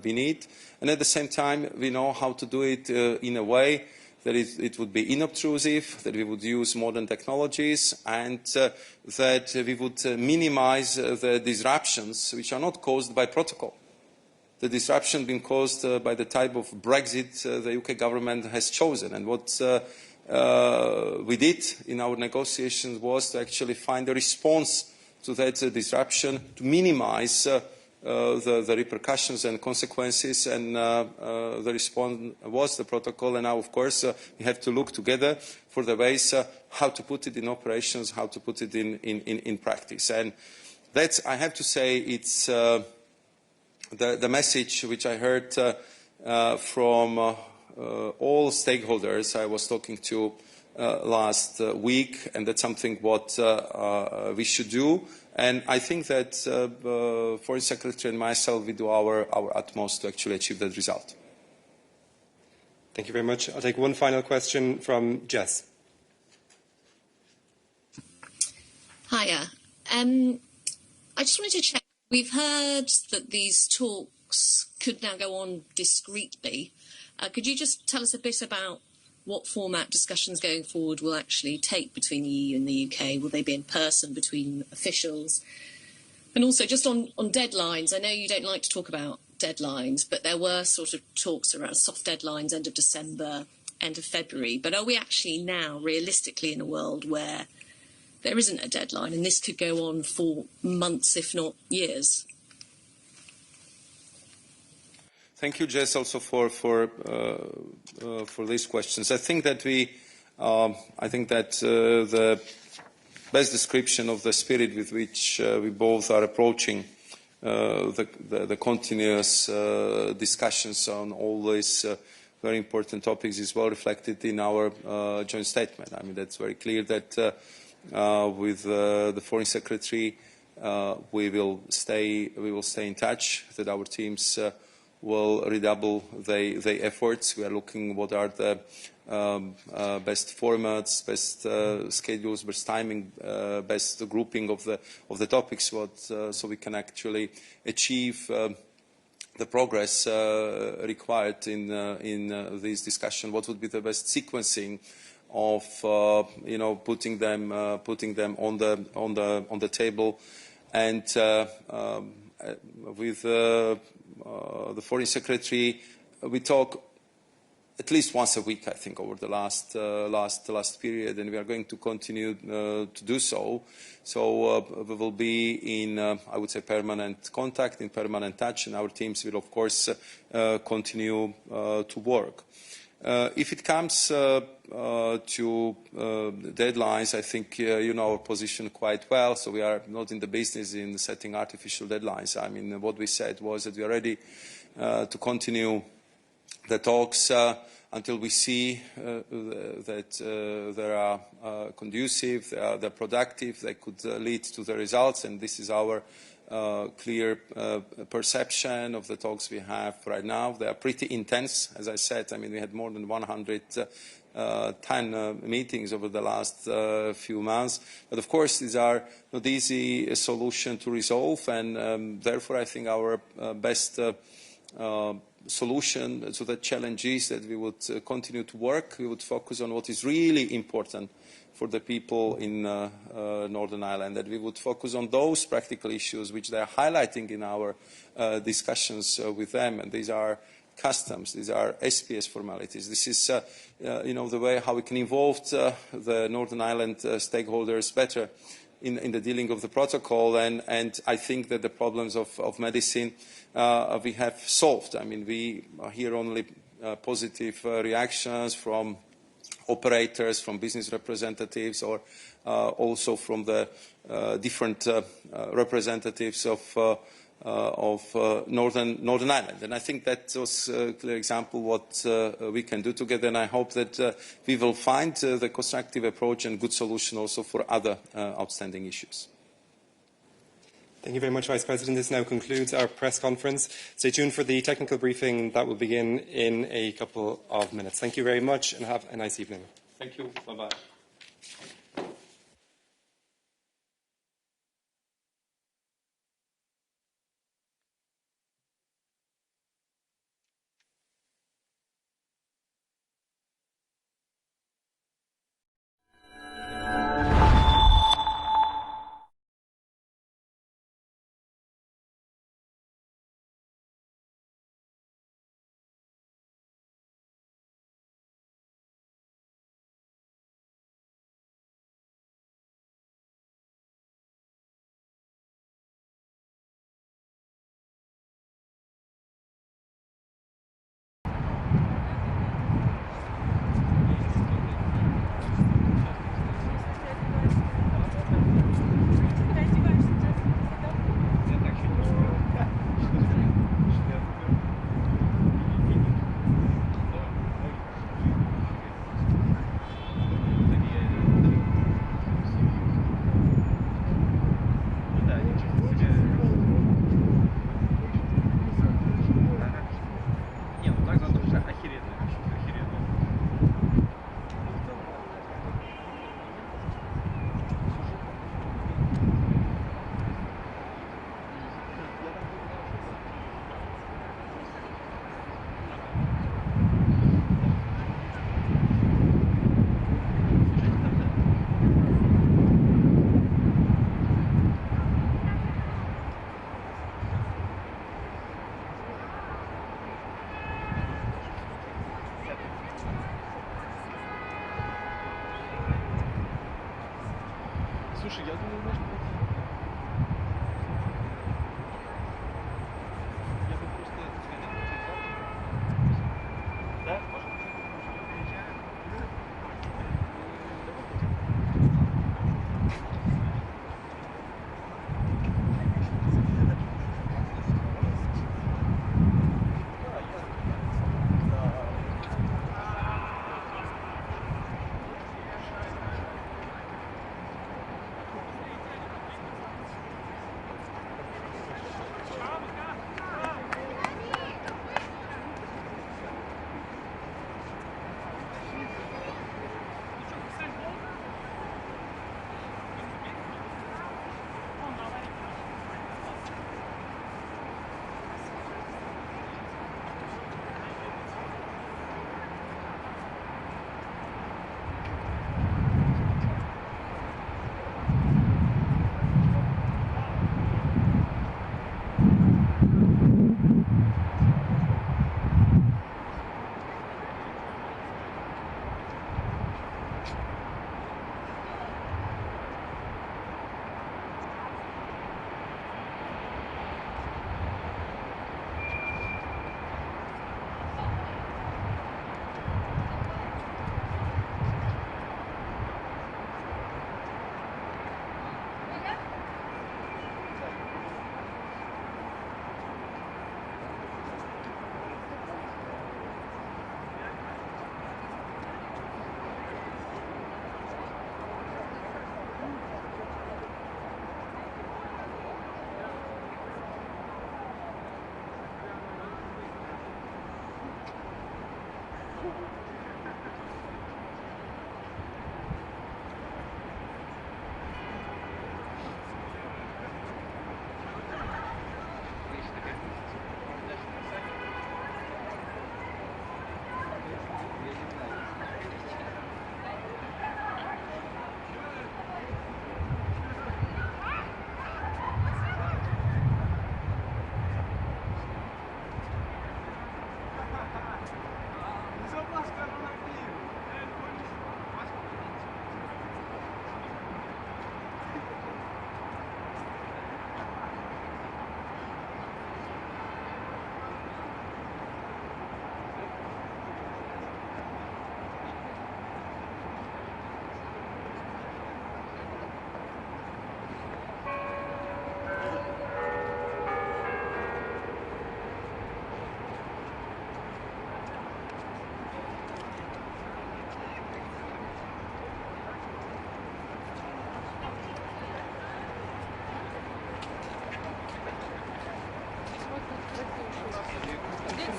S18: we need, and at the same time we know how to do it in a way that it would be inobtrusive, that we would use modern technologies, and that we would minimize the disruptions which are not caused by protocol. The disruption being caused by the type of Brexit the UK government has chosen. And what we did in our negotiations was to actually find a response to that disruption, to minimize the repercussions and consequences, and the response was the protocol. And now, of course, we have to look together for the ways how to put it in operations, how to put it in practice. And that's, I have to say, it's the message which I heard from all stakeholders I was talking to last week, and that's something what we should do. And I think that Foreign Secretary and myself, we do our utmost to actually achieve that result.
S19: Thank you very much. I'll take one final question from Jess.
S3: Hiya. I just wanted to check. We've heard that these talks could now go on discreetly. Could you just tell us a bit about what format discussions going forward will actually take between the EU and the UK? Will they be in person between officials? And also just on deadlines, I know you don't like to talk about deadlines, but there were sort of talks around soft deadlines, end of December, end of February. But are we actually now realistically in a world where there isn't a deadline and this could go on for months, if not years?
S18: Thank you, Jess, also for these questions. I think that the best description of the spirit with which we both are approaching the continuous discussions on all these very important topics is well reflected in our joint statement. I mean, that's very clear that with the Foreign Secretary we will stay in touch, that our teams will redouble their efforts. We are looking what are the best formats, best schedules, best timing, best grouping of the topics, so we can actually achieve the progress required in this discussion. What would be the best sequencing of putting them on the table, and with the Foreign Secretary, we talk at least once a week, I think, over the last period, and we are going to continue to do so. So we will be in, I would say, permanent contact, in permanent touch, and our teams will, of course, continue to work. If it comes to deadlines, I think you know our position quite well. So we are not in the business in setting artificial deadlines. I mean, what we said was that we are ready to continue the talks until we see that they are conducive, they're productive, they could lead to the results, and this is our clear perception of the talks we have right now. They are pretty intense, as I said. I mean, we had more than 110 meetings over the last few months. But of course, these are not easy solution to resolve, and therefore I think our best solution to the challenge is that we would continue to work. We would focus on what is really important for the people in Northern Ireland, that we would focus on those practical issues which they are highlighting in our discussions with them, and these are customs, these are SPS formalities. This is you know, the way how we can involve the Northern Ireland stakeholders better in the dealing of the protocol, and I think that the problems of medicine we have solved. I mean, we hear only positive reactions from operators, from business representatives, or also from the different representatives of Northern Ireland. And I think that was a clear example what we can do together, and I hope that we will find the constructive approach and good solution also for other outstanding issues.
S19: Thank you very much, Vice President. This now concludes our press conference. Stay tuned for the technical briefing that will begin in a couple of minutes. Thank you very much and have a nice evening.
S17: Thank you. Bye-bye.
S8: Слушай, я думаю, может быть... Я бы просто сходил на завтра. Да? Может быть, приезжаем?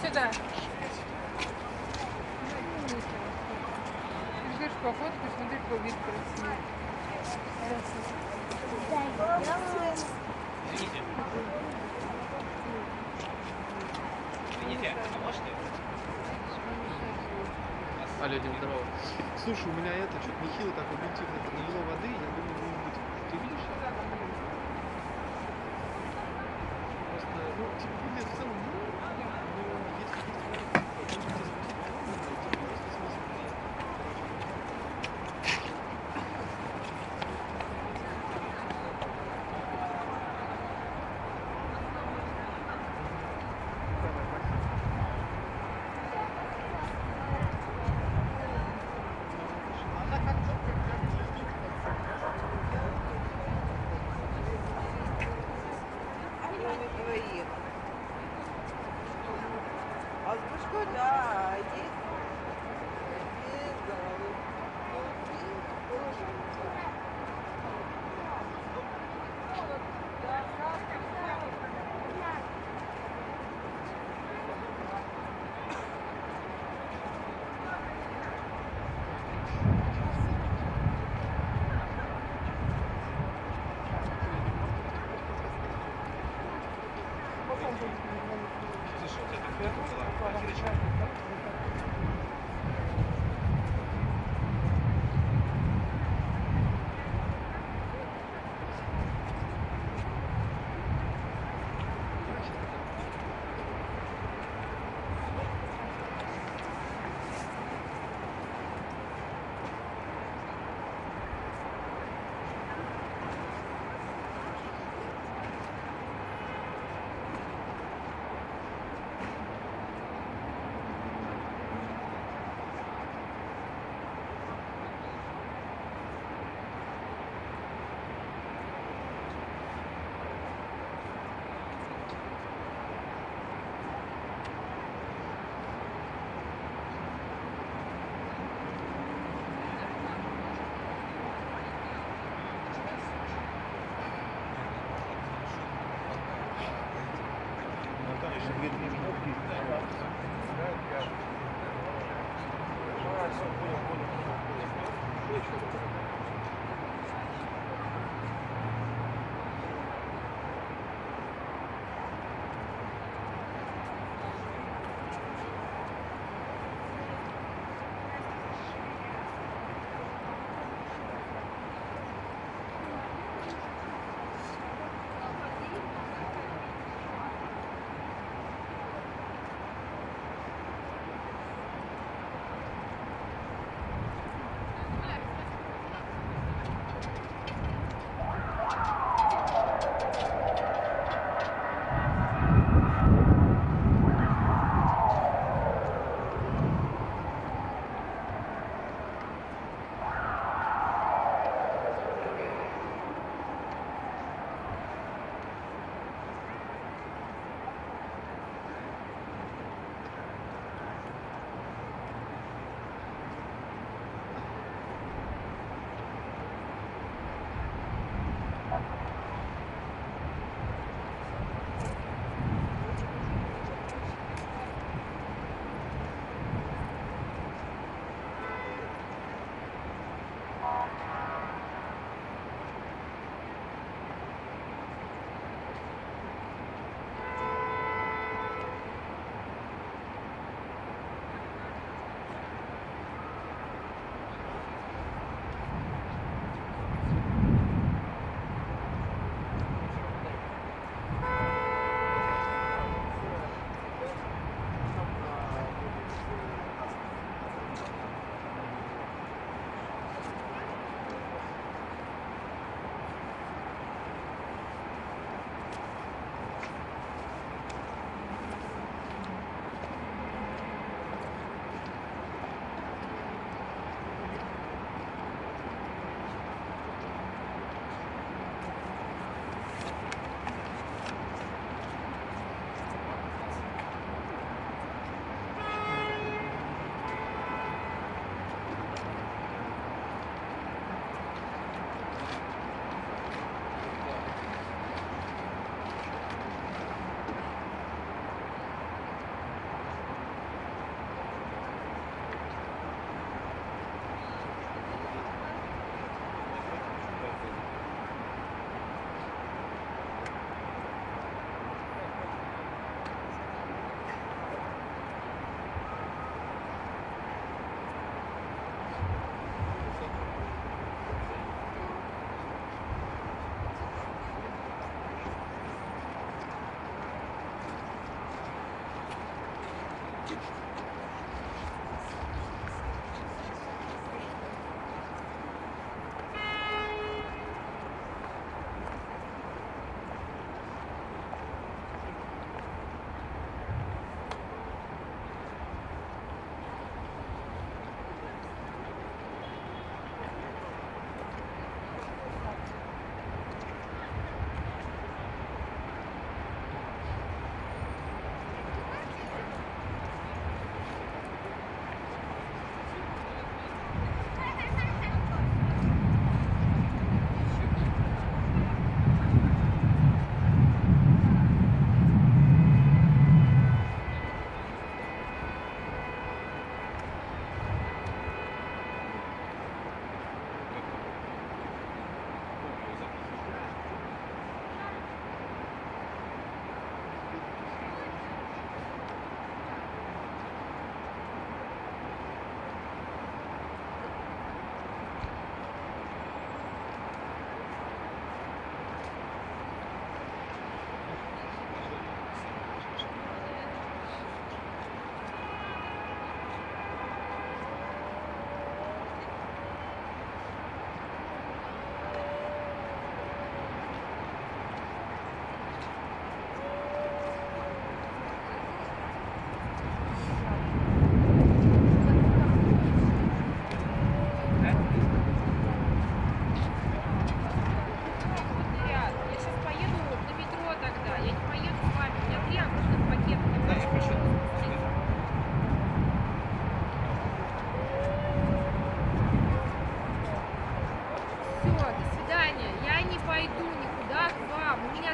S9: сюда. Ждешь походку, смотри, какой вид красивый.
S8: Извините, а можете?
S10: Алло, Дим, здорово. Слушай, у меня это, что-то нехило так объективно налило воды, я думаю, может быть, ты видишь? Просто, ну, типа, выглядит в целом, ну,
S5: Озвучку, да, иди.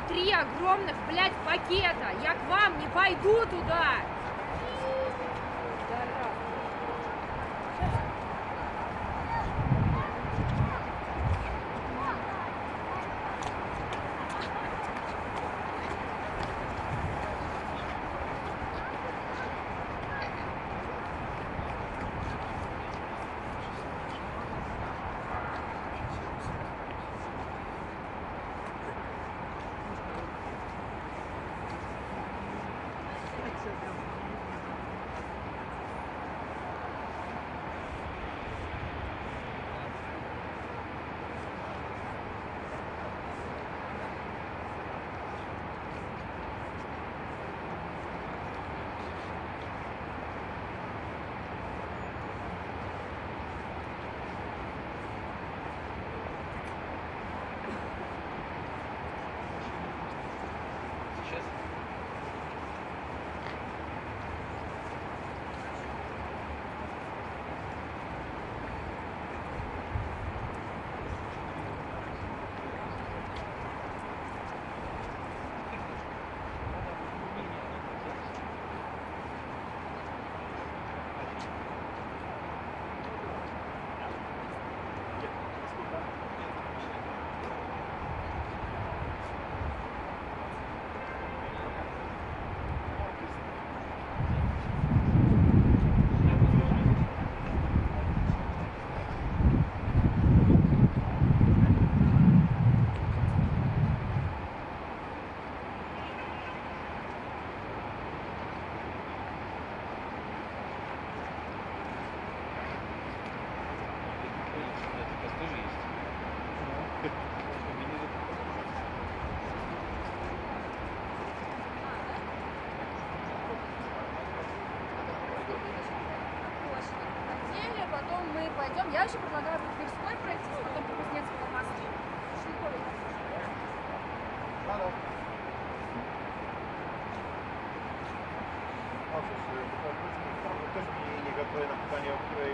S9: 3 огромных, блядь, пакета. Я к вам не пойду туда. Пойдем. Я еще предлагаю по Тверской пройти, потом по Кузнецкому мосту.
S8: Też mi nie gotuje na pytanie, o której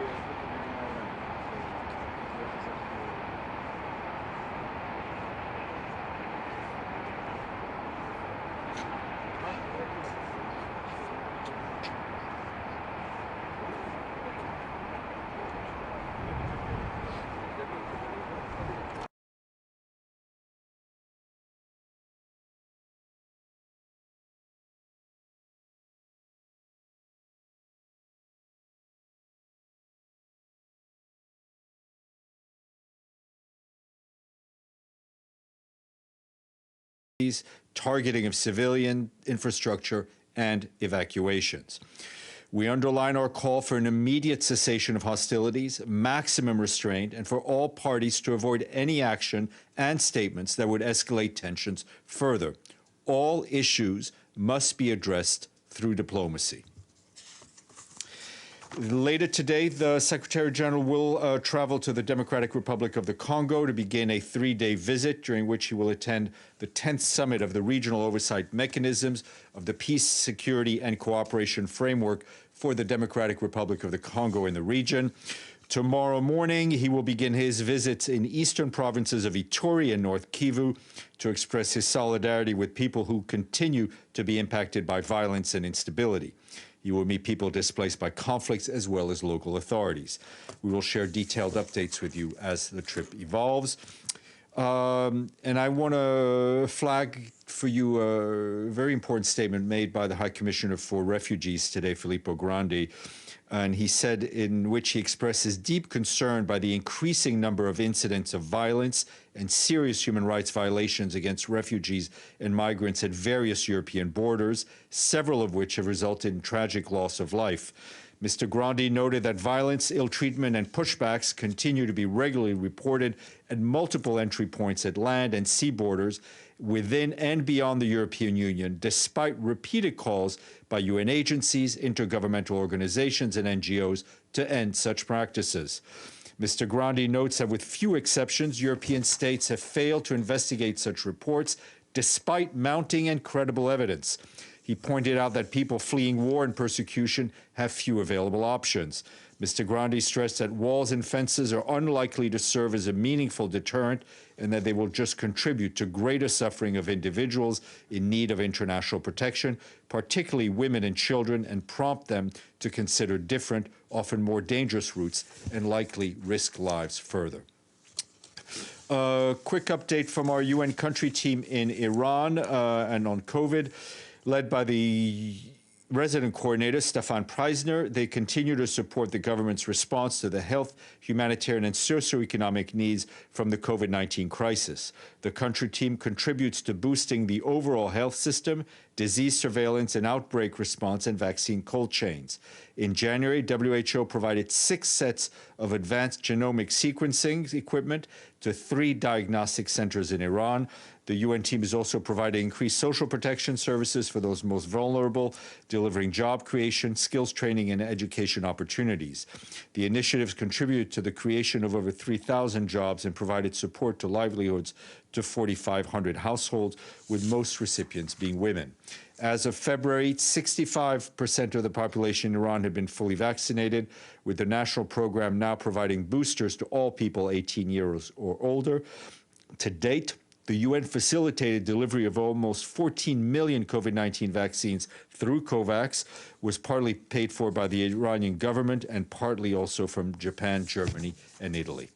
S13: targeting of civilian infrastructure and evacuations. We underline our call for an immediate cessation of hostilities, maximum restraint, and for all parties to avoid any action and statements that would escalate tensions further. All issues must be addressed through diplomacy. Later today, the Secretary General will travel to the Democratic Republic of the Congo to begin a 3-day visit, during which he will attend the 10th summit of the Regional Oversight Mechanisms of the Peace, Security, and Cooperation Framework for the Democratic Republic of the Congo in the region. Tomorrow morning, he will begin his visits in eastern provinces of Ituri and North Kivu to express his solidarity with people who continue to be impacted by violence and instability. You will meet people displaced by conflicts as well as local authorities. We will share detailed updates with you as the trip evolves. And I want to flag for you a very important statement made by the High Commissioner for Refugees today, Filippo Grandi. And he said, in which he expresses deep concern by the increasing number of incidents of violence and serious human rights violations against refugees and migrants at various European borders, several of which have resulted in tragic loss of life. Mr. Grandi noted that violence, ill treatment, and pushbacks continue to be regularly reported at multiple entry points at land and sea borders within and beyond the European Union, despite repeated calls by UN agencies, intergovernmental organizations, and NGOs to end such practices. Mr. Grandi notes that with few exceptions, European states have failed to investigate such reports despite mounting and credible evidence. He pointed out that people fleeing war and persecution have few available options. Mr. Grandi stressed that walls and fences are unlikely to serve as a meaningful deterrent and that they will just contribute to greater suffering of individuals in need of international protection, particularly women and children, and prompt them to consider different, often more dangerous routes and likely risk lives further. Quick update from our UN country team in Iran and on COVID, led by the resident coordinator, Stefan Preisner. They continue to support the government's response to the health, humanitarian, and socioeconomic needs from the COVID-19 crisis. The country team contributes to boosting the overall health system, disease surveillance and outbreak response, and vaccine cold chains. In January, WHO provided 6 sets of advanced genomic sequencing equipment to 3 diagnostic centers in Iran. The UN team is also providing increased social protection services for those most vulnerable, delivering job creation, skills training, and education opportunities. The initiatives contributed to the creation of over 3,000 jobs and provided support to livelihoods to 4,500 households, with most recipients being women. As of February, 65% of the population in Iran had been fully vaccinated, with the national program now providing boosters to all people 18 years or older. To date, the UN facilitated delivery of almost 14 million COVID-19 vaccines through COVAX, was partly paid for by the Iranian government and partly also from Japan, Germany, and Italy.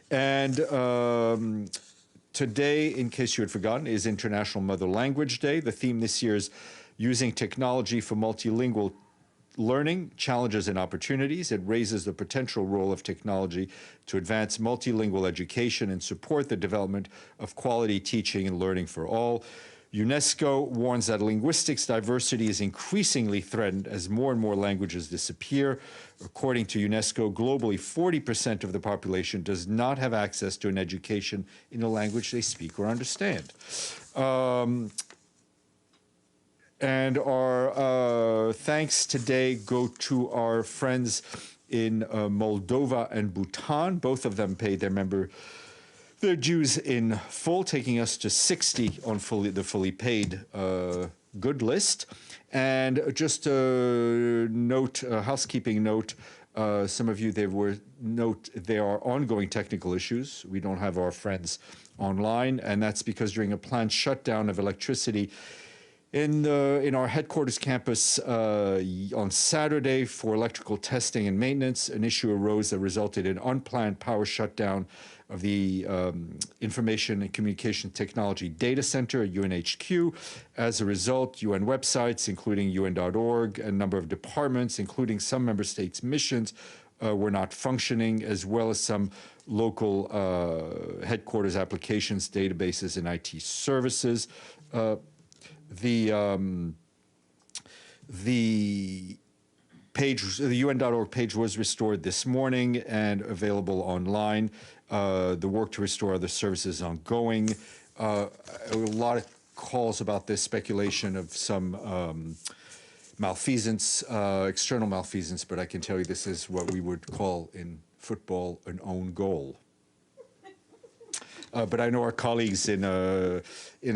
S13: And today, in case you had forgotten, is International Mother Language Day. The theme this year is using technology for multilingual learning, challenges and opportunities. It raises the potential role of technology to advance multilingual education and support the development of quality teaching and learning for all. UNESCO warns that linguistics diversity is increasingly threatened as more and more languages disappear. According to UNESCO, globally, 40% of the population does not have access to an education in a language they speak or understand. And our thanks today go to our friends in Moldova and Bhutan. Both of them paid their dues in full, taking us to 60 on the fully paid good list. And just a note, a housekeeping note, some of you there are ongoing technical issues. We don't have our friends online, and that's because during a planned shutdown of electricity in our headquarters campus on Saturday for electrical testing and maintenance, an issue arose that resulted in unplanned power shutdown of the Information and Communication Technology Data Center at UNHQ. As a result, UN websites, including UN.org, and a number of departments, including some member states' missions, were not functioning, as well as some local headquarters applications, databases, and IT services. The UN.org page was restored this morning and available online. The work to restore other services is ongoing. A lot of calls about this, speculation of some malfeasance, external malfeasance, but I can tell you this is what we would call in football an own goal. But I know our colleagues in the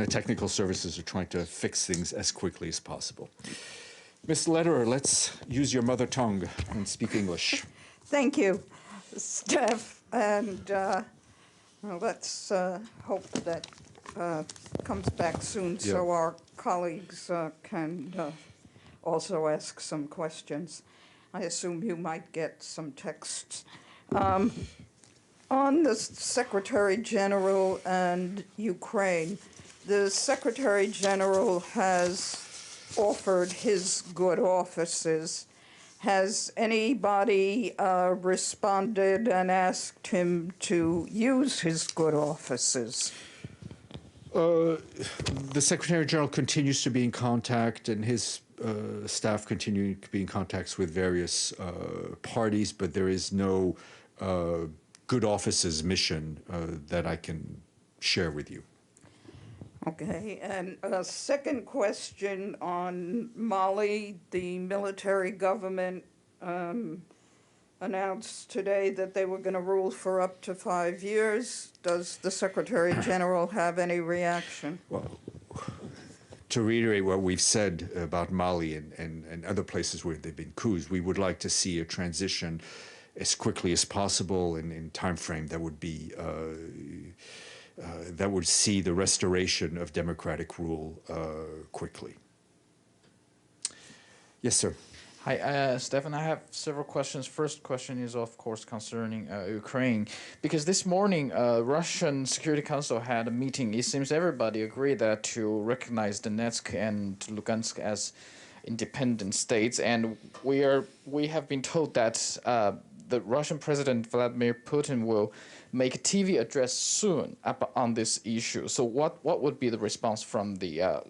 S13: technical services are trying to fix things as quickly as possible. Ms. Lederer, let's use your mother tongue and speak English.
S5: Thank you, Steph. And let's hope that comes back soon so our colleagues can also ask some questions. I assume you might get some texts. On the Secretary General and Ukraine, the Secretary General has offered his good offices. Has anybody responded and asked him to use his good offices?
S13: The Secretary General continues to be in contact, and his staff continue to be in contact with various parties, but there is no good offices mission that I can share with you.
S5: Okay, and a second question on Mali. The military government announced today that they were going to rule for up to 5 years. Does the Secretary General have any reaction?
S13: Well, to reiterate what we've said about Mali and other places where there have been coups, we would like to see a transition as quickly as possible in time frame that would be that would see the restoration of democratic rule quickly. Yes, sir.
S6: Hi, Stefan. I have several questions. First question is, of course, concerning Ukraine, because this morning, Russian Security Council had a meeting. It seems everybody agreed that to recognize Donetsk and Lugansk as independent states, and we have been told that the Russian President Vladimir Putin will make a TV address soon on this issue. So, what would be the response from the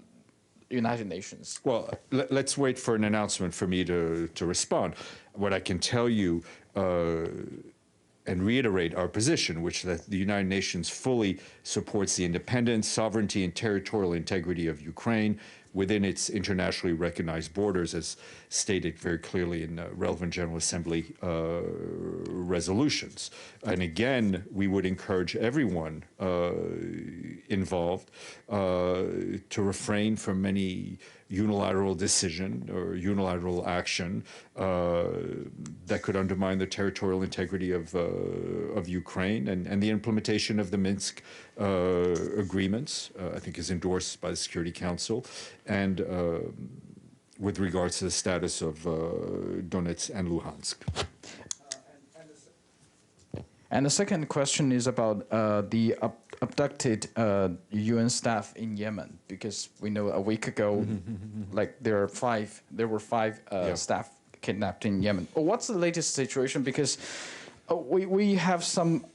S6: United Nations?
S13: Well, let's wait for an announcement for me to respond. What I can tell you and reiterate our position, which that the United Nations fully supports the independence, sovereignty, and territorial integrity of Ukraine within its internationally recognized borders, as stated very clearly in relevant General Assembly resolutions. And again, we would encourage everyone involved to refrain from any unilateral decision or unilateral action that could undermine the territorial integrity of Ukraine, and the implementation of the Minsk agreements, I think, is endorsed by the Security Council, and with regards to the status of Donetsk and Luhansk.
S6: And the second question is about the abducted UN staff in Yemen, because we know a week ago, like there were five staff kidnapped in Yemen. What's the latest situation? Because we have some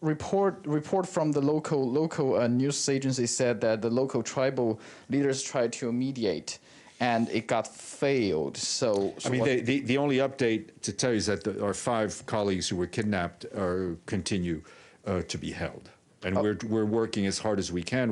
S6: report from the local news agency said that the local tribal leaders tried to mediate, and it got failed. So
S13: I mean, the only update to tell you is that our 5 colleagues who were kidnapped continue to be held, and we're working as hard as we can.